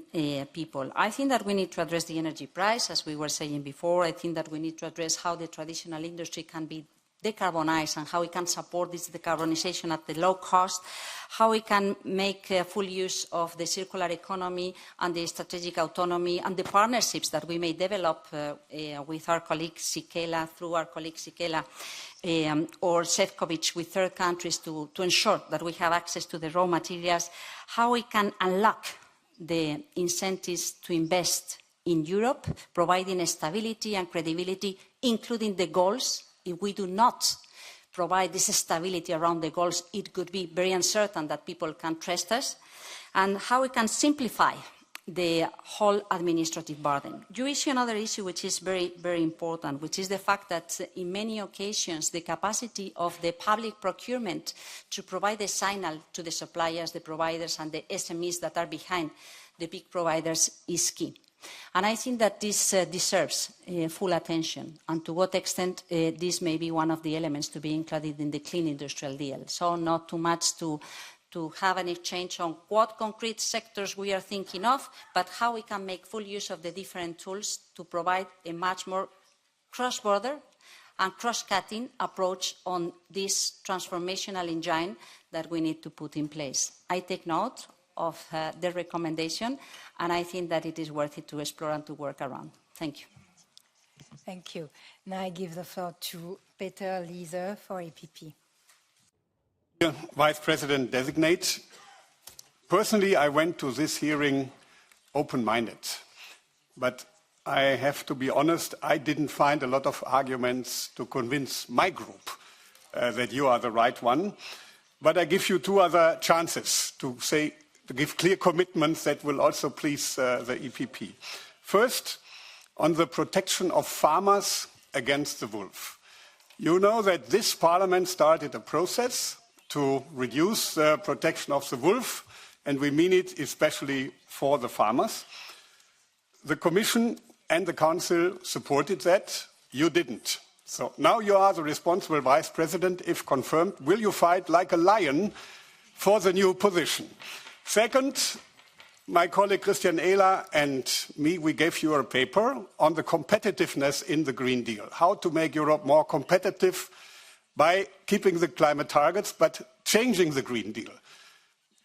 people. I think that we need to address the energy price, as we were saying before. I think that we need to address how the traditional industry can be decarbonized and how we can support this decarbonisation at the low cost, how we can make full use of the circular economy and the strategic autonomy and the partnerships that we may develop with our colleague Sikela, through our colleague Sikela, or Šefčovič with third countries to ensure that we have access to the raw materials, how we can unlock the incentives to invest in Europe, providing stability and credibility, including the goals. If we do not provide this stability around the goals, it could be very uncertain that people can trust us, and how we can simplify the whole administrative burden. You issue another issue which is very, very important, which is the fact that in many occasions the capacity of the public procurement to provide a signal to the suppliers, the providers and the SMEs that are behind the big providers is key. And I think that this deserves full attention, and to what extent this may be one of the elements to be included in the clean industrial deal. So not too much to have an exchange on what concrete sectors we are thinking of, but how we can make full use of the different tools to provide a much more cross-border and cross-cutting approach on this transformational engine that we need to put in place. I take note of the recommendation, and I think that it is worth it to explore and to work around. Thank you. Thank you. Now I give the floor to Peter Liese for EPP. Vice President designate. Personally, I went to this hearing open-minded, but I have to be honest, I didn't find a lot of arguments to convince my group that you are the right one. But I give you two other chances to give clear commitments that will also please the EPP. First, on the protection of farmers against the wolf. You know that this Parliament started a process to reduce the protection of the wolf, and we mean it especially for the farmers. The Commission and the Council supported that. You didn't. So now you are the responsible Vice President. If confirmed, will you fight like a lion for the new position? Second, my colleague Christian Ehler and me, we gave you a paper on the competitiveness in the Green Deal, how to make Europe more competitive by keeping the climate targets but changing the Green Deal.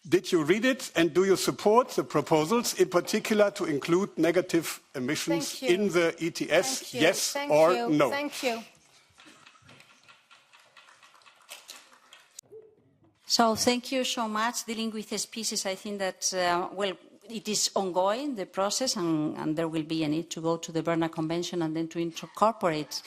Did you read it, and do you support the proposals, in particular to include negative emissions in the ETS, yes or no? Thank you. So thank you so much. Dealing with the species, I think that, well, it is ongoing, the process, and there will be a need to go to the Berna Convention and then to incorporate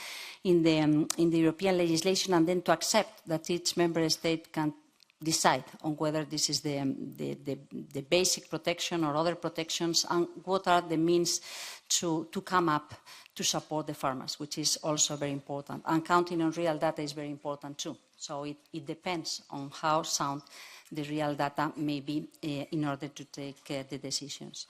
in the European legislation, and then to accept that each member state can decide on whether this is the basic protection or other protections, and what are the means to come up to support the farmers, which is also very important. And counting on real data is very important too. So it depends on how sound the real data may be in order to take the decisions.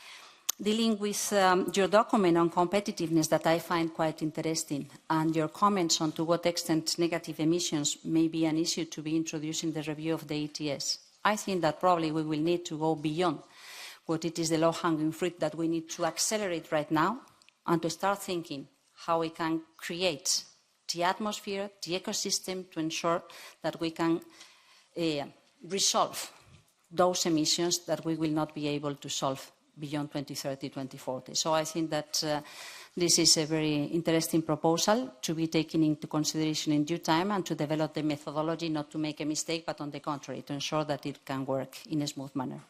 Dealing with your document on competitiveness that I find quite interesting, and your comments on to what extent negative emissions may be an issue to be introduced in the review of the ETS. I think that probably we will need to go beyond what it is the low-hanging fruit that we need to accelerate right now, and to start thinking how we can create the atmosphere, the ecosystem, to ensure that we can resolve those emissions that we will not be able to solve beyond 2030, 2040. So I think that this is a very interesting proposal to be taken into consideration in due time, and to develop the methodology not to make a mistake, but on the contrary, to ensure that it can work in a smooth manner.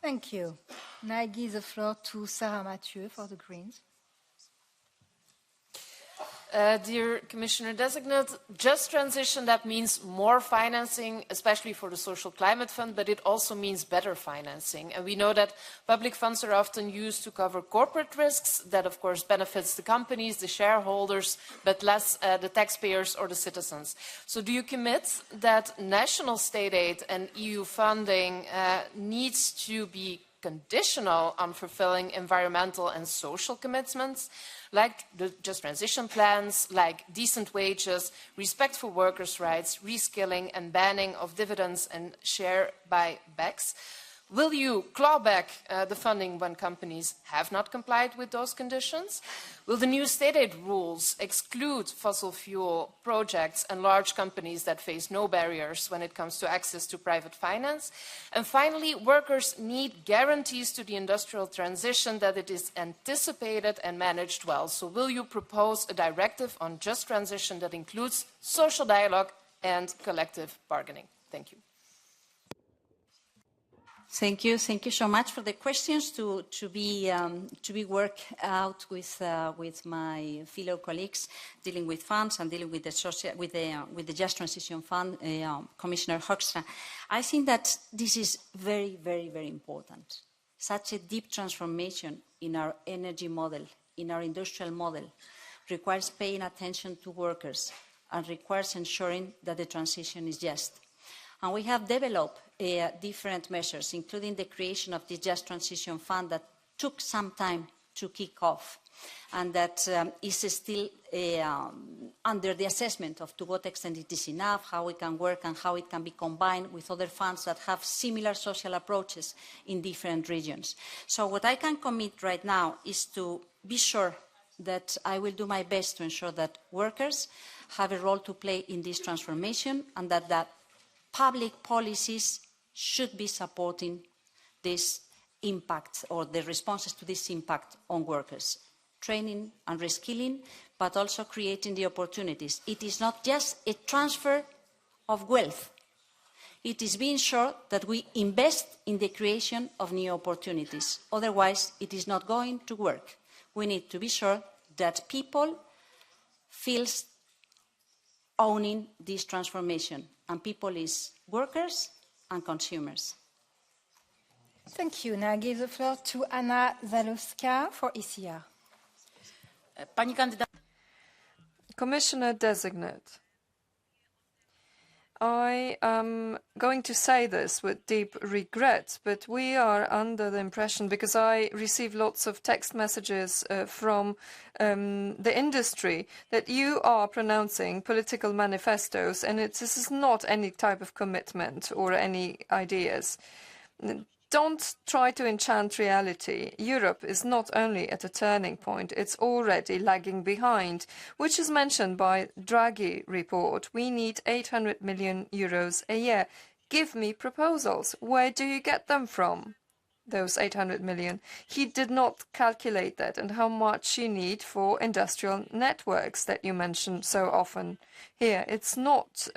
Thank you. Now I give the floor to Sarah Mathieu for the Greens. Dear Commissioner Designate, just transition, that means more financing, especially for the Social Climate Fund, but it also means better financing. And we know that public funds are often used to cover corporate risks. That, of course, benefits the companies, the shareholders, but less the taxpayers or the citizens. So do you commit that national state aid and EU funding needs to be conditional on fulfilling environmental and social commitments, like the just transition plans, like decent wages, respect for workers' rights, reskilling and banning of dividends and share buybacks? Will you claw back the funding when companies have not complied with those conditions? Will the new state aid rules exclude fossil fuel projects and large companies that face no barriers when it comes to access to private finance? And finally, workers need guarantees to the industrial transition that it is anticipated and managed well. So will you propose a directive on just transition that includes social dialogue and collective bargaining? Thank you. Thank you. Thank you so much for the questions to be worked out with my fellow colleagues dealing with funds and dealing with the Just Transition Fund, Commissioner Hoekstra. I think that this is very, very, very important. Such a deep transformation in our energy model, in our industrial model, requires paying attention to workers and requires ensuring that the transition is just. And we have developed different measures, including the creation of the Just Transition Fund that took some time to kick off, and that is still under the assessment of to what extent it is enough, how it can work, and how it can be combined with other funds that have similar social approaches in different regions. So what I can commit right now is to be sure that I will do my best to ensure that workers have a role to play in this transformation and that public policies should be supporting this impact or the responses to this impact on workers. Training and reskilling, but also creating the opportunities. It is not just a transfer of wealth. It is being sure that we invest in the creation of new opportunities. Otherwise, it is not going to work. We need to be sure that people feel owning this transformation, and people is workers and consumers. Thank you. Now I give the floor to Anna Zalewska for ECR. Commissioner designate, I am going to say this with deep regret, but we are under the impression, because I receive lots of text messages from the industry, that you are pronouncing political manifestos, and this is not any type of commitment or any ideas. Don't try to enchant reality. Europe is not only at a turning point, it's already lagging behind, which is mentioned by Draghi report. We need 800 million euros a year. Give me proposals. Where do you get them from, those 800 million? He did not calculate that, and how much you need for industrial networks that you mentioned so often here. It's not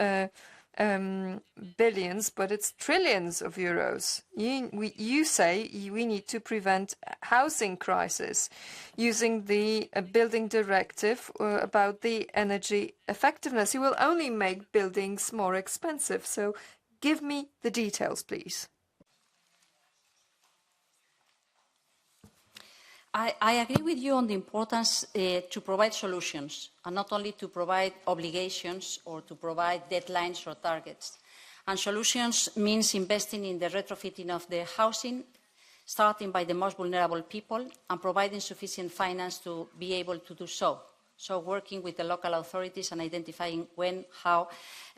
billions, but it's trillions of euros. You say we need to prevent housing crisis using the building directive about the energy effectiveness. You will only make buildings more expensive. So give me the details, please. I agree with you on the importance to provide solutions, and not only to provide obligations or to provide deadlines or targets. And solutions means investing in the retrofitting of the housing, starting by the most vulnerable people, and providing sufficient finance to be able to do so. So working with the local authorities and identifying when, how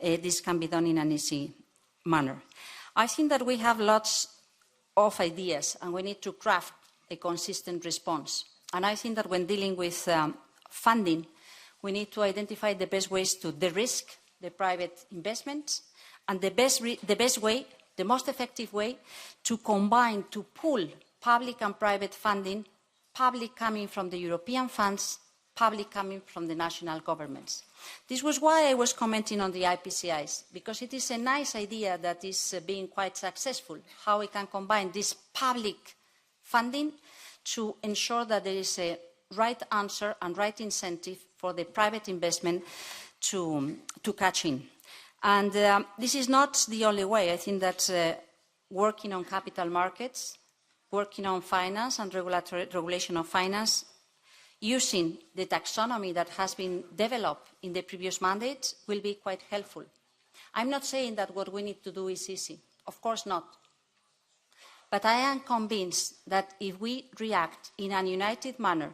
this can be done in an easy manner. I think that we have lots of ideas, and we need to craft a consistent response. And I think that when dealing with funding, we need to identify the best ways to de-risk the private investments, and the best way, the most effective way, to combine, to pool public and private funding, public coming from the European funds, public coming from the national governments. This was why I was commenting on the IPCIs, because it is a nice idea that is being quite successful, how we can combine this public funding to ensure that there is a right answer and right incentive for the private investment to catch in. And this is not the only way. I think that working on capital markets, working on finance and regulation of finance, using the taxonomy that has been developed in the previous mandate will be quite helpful. I'm not saying that what we need to do is easy. Of course not. But I am convinced that if we react in a united manner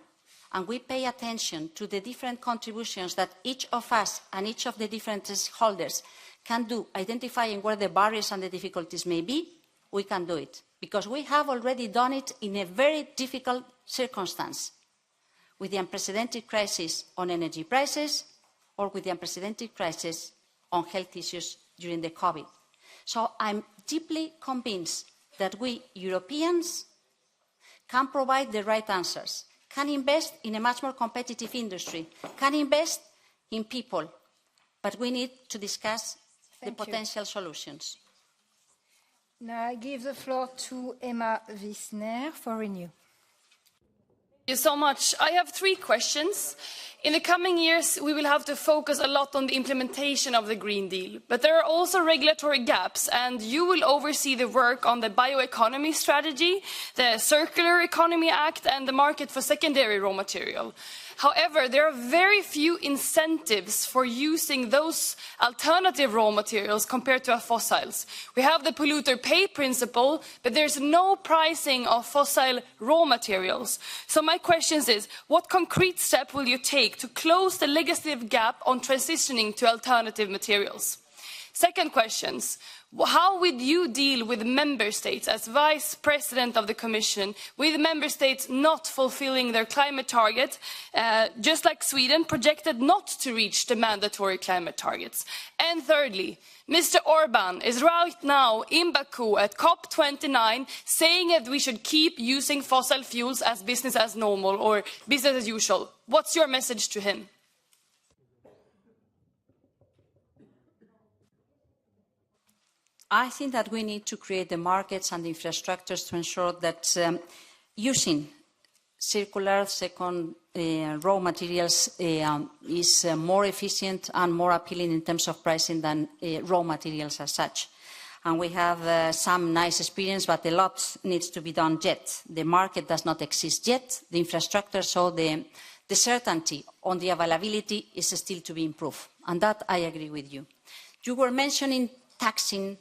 and we pay attention to the different contributions that each of us and each of the different stakeholders can do, identifying where the barriers and the difficulties may be, we can do it. Because we have already done it in a very difficult circumstance, with the unprecedented crisis on energy prices or with the unprecedented crisis on health issues during the COVID. So I'm deeply convinced that we Europeans can provide the right answers, can invest in a much more competitive industry, can invest in people, but we need to discuss the potential solutions. Now I give the floor to Emma Wiesner for Renew. Thank you so much. I have 3 questions. In the coming years, we will have to focus a lot on the implementation of the Green Deal. But there are also regulatory gaps, and you will oversee the work on the bioeconomy strategy, the Circular Economy Act, and the market for secondary raw material. However, there are very few incentives for using those alternative raw materials compared to our fossils. We have the polluter pay principle, but there's no pricing of fossil raw materials. So my question is, what concrete step will you take to close the legislative gap on transitioning to alternative materials? Second question, how would you deal with member states as Vice President of the Commission, with member states not fulfilling their climate target, just like Sweden, projected not to reach the mandatory climate targets? And thirdly, Mr. Orban is right now in Baku at COP29 saying that we should keep using fossil fuels as business as normal or business as usual. What's your message to him? I think that we need to create the markets and the infrastructures to ensure that using circular second raw materials is more efficient and more appealing in terms of pricing than raw materials as such. And we have some nice experience, but a lot needs to be done yet. The market does not exist yet. The infrastructure, so the certainty on the availability is still to be improved. And that I agree with you. You were mentioning taxing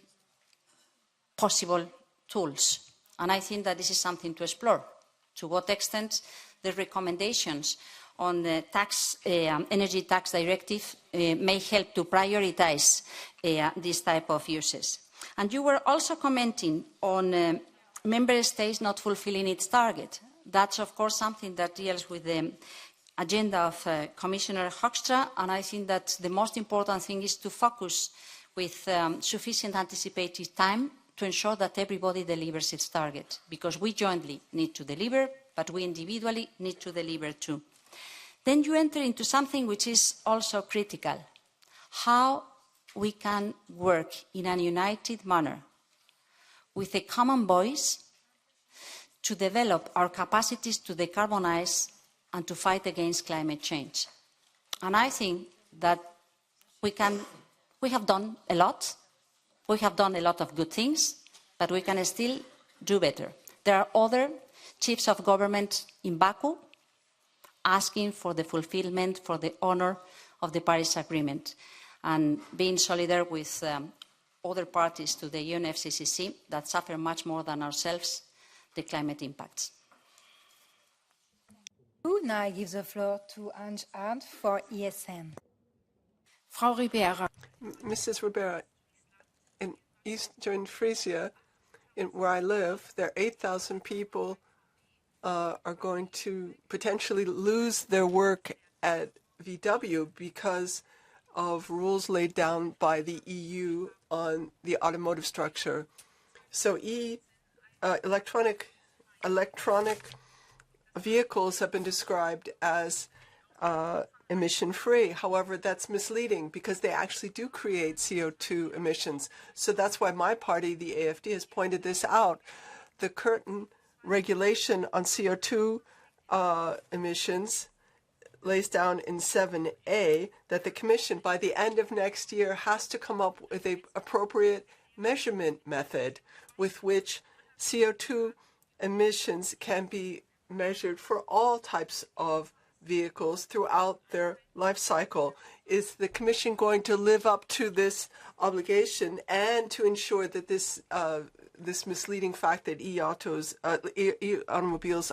possible tools. And I think that this is something to explore. To what extent the recommendations on the energy tax directive may help to prioritize this type of uses. And you were also commenting on member states not fulfilling its target. That's, of course, something that deals with the agenda of Commissioner Hoekstra, and I think that the most important thing is to focus with sufficient anticipated time to ensure that everybody delivers its target, because we jointly need to deliver, but we individually need to deliver too. Then you enter into something which is also critical, how we can work in a united manner with a common voice to develop our capacities to decarbonize and to fight against climate change. And I think that we have done a lot. We have done a lot of good things, but we can still do better. There are other chiefs of government in Baku asking for the fulfillment, for the honor of the Paris Agreement, and being solidar with other parties to the UNFCCC that suffer much more than ourselves the climate impacts. Now I give the floor to Ange Arndt for ESN. Frau Ribera. Mrs. Ribera, in eastern Frisia, where I live, there are 8,000 people are going to potentially lose their work at VW because of rules laid down by the EU on the automotive structure. So electronic vehicles have been described as emission-free. However, that's misleading because they actually do create CO2 emissions. So that's why my party, the AFD, has pointed this out. The current regulation on CO2 emissions lays down in 7A that the Commission, by the end of next year, has to come up with an appropriate measurement method with which CO2 emissions can be measured for all types of vehicles throughout their life cycle. Is the Commission going to live up to this obligation and to ensure that this this misleading fact that automobiles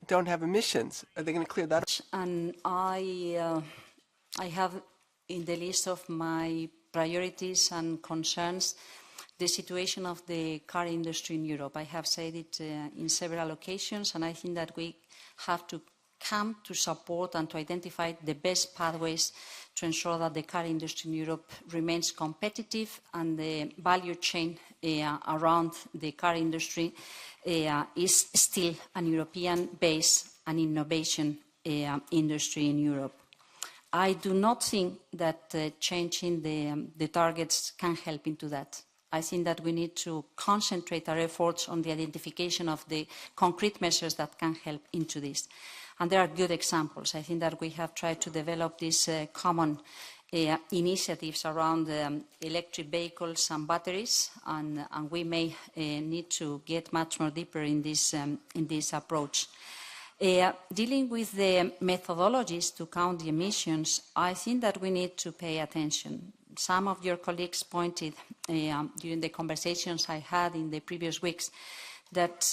don't have emissions? Are they going to clear that up? And I have in the list of my priorities and concerns the situation of the car industry in Europe. I have said it in several occasions, and I think that we have to come to support and to identify the best pathways to ensure that the car industry in Europe remains competitive and the value chain around the car industry is still an European-based and innovation industry in Europe. I do not think that changing the targets can help into that. I think that we need to concentrate our efforts on the identification of the concrete measures that can help into this. And there are good examples. I think that we have tried to develop these common initiatives around electric vehicles and batteries, and we may need to get much more deeper in this approach. Dealing with the methodologies to count the emissions, I think that we need to pay attention. Some of your colleagues pointed during the conversations I had in the previous weeks that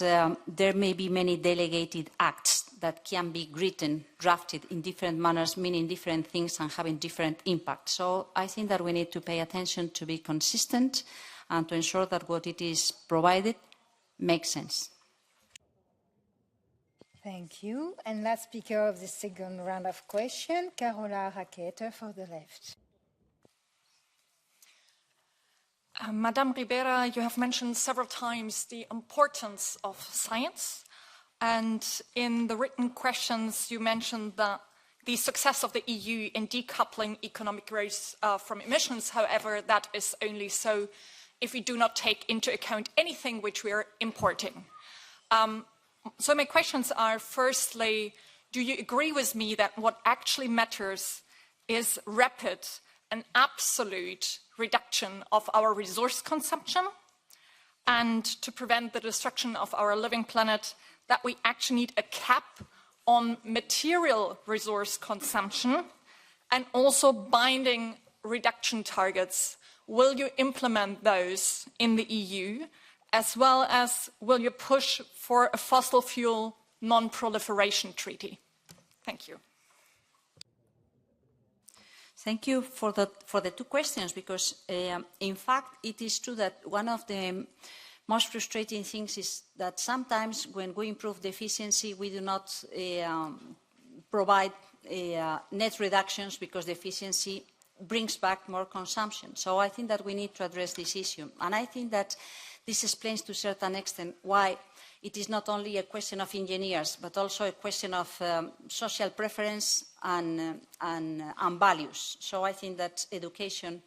there may be many delegated acts that can be written, drafted in different manners, meaning different things and having different impacts. So I think that we need to pay attention to be consistent and to ensure that what it is provided makes sense. Thank you. And last speaker of the second round of questions, Carola Rackete for the left. Madame Ribera, you have mentioned several times the importance of science. And in the written questions, you mentioned that the success of the EU in decoupling economic growth from emissions. However, that is only so if we do not take into account anything which we are importing. So my questions are, firstly, do you agree with me that what actually matters is rapid and absolute reduction of our resource consumption, and to prevent the destruction of our living planet, that we actually need a cap on material resource consumption and also binding reduction targets? Will you implement those in the EU, as well as will you push for a fossil fuel non-proliferation treaty? Thank you. Thank you for the two questions, because in fact it is true that one of the most frustrating things is that sometimes when we improve the efficiency, we do not provide net reductions because the efficiency brings back more consumption. So I think that we need to address this issue. And I think that this explains to a certain extent why it is not only a question of engineers, but also a question of social preference and values. So I think that education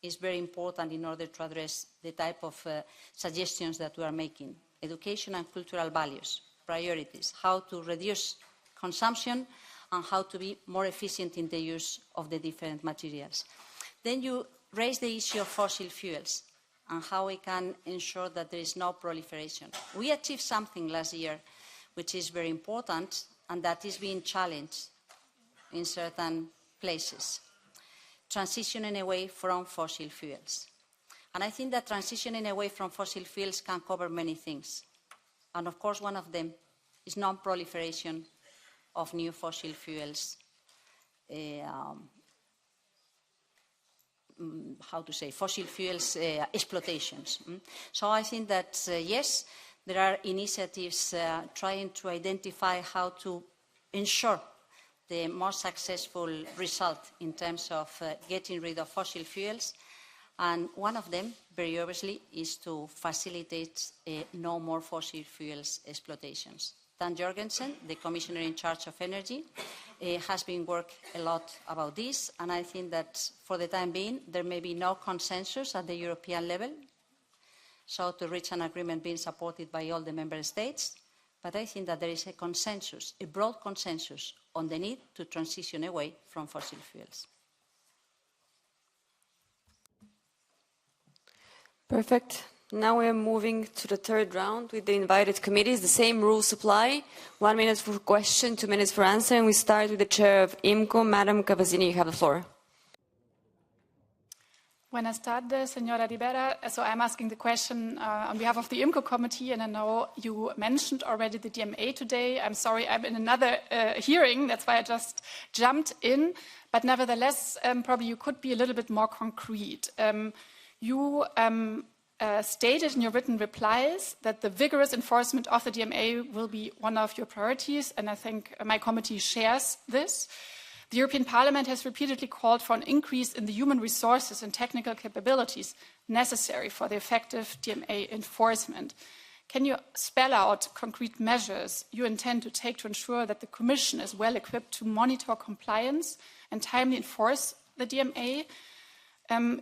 is very important in order to address the type of suggestions that we are making. Education and cultural values, priorities, how to reduce consumption and how to be more efficient in the use of the different materials. Then you raise the issue of fossil fuels and how we can ensure that there is no proliferation. We achieved something last year which is very important, and that is being challenged in certain places. Transitioning away from fossil fuels. And I think that transitioning away from fossil fuels can cover many things. And of course, one of them is non-proliferation of new fossil fuels, fossil fuels exploitations. So I think that, yes, there are initiatives trying to identify how to ensure the more successful result in terms of getting rid of fossil fuels. And one of them, very obviously, is to facilitate no more fossil fuels exploitations. Dan Jorgensen, the Commissioner in charge of energy, has been working a lot about this, and I think that for the time being there may be no consensus at the European level, so to reach an agreement being supported by all the member states, but I think that there is a consensus, a broad consensus, on the need to transition away from fossil fuels. Perfect. Now we are moving to the third round with the invited committees. The same rules apply. 1 minute for question, 2 minutes for answer, and we start with the chair of IMCO, Madam Cavazzini. You have the floor. Buenas tardes, Señora Ribera. So I'm asking the question on behalf of the IMCO committee, and I know you mentioned already the DMA today. I'm sorry, I'm in another hearing, that's why I just jumped in. But nevertheless, probably you could be a little bit more concrete. You stated in your written replies that the vigorous enforcement of the DMA will be one of your priorities, and I think my committee shares this. The European Parliament has repeatedly called for an increase in the human resources and technical capabilities necessary for the effective DMA enforcement. Can you spell out concrete measures you intend to take to ensure that the Commission is well equipped to monitor compliance and timely enforce the DMA?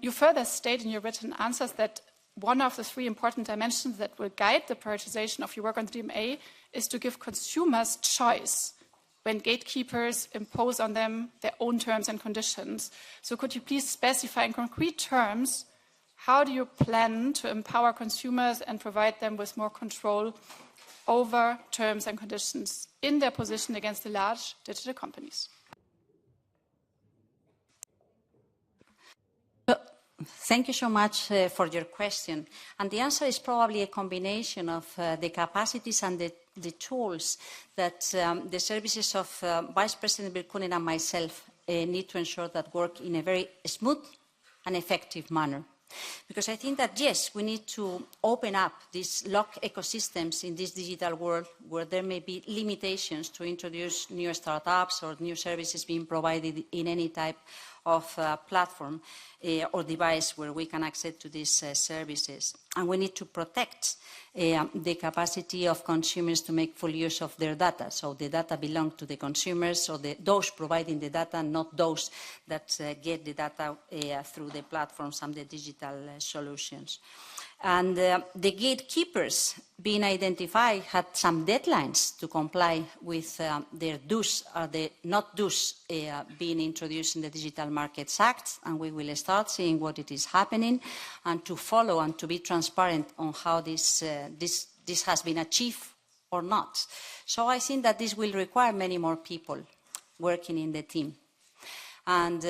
You further state in your written answers that one of the 3 important dimensions that will guide the prioritization of your work on the DMA is to give consumers choice when gatekeepers impose on them their own terms and conditions. So could you please specify in concrete terms, how do you plan to empower consumers and provide them with more control over terms and conditions in their position against the large digital companies? Thank you so much for your question. And the answer is probably a combination of the capacities and the the tools that the services of Vice President Virkunen and myself need to ensure that work in a very smooth and effective manner. Because I think that, yes, we need to open up these locked ecosystems in this digital world where there may be limitations to introduce new startups or new services being provided in any type of platform or device where we can access to these services. And we need to protect the capacity of consumers to make full use of their data. So the data belongs to the consumers, or those providing the data, not those that get the data through the platforms and the digital solutions. And the gatekeepers being identified had some deadlines to comply with their do's or the not do's being introduced in the Digital Markets Act, and we will start seeing what it is happening and to follow and to be transparent on how this has been achieved or not. So I think that this will require many more people working in the team. And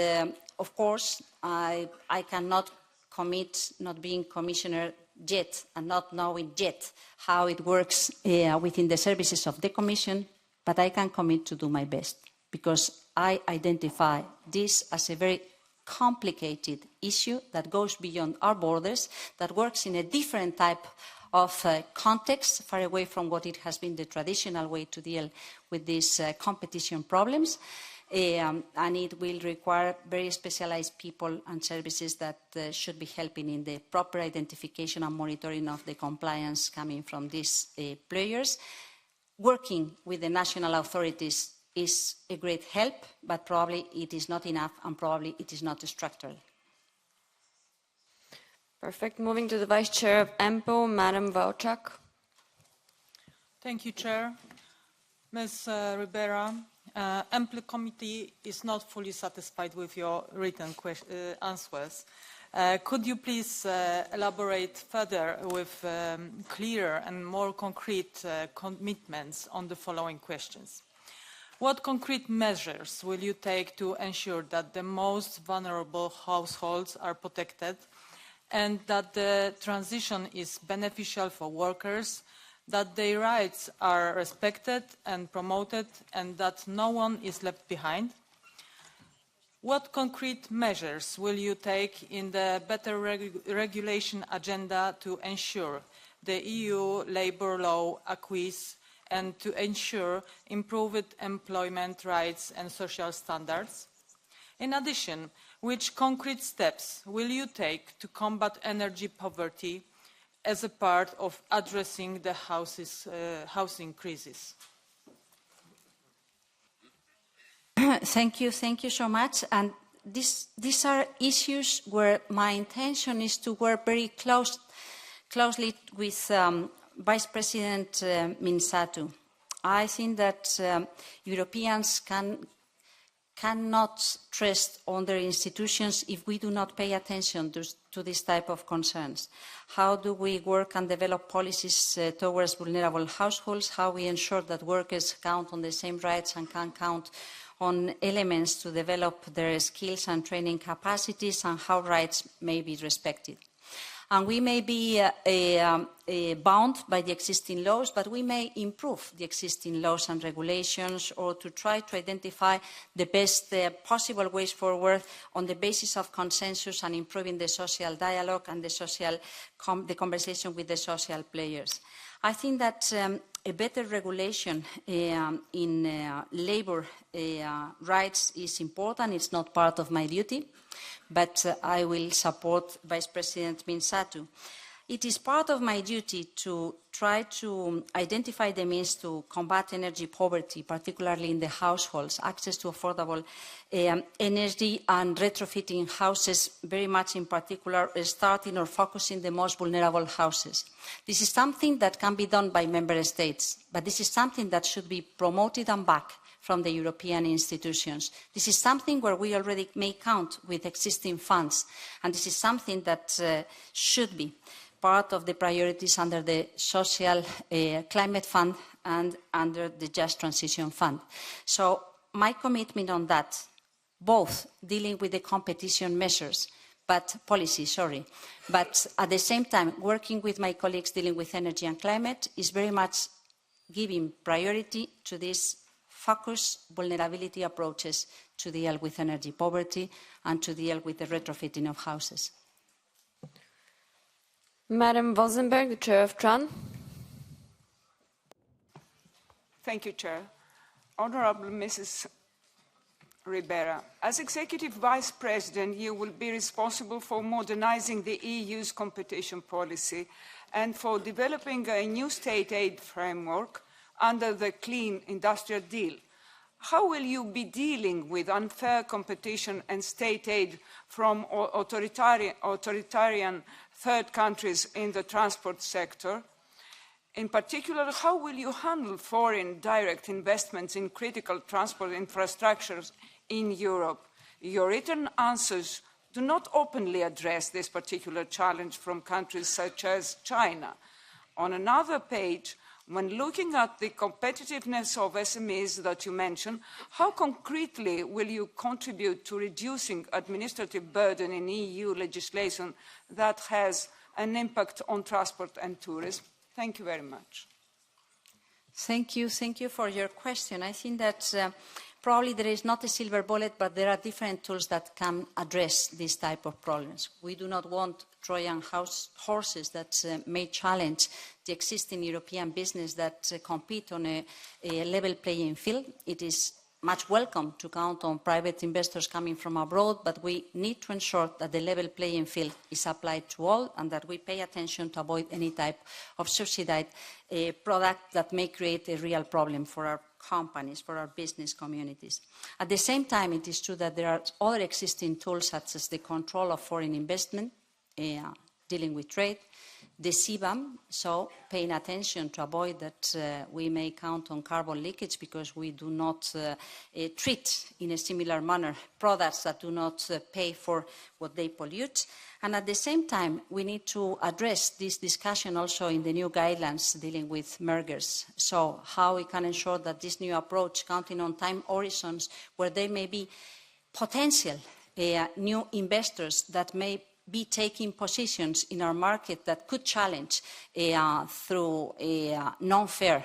of course, I cannot commit not being commissioner yet and not knowing yet how it works within the services of the Commission, but I can commit to do my best because I identify this as a very complicated issue that goes beyond our borders, that works in a different type of context, far away from what it has been the traditional way to deal with these competition problems. And it will require very specialized people and services that should be helping in the proper identification and monitoring of the compliance coming from these players. Working with the national authorities is a great help, but probably it is not enough and probably it is not structural. Perfect. Moving to the Vice Chair of EMPO, Madam Wojcik. Thank you, Chair. Ms. Ribera, EMPL committee is not fully satisfied with your written answers. Could you please elaborate further with clearer and more concrete commitments on the following questions? What concrete measures will you take to ensure that the most vulnerable households are protected and that the transition is beneficial for workers, that their rights are respected and promoted, and that no one is left behind? What concrete measures will you take in the better regulation agenda to ensure the EU labour law acquis and to ensure improved employment rights and social standards? In addition, which concrete steps will you take to combat energy poverty as a part of addressing the housing crisis? Thank you so much. And these are issues where my intention is to work very closely with Vice President Minsatu. I think that Europeans cannot trust on their institutions if we do not pay attention to this type of concerns. How do we work and develop policies towards vulnerable households? How we ensure that workers count on the same rights and can count on elements to develop their skills and training capacities, and how rights may be respected. And we may be bound by the existing laws, but we may improve the existing laws and regulations, or to try to identify the best possible ways forward on the basis of consensus and improving the social dialogue and the conversation with the social players. I think that a better regulation in labour rights is important. It's not part of my duty, but I will support Vice President Minsatu. It is part of my duty to try to identify the means to combat energy poverty, particularly in the households, access to affordable energy and retrofitting houses, very much in particular starting or focusing the most vulnerable houses. This is something that can be done by member states, but this is something that should be promoted and backed from the European institutions. This is something where we already may count with existing funds, and this is something that should be part of the priorities under the Social Climate Fund and under the Just Transition Fund. So my commitment on that, both dealing with the competition measures, but at the same time working with my colleagues dealing with energy and climate, is very much giving priority to these focused vulnerability approaches to deal with energy poverty and to deal with the retrofitting of houses. Madam Vosenberg, the Chair of TRAN. Thank you, Chair. Honourable Mrs. Ribera, as Executive Vice President, you will be responsible for modernising the EU's competition policy and for developing a new state aid framework under the Clean Industrial Deal. How will you be dealing with unfair competition and state aid from authoritarian third countries in the transport sector? In particular, how will you handle foreign direct investments in critical transport infrastructures in Europe? Your written answers do not openly address this particular challenge from countries such as China. On another page, when looking at the competitiveness of SMEs that you mentioned, how concretely will you contribute to reducing administrative burden in EU legislation that has an impact on transport and tourism? Thank you very much. Thank you for your question. I think that probably there is not a silver bullet, but there are different tools that can address this type of problems. We do not want Trojan horses that may challenge the existing European business that compete on a level playing field. It is much welcome to count on private investors coming from abroad, but we need to ensure that the level playing field is applied to all and that we pay attention to avoid any type of subsidized product that may create a real problem for our companies, for our business communities. At the same time, it is true that there are other existing tools such as the control of foreign investment, dealing with trade, the CBAM, so paying attention to avoid that we may count on carbon leakage because we do not treat in a similar manner products that do not pay for what they pollute. And at the same time, we need to address this discussion also in the new guidelines dealing with mergers. So how we can ensure that this new approach, counting on time horizons where there may be potential new investors that may be taking positions in our market that could challenge through a non-fair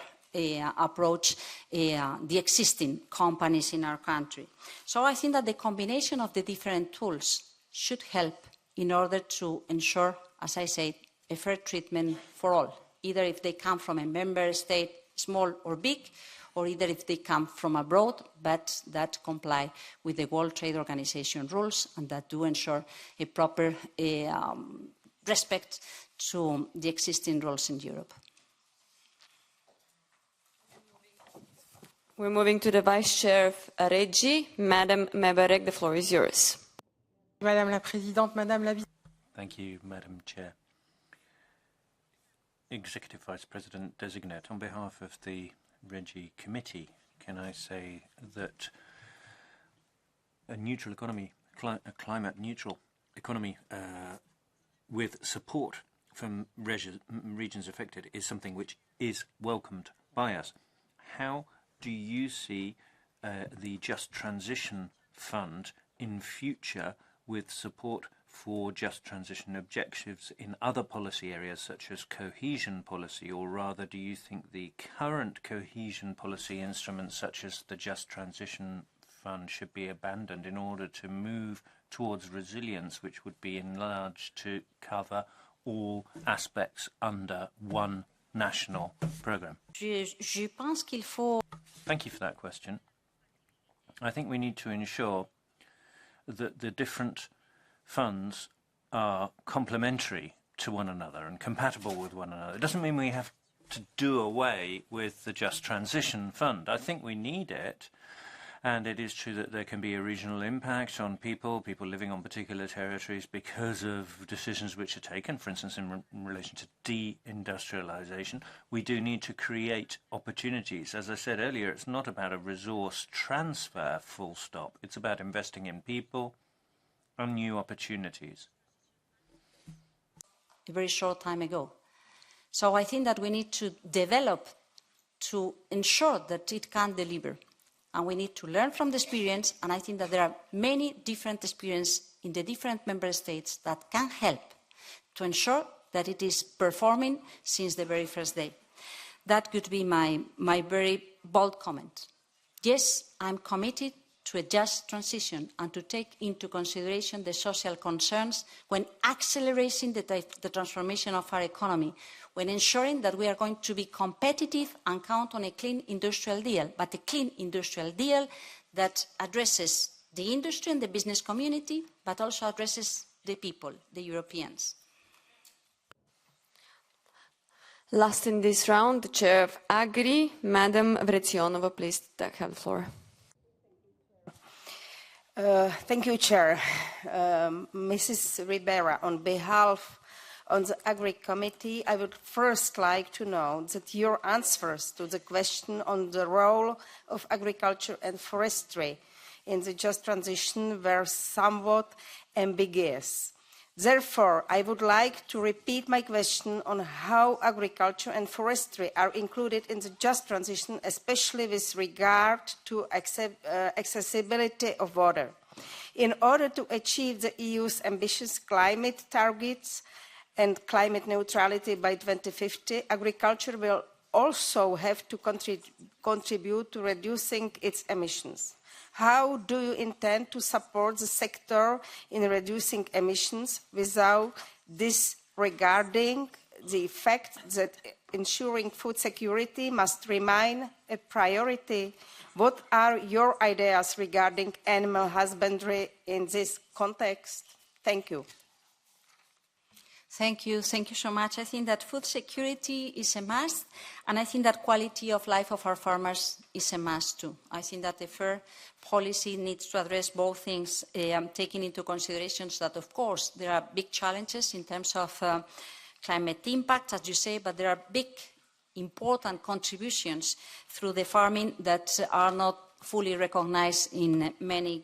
approach the existing companies in our country. So I think that the combination of the different tools should help in order to ensure, as I said, a fair treatment for all, either if they come from a member state, small or big, or either if they come from abroad, but that comply with the World Trade Organization rules and that do ensure a proper respect to the existing rules in Europe. We're moving to the Vice Chair of Regi, Madam Mebarek. The floor is yours. Madame la Présidente, Madame la Thank you, Madam Chair. Executive Vice President Designate, on behalf of the Regi Committee, can I say that a neutral economy, a climate-neutral economy with support from regions affected is something which is welcomed by us. How do you see the Just Transition Fund in future with support for just transition objectives in other policy areas such as cohesion policy, or rather do you think the current cohesion policy instruments such as the Just Transition Fund should be abandoned in order to move towards resilience, which would be enlarged to cover all aspects under one national programme? Thank you for that question. I think we need to ensure that the different funds are complementary to one another and compatible with one another. It doesn't mean we have to do away with the Just Transition Fund. I think we need it, and it is true that there can be a regional impact on people living on particular territories because of decisions which are taken, for instance, in relation to deindustrialization. We do need to create opportunities. As I said earlier, it's not about a resource transfer, full stop. It's about investing in people and new opportunities. A very short time ago. So I think that we need to develop to ensure that it can deliver. And we need to learn from the experience, and I think that there are many different experiences in the different member states that can help to ensure that it is performing since the very first day. That could be my very bold comment. Yes, I'm committed to a just transition and to take into consideration the social concerns when accelerating the transformation of our economy, when ensuring that we are going to be competitive and count on a clean industrial deal, but a clean industrial deal that addresses the industry and the business community, but also addresses the people, the Europeans. Last in this round, the Chair of Agri, Madam Vrecionova, please have the floor. Thank you, Chair. Mrs. Ribera, on behalf of the Agri Committee, I would first like to know that your answers to the question on the role of agriculture and forestry in the just transition were somewhat ambiguous. Therefore, I would like to repeat my question on how agriculture and forestry are included in the just transition, especially with regard to accessibility of water. In order to achieve the EU's ambitious climate targets and climate neutrality by 2050, agriculture will also have to contribute to reducing its emissions. How do you intend to support the sector in reducing emissions without disregarding the fact that ensuring food security must remain a priority? What are your ideas regarding animal husbandry in this context? Thank you. Thank you so much. I think that food security is a must, and I think that quality of life of our farmers is a must too. I think that the fair policy needs to address both things, taking into consideration that, of course, there are big challenges in terms of climate impact, as you say, but there are big, important contributions through the farming that are not fully recognized in many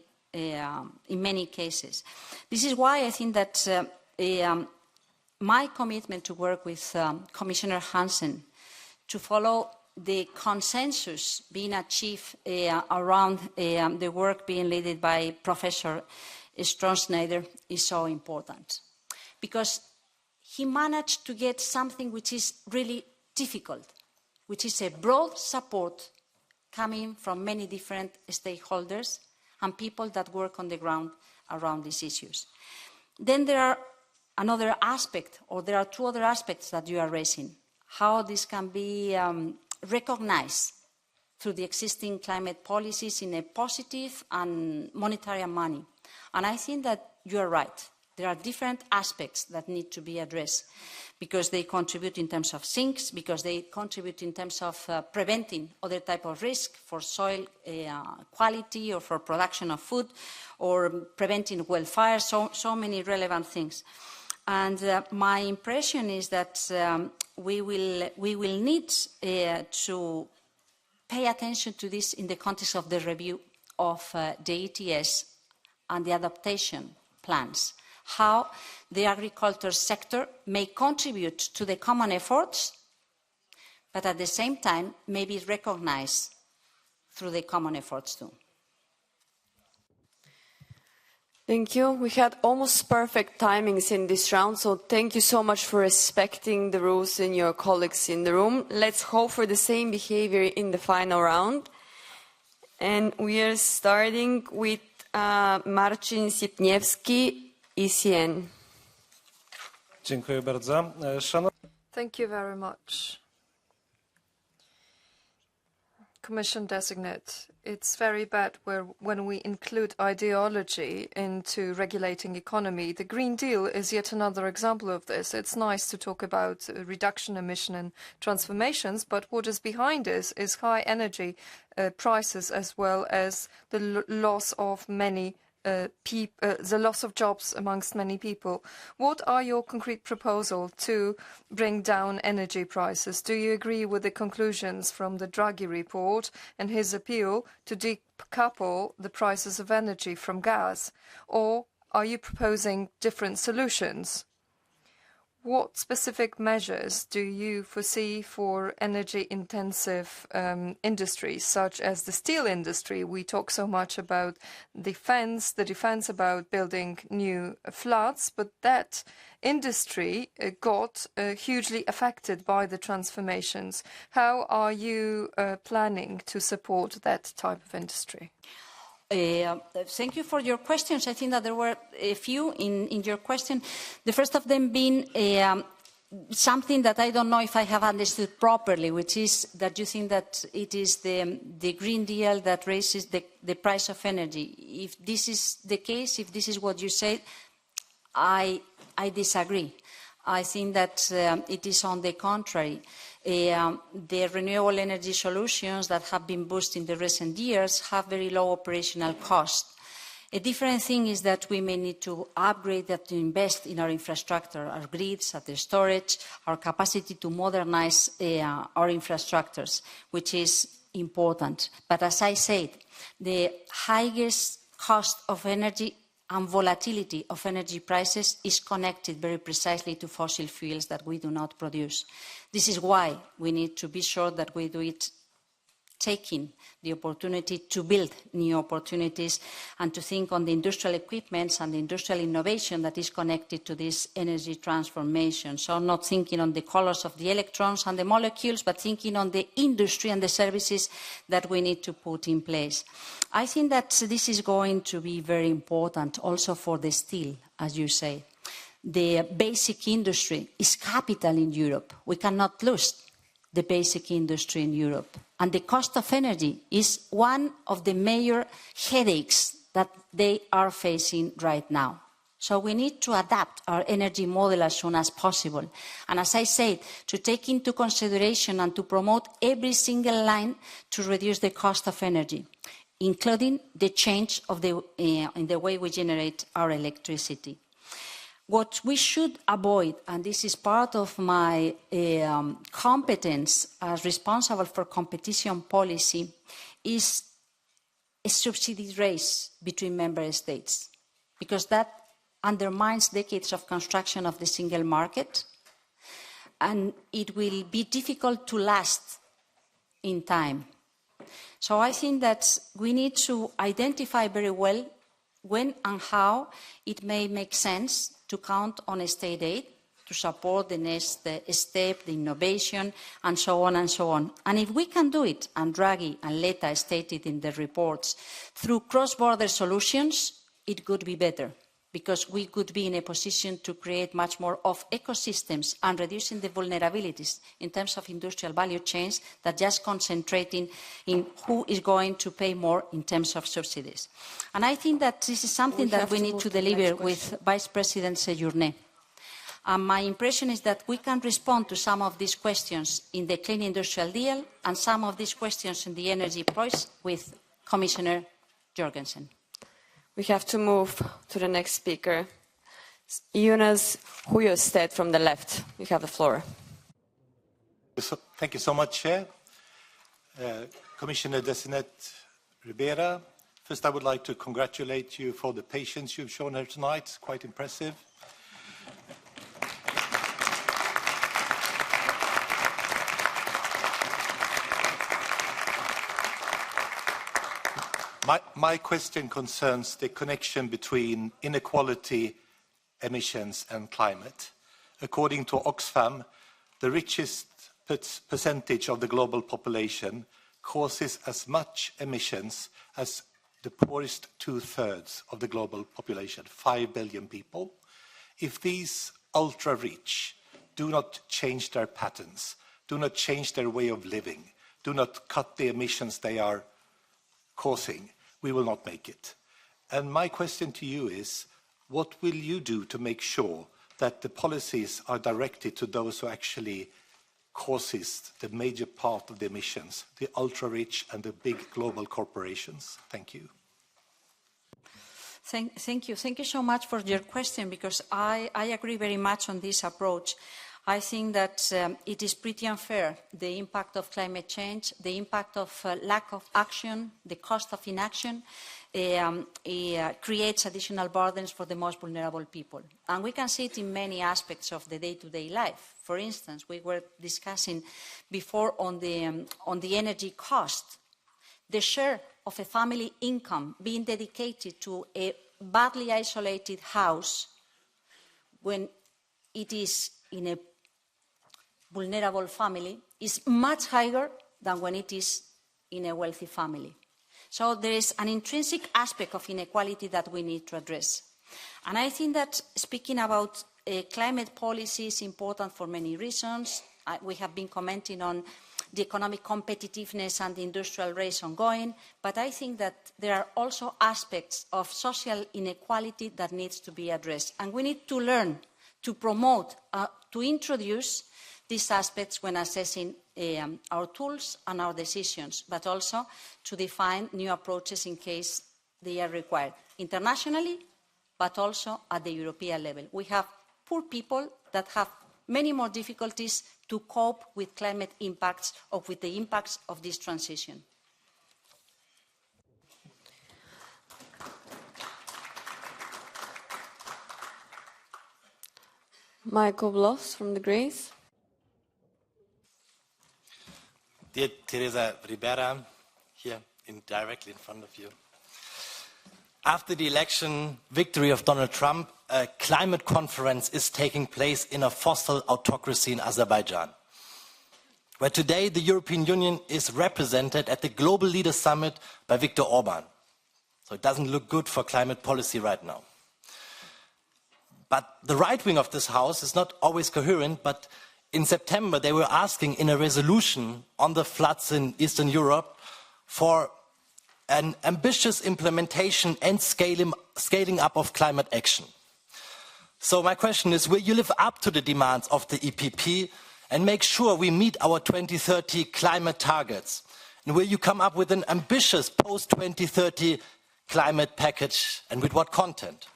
cases. This is why I think that my commitment to work with Commissioner Hansen to follow the consensus being achieved around the work being led by Professor Strohschneider is so important, because he managed to get something which is really difficult, which is a broad support coming from many different stakeholders and people that work on the ground around these issues. Then there are another aspect, or there are two other aspects that you are raising, how this can be recognized through the existing climate policies in a positive and monetary manner. And I think that you are right. There are different aspects that need to be addressed because they contribute in terms of sinks, because they contribute in terms of preventing other type of risk for soil quality or for production of food, or preventing wildfire, so many relevant things. And my impression is that we will need to pay attention to this in the context of the review of the ETS and the adaptation plans, how the agriculture sector may contribute to the common efforts, but at the same time may be recognized through the common efforts too. Thank you. We had almost perfect timings in this round, so thank you so much for respecting the rules and your colleagues in the room. Let's hope for the same behavior in the final round. And we are starting with Marcin Sipniewski, ECN. Dziękuję bardzo. Thank you very much. Commission designate, it's very bad when we include ideology into regulating economy. The Green Deal is yet another example of this. It's nice to talk about reduction emission and transformations, but what is behind this is high energy prices, as well as the loss of many the loss of jobs amongst many people. What are your concrete proposals to bring down energy prices? Do you agree with the conclusions from the Draghi report and his appeal to decouple the prices of energy from gas? Or are you proposing different solutions? what specific measures do you foresee for energy-intensive industries, such as the steel industry? We talk so much about the defense about building new floods, but that industry got hugely affected by the transformations. How are you planning to support that type of industry? Thank you for your questions. I think that there were a few in your question. The first of them being something that I don't know if I have understood properly, which is that you think that it is the Green Deal that raises the price of energy. If this is the case, if this is what you say, I disagree. I think that it is on the contrary. The renewable energy solutions that have been boosted in the recent years have very low operational cost. A different thing is that we may need to upgrade that to invest in our infrastructure, our grids, the storage, our capacity to modernize our infrastructures, which is important. But as I said, the highest cost of energy and volatility of energy prices is connected very precisely to fossil fuels that we do not produce. This is why we need to be sure that we do it taking the opportunity to build new opportunities and to think on the industrial equipments and the industrial innovation that is connected to this energy transformation. So not thinking on the colors of the electrons and the molecules, but thinking on the industry and the services that we need to put in place. I think that this is going to be very important also for the steel, as you say. The basic industry is capital in Europe. We cannot lose the basic industry in Europe. And the cost of energy is one of the major headaches that they are facing right now. So we need to adapt our energy model as soon as possible. And as I said, to take into consideration and to promote every single line to reduce the cost of energy, including the change of in the way we generate our electricity. What we should avoid, and this is part of my competence as responsible for competition policy, is a subsidy race between member states, because that undermines decades of construction of the single market, and it will be difficult to last in time. So I think that we need to identify very well when and how it may make sense to count on state aid to support the next step, the innovation, and so on and so on. And if we can do it, and Draghi and Letta stated in the reports, through cross-border solutions, it could be better, because we could be in a position to create much more of ecosystems and reducing the vulnerabilities in terms of industrial value chains than just concentrating in who is going to pay more in terms of subsidies. And I think that this is something that we need to deliver with Vice President Séjourné. And my impression is that we can respond to some of these questions in the Clean Industrial Deal and some of these questions in the energy price with Commissioner Jorgensen. We have to move to the next speaker. Jonas Huyestedt from the left. You have the floor. Thank you so much, Chair. Commissioner Designate Ribera, first I would like to congratulate you for the patience you've shown here tonight. It's quite impressive. My question concerns the connection between inequality, emissions and climate. According to Oxfam, the richest percentage of the global population causes as much emissions as the poorest two-thirds of the global population, 5 billion people. If these ultra-rich do not change their patterns, do not change their way of living, do not cut the emissions they are causing, we will not make it. And my question to you is, what will you do to make sure that the policies are directed to those who actually causes the major part of the emissions, the ultra-rich and the big global corporations? Thank you. Thank you. Thank you so much for your question, because I agree very much on this approach. I think that it is pretty unfair, the impact of climate change, the impact of lack of action, the cost of inaction. creates additional burdens for the most vulnerable people. And we can see it in many aspects of the day-to-day life. For instance, we were discussing before on the energy cost. The share of a family income being dedicated to a badly isolated house when it is in a vulnerable family is much higher than when it is in a wealthy family. So there is an intrinsic aspect of inequality that we need to address. And I think that speaking about climate policy is important for many reasons. We have been commenting on the economic competitiveness and the industrial race ongoing, but I think that there are also aspects of social inequality that needs to be addressed. And we need to learn to promote, to introduce these aspects when assessing our tools and our decisions, but also to define new approaches in case they are required, internationally, but also at the European level. We have poor people that have many more difficulties to cope with climate impacts or with the impacts of this transition. Michael Bloss from the Greens. Dear Teresa Ribera, here directly in front of you. After the election victory of Donald Trump, a climate conference is taking place in a fossil autocracy in Azerbaijan, where today the European Union is represented at the Global Leaders Summit by Viktor Orban. So it doesn't look good for climate policy right now. But the right wing of this House is not always coherent, but in September they were asking in a resolution on the floods in Eastern Europe for an ambitious implementation and scaling up of climate action. So my question is, will you live up to the demands of the EPP and make sure we meet our 2030 climate targets? And will you come up with an ambitious post-2030 climate package, and with what content?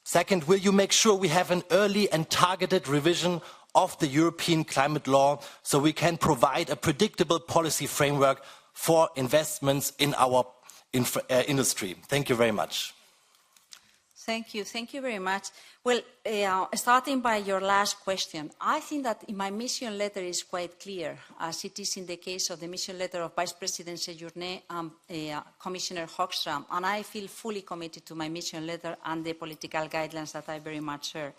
Second, will you make sure we have an early and targeted revision of the European climate law so we can provide a predictable policy framework for investments in our industry? Thank you very much. Thank you. Thank you very much. Well, starting by your last question, I think that in my mission letter is quite clear, as it is in the case of the mission letter of Vice President Séjourné and Commissioner Hoekstram, and I feel fully committed to my mission letter and the political guidelines that I very much share.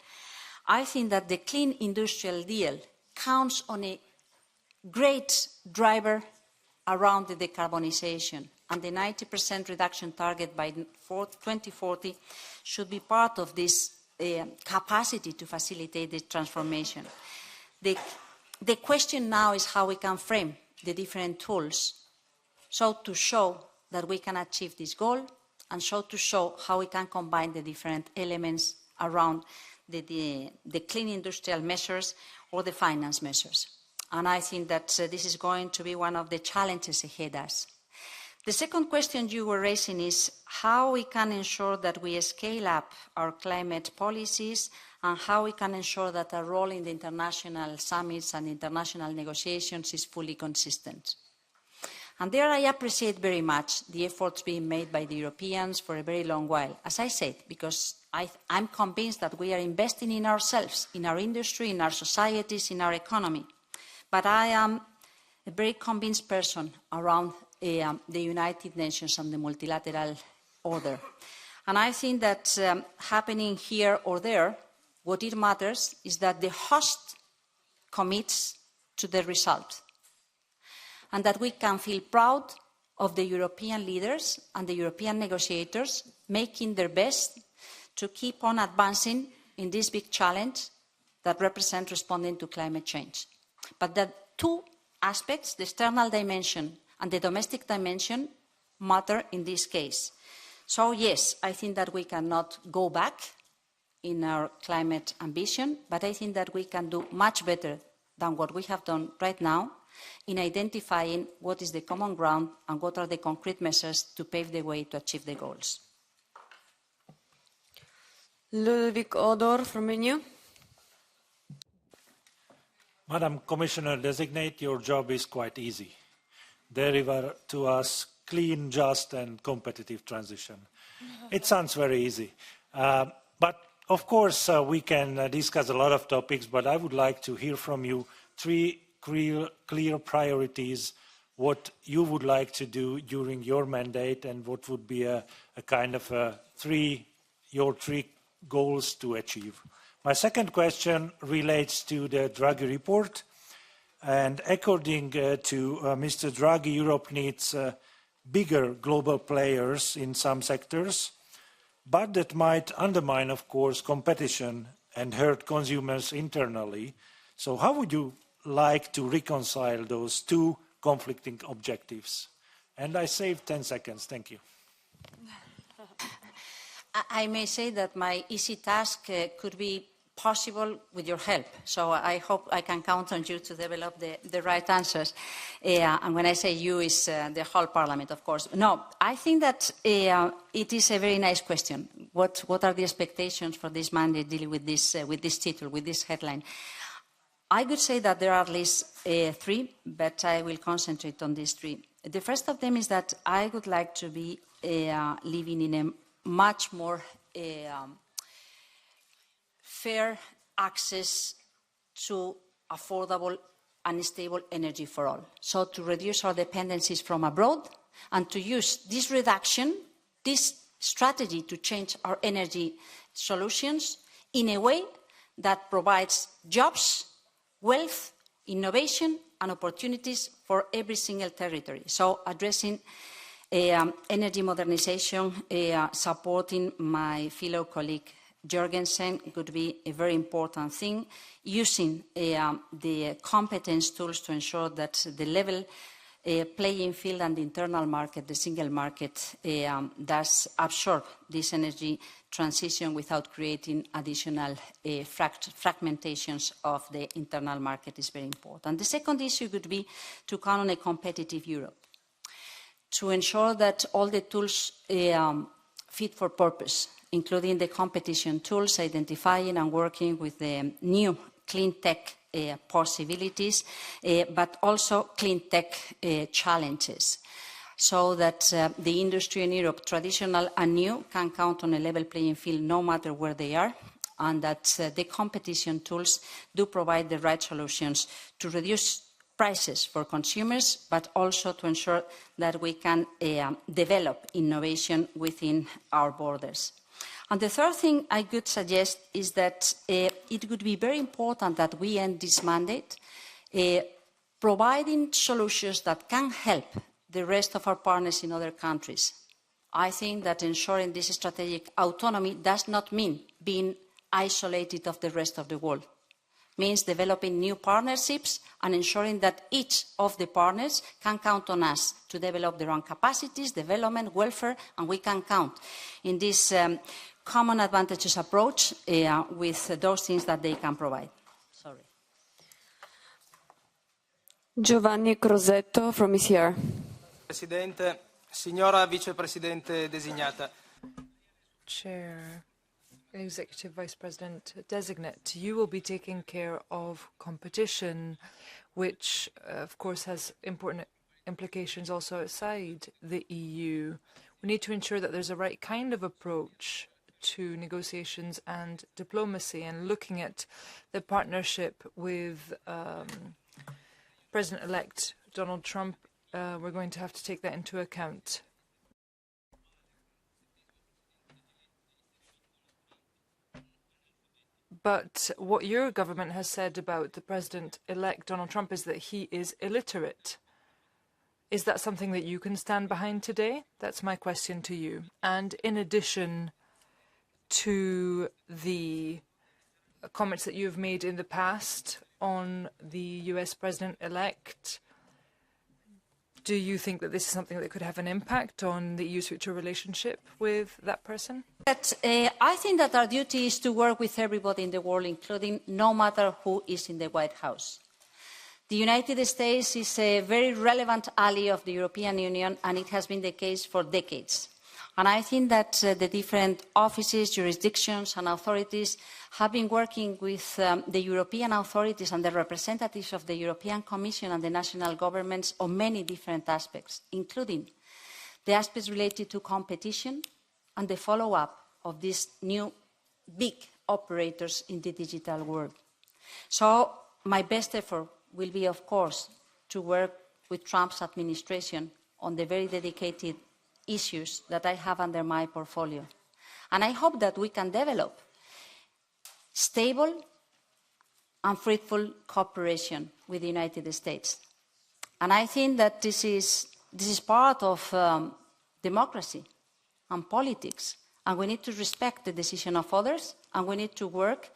I think that the Clean Industrial Deal counts on a great driver around the decarbonisation, and the 90% reduction target by 2040 should be part of this capacity to facilitate the transformation. The question now is how we can frame the different tools so to show that we can achieve this goal, and so to show how we can combine the different elements around the clean industrial measures or the finance measures. And I think that this is going to be one of the challenges ahead of us. The second question you were raising is how we can ensure that we scale up our climate policies and how we can ensure that our role in the international summits and international negotiations is fully consistent. And there I appreciate very much the efforts being made by the Europeans for a very long while, as I said, because I'm convinced that we are investing in ourselves, in our industry, in our societies, in our economy. But I am a very convinced person around the United Nations and the multilateral order. And I think that happening here or there, what it matters is that the host commits to the result, and that we can feel proud of the European leaders and the European negotiators making their best to keep on advancing in this big challenge that represents responding to climate change. But the two aspects, the external dimension and the domestic dimension, matter in this case. So yes, I think that we cannot go back in our climate ambition, but I think that we can do much better than what we have done right now in identifying what is the common ground and what are the concrete measures to pave the way to achieve the goals. Ludwig Odor from Renew. Madam Commissioner-designate, your job is quite easy. Deliver to us clean, just and competitive transition. It sounds very easy. But of course, we can discuss a lot of topics, but I would like to hear from you 3 clear priorities, what you would like to do during your mandate, and what would be a kind of your 3 goals to achieve. My second question relates to the Draghi report. And according to Mr. Draghi, Europe needs bigger global players in some sectors, but that might undermine, of course, competition and hurt consumers internally. So how would you like to reconcile those 2 conflicting objectives? And I saved 10 seconds. Thank you. I may say that my easy task could be possible with your help. So I hope I can count on you to develop the right answers. And when I say you, is the whole Parliament, of course. No, I think that it is a very nice question. What are the expectations for this mandate dealing with this title, with this headline? I could say that there are at least 3, but I will concentrate on these 3. The first of them is that I would like to be living in a much more fair access to affordable and stable energy for all. So to reduce our dependencies from abroad and to use this reduction, this strategy to change our energy solutions in a way that provides jobs, wealth, innovation and opportunities for every single territory. So addressing energy modernization, supporting my fellow colleague Jorgensen could be a very important thing, using the competence tools to ensure that the level playing field and the internal market, the single market, does absorb this energy transition without creating additional fragmentations of the internal market is very important. The second issue would be to count on a competitive Europe, to ensure that all the tools fit for purpose, including the competition tools, identifying and working with the new clean tech possibilities, but also clean tech challenges, so that the industry in Europe, traditional and new, can count on a level playing field no matter where they are, and that the competition tools do provide the right solutions to reduce prices for consumers, but also to ensure that we can develop innovation within our borders. And the third thing I could suggest is that it would be very important that we end this mandate providing solutions that can help the rest of our partners in other countries. I think that ensuring this strategic autonomy does not mean being isolated of the rest of the world. It means developing new partnerships and ensuring that each of the partners can count on us to develop their own capacities, development, welfare, and we can count in this common advantages approach with those things that they can provide. Sorry. Giovanni Crosetto from ECR. Presidente, signora Vicepresidente designata. Chair, Executive Vice President designate, you will be taking care of competition, which of course has important implications also outside the EU. We need to ensure that there's a right kind of approach to negotiations and diplomacy, and looking at the partnership with President-elect Donald Trump, we're going to have to take that into account. But what your government has said about the President-elect Donald Trump is that he is illiterate. Is that something that you can stand behind today? That's my question to you. And in addition to the comments that you have made in the past on the US President-elect, do you think that this is something that could have an impact on the EU's future relationship with that person? I think that our duty is to work with everybody in the world, including no matter who is in the White House. The United States is a very relevant ally of the European Union, and it has been the case for decades. And I think that the different offices, jurisdictions and authorities have been working with the European authorities and the representatives of the European Commission and the national governments on many different aspects, including the aspects related to competition, and the follow-up of these new big operators in the digital world. So my best effort will be, of course, to work with Trump's administration on the very dedicated issues that I have under my portfolio. And I hope that we can develop stable and fruitful cooperation with the United States. And I think that this is part of democracy and politics. And we need to respect the decision of others, and we need to work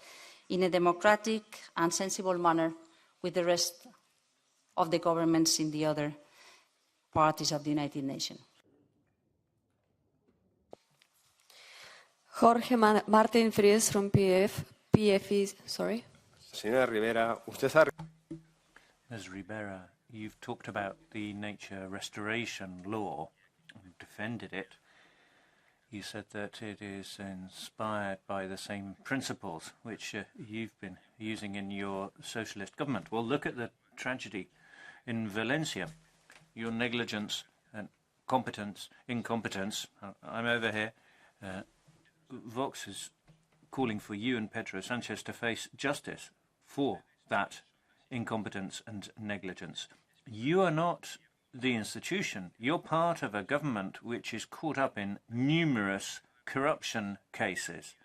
in a democratic and sensible manner with the rest of the governments in the other parties of the United Nations. Jorge Martin Fries from PFE, sorry. Señora Ribera, usted ha... Ms. Ribera, you've talked about the nature restoration law and defended it. You said that it is inspired by the same principles which you've been using in your socialist government. Well, look at the tragedy in Valencia. Your negligence and incompetence, I'm over here. Vox is calling for you and Pedro Sanchez to face justice for that incompetence and negligence. You are not the institution. You're part of a government which is caught up in numerous corruption cases.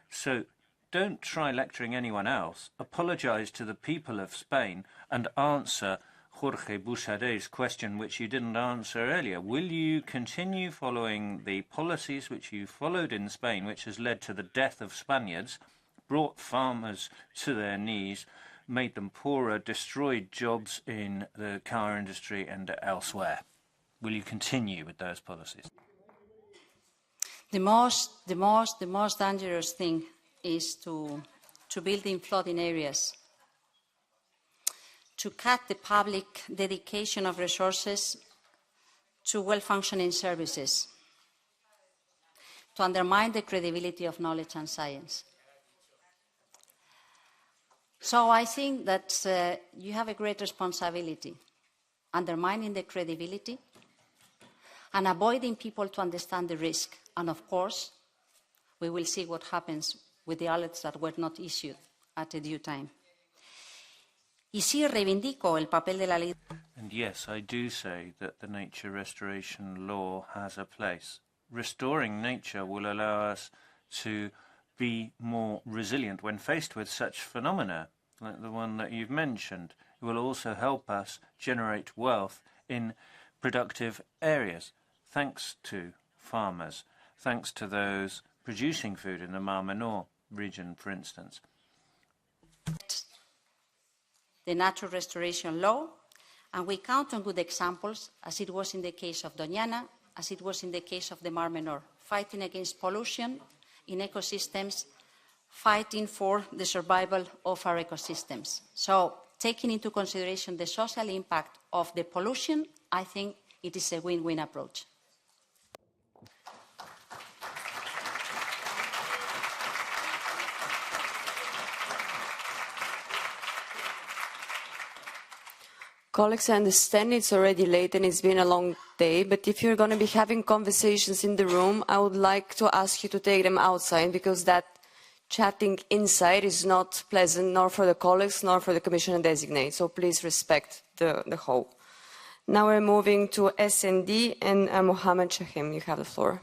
So don't try lecturing anyone else. Apologize to the people of Spain and answer Jorge Busadé's question, which you didn't answer earlier. Will you continue following the policies which you followed in Spain, which has led to the death of Spaniards, brought farmers to their knees, made them poorer, destroyed jobs in the car industry and elsewhere? Will you continue with those policies? The most dangerous thing is to build in flooding areas, to cut the public dedication of resources to well-functioning services, to undermine the credibility of knowledge and science. So I think that you have a great responsibility, undermining the credibility and avoiding people to understand the risk. And of course, we will see what happens with the alerts that were not issued at a due time. Y sí, reivindico el papel de la ley. And yes, I do say that the nature restoration law has a place. Restoring nature will allow us to be more resilient when faced with such phenomena, like the one that you've mentioned. It will also help us generate wealth in productive areas, thanks to farmers, thanks to those producing food in the Mar Menor region, for instance. The natural restoration law, and we count on good examples, as it was in the case of Doñana, as it was in the case of the Mar Menor, fighting against pollution in ecosystems, fighting for the survival of our ecosystems. So, taking into consideration the social impact of the pollution, I think it is a win-win approach. Colleagues, I understand it's already late and it's been a long day, but if you're going to be having conversations in the room, I would like to ask you to take them outside, because that chatting inside is not pleasant, nor for the colleagues, nor for the Commissioner designate. So please respect the hall. Now we're moving to SND and Mohammed Shahim. You have the floor.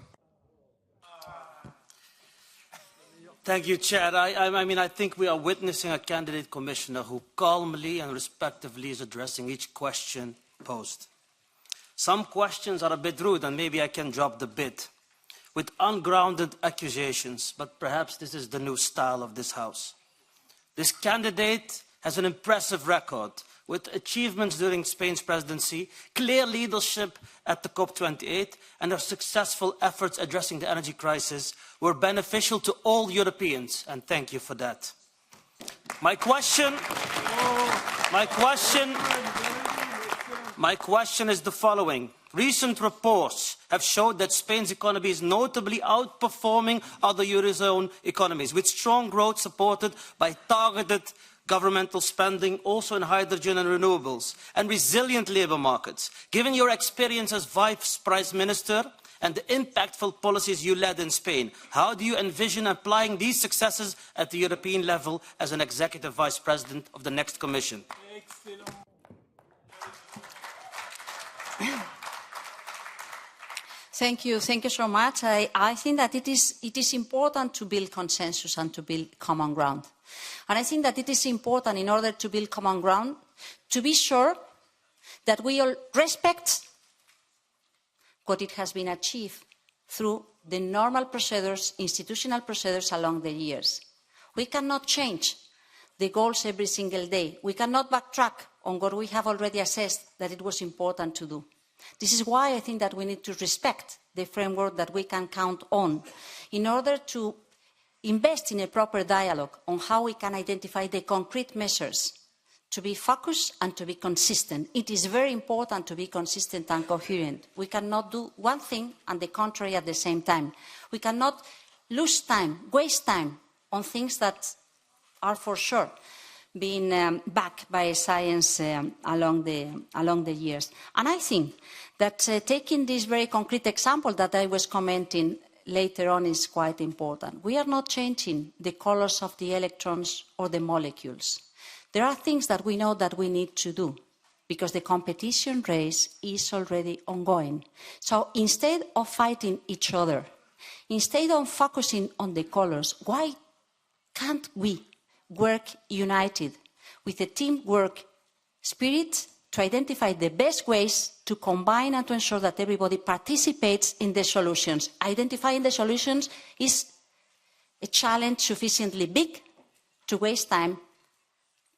Thank you, Chair. I think we are witnessing a candidate commissioner who calmly and respectively is addressing each question posed. Some questions are a bit rude, and maybe I can drop the bit, with ungrounded accusations, but perhaps this is the new style of this House. This candidate has an impressive record, with achievements during Spain's presidency, clear leadership at the COP28, and her successful efforts addressing the energy crisis were beneficial to all Europeans, and thank you for that. My question is the following. Recent reports have showed that Spain's economy is notably outperforming other Eurozone economies, with strong growth supported by targeted governmental spending, also in hydrogen and renewables, and resilient labour markets. Given your experience as Vice Prime Minister and the impactful policies you led in Spain, how do you envision applying these successes at the European level as an Executive Vice President of the next Commission? Thank you so much. I think that it is important to build consensus and to build common ground. And I think that it is important, in order to build common ground, to be sure that we all respect what it has been achieved through the normal procedures, institutional procedures along the years. We cannot change the goals every single day. We cannot backtrack on what we have already assessed that it was important to do. This is why I think that we need to respect the framework that we can count on in order to invest in a proper dialogue on how we can identify the concrete measures to be focused and to be consistent. It is very important to be consistent and coherent. We cannot do one thing and the contrary at the same time. We cannot lose time, waste time on things that are for sure being backed by science along the years. And I think that taking this very concrete example that I was commenting later on is quite important. We are not changing the colors of the electrons or the molecules. There are things that we know that we need to do because the competition race is already ongoing. So instead of fighting each other, instead of focusing on the colors, why can't we work united with a teamwork spirit to identify the best ways to combine and to ensure that everybody participates in the solutions? Identifying the solutions is a challenge sufficiently big to waste time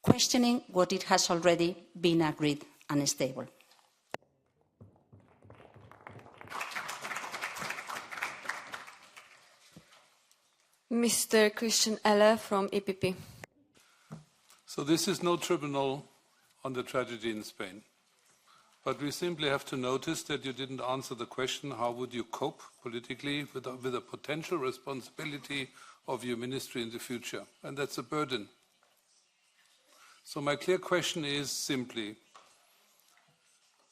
questioning what it has already been agreed and stable. Mr. Christian Eller from EPP. So this is no tribunal on the tragedy in Spain. But we simply have to notice that you didn't answer the question, how would you cope politically with the potential responsibility of your ministry in the future? And that's a burden. So my clear question is simply,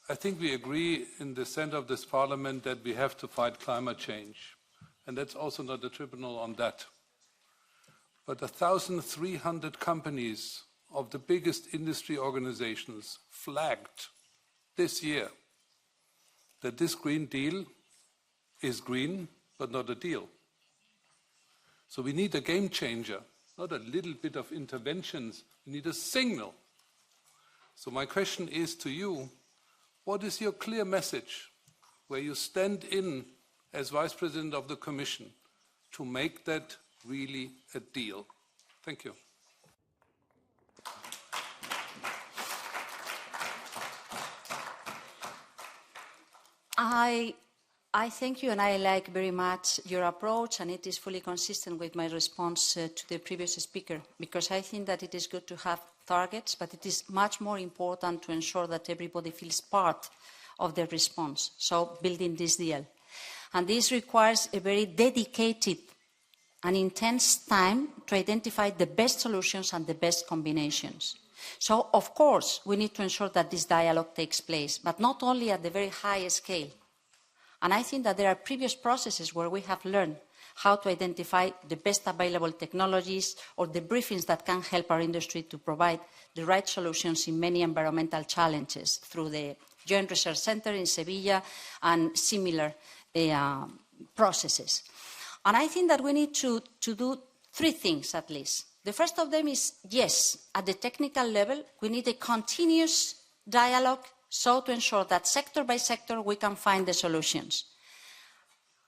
I think we agree in the center of this parliament that we have to fight climate change. And that's also not a tribunal on that. But 1,300 companies of the biggest industry organizations flagged this year that this Green Deal is green, but not a deal. So we need a game changer, not a little bit of interventions. We need a signal. So my question is to you, what is your clear message where you stand in as Vice President of the Commission to make that really a deal? Thank you. I thank you, and I like very much your approach, and it is fully consistent with my response to the previous speaker, because I think that it is good to have targets, but it is much more important to ensure that everybody feels part of the response, so building this deal. And this requires a very dedicated and intense time to identify the best solutions and the best combinations. So, of course, we need to ensure that this dialogue takes place, but not only at the very highest scale. And I think that there are previous processes where we have learned how to identify the best available technologies or the briefings that can help our industry to provide the right solutions in many environmental challenges through the Joint Research Center in Sevilla and similar processes. And I think that we need to do three things at least. The first of them is, yes, at the technical level, we need a continuous dialogue so to ensure that sector by sector we can find the solutions.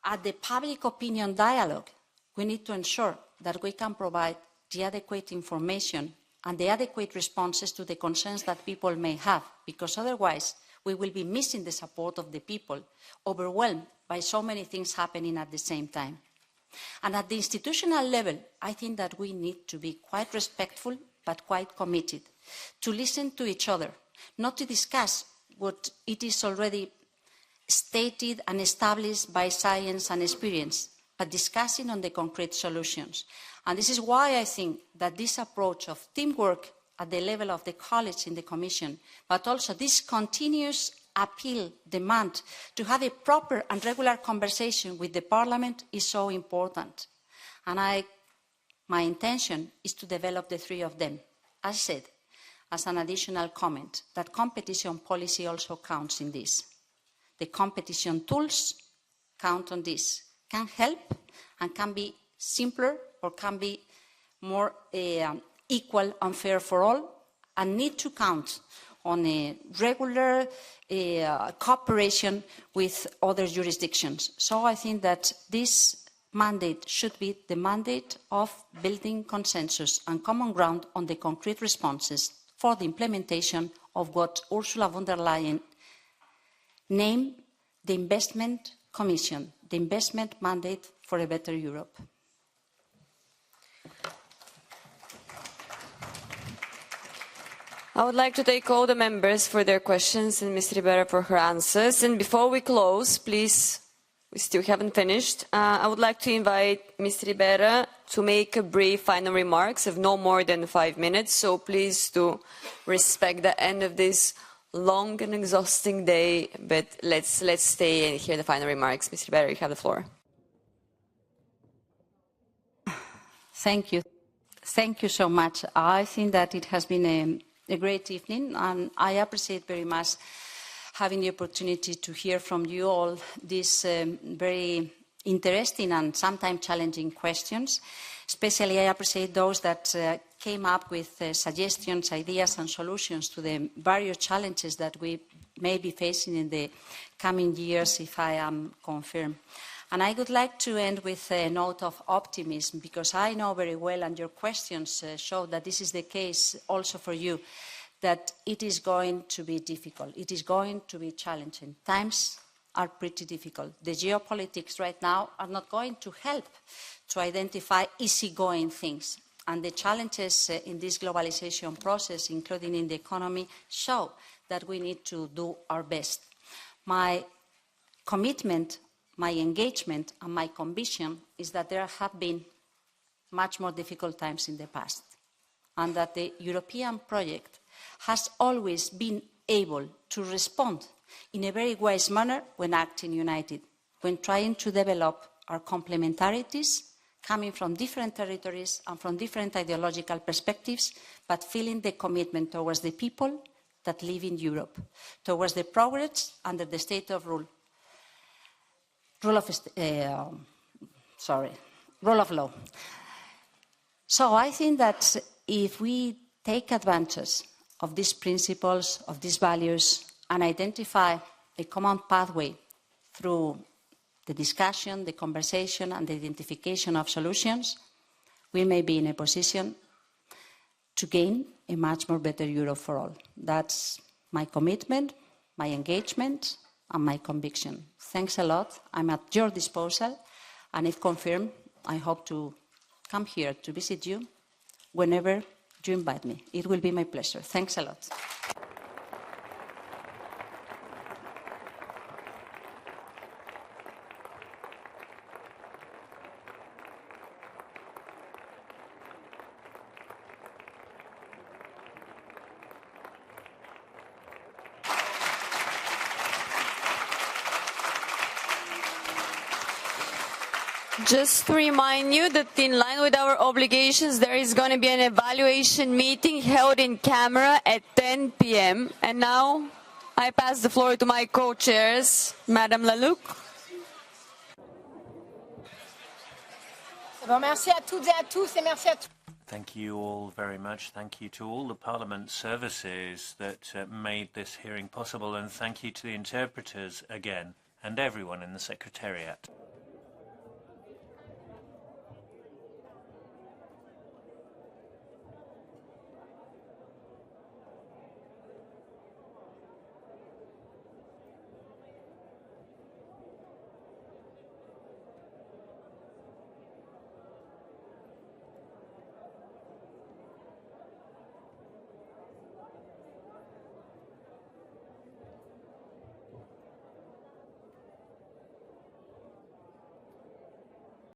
At the public opinion dialogue, we need to ensure that we can provide the adequate information and the adequate responses to the concerns that people may have, because otherwise we will be missing the support of the people, overwhelmed by so many things happening at the same time. And at the institutional level, I think that we need to be quite respectful but quite committed, to listen to each other, not to discuss what it is already stated and established by science and experience, but discussing on the concrete solutions. And this is why I think that this approach of teamwork at the level of the college in the Commission, but also this continuous appeal, demand to have a proper and regular conversation with the Parliament is so important. And my intention is to develop the three of them. As I said, as an additional comment, that competition policy also counts in this. The competition tools count on this, can help and can be simpler or can be more equal and fair for all, and need to count on a regular cooperation with other jurisdictions. So I think that this mandate should be the mandate of building consensus and common ground on the concrete responses for the implementation of what Ursula von der Leyen named the Investment Commission, the investment mandate for a better Europe. I would like to thank all the members for their questions and Ms. Ribera for her answers. And before we close, please, we still haven't finished, I would like to invite Ms. Ribera to make a brief final remarks of no more than 5 minutes. So please do respect the end of this long and exhausting day, but let's stay and hear the final remarks. Ms. Ribera, you have the floor. Thank you. Thank you so much. I think that it has been a great evening, and I appreciate very much having the opportunity to hear from you all these very interesting and sometimes challenging questions. Especially, I appreciate those that came up with suggestions, ideas, and solutions to the various challenges that we may be facing in the coming years if I am confirmed. And I would like to end with a note of optimism, because I know very well, and your questions show that this is the case also for you, that it is going to be difficult. It is going to be challenging. Times are pretty difficult. The geopolitics right now are not going to help to identify easygoing things. And the challenges in this globalization process, including in the economy, show that we need to do our best. My commitment, my engagement, and my conviction is that there have been much more difficult times in the past, and that the European project has always been able to respond in a very wise manner when acting united, when trying to develop our complementarities, coming from different territories and from different ideological perspectives, but feeling the commitment towards the people that live in Europe, towards the progress under the state of rule of law. So I think that if we take advantage of these principles, of these values, and identify a common pathway through the discussion, the conversation, and the identification of solutions, we may be in a position to gain a much more better Europe for all. That's my commitment, my engagement, and my conviction. Thanks a lot. I'm at your disposal, and if confirmed, I hope to come here to visit you whenever you invite me. It will be my pleasure. Thanks a lot. Just to remind you that in line with our obligations, there is going to be an evaluation meeting held in camera at 10 p.m. And now I pass the floor to my co-chairs, Madame Laluc. Thank you all very much. Thank you to all the Parliament services that made this hearing possible, and thank you to the interpreters again and everyone in the Secretariat.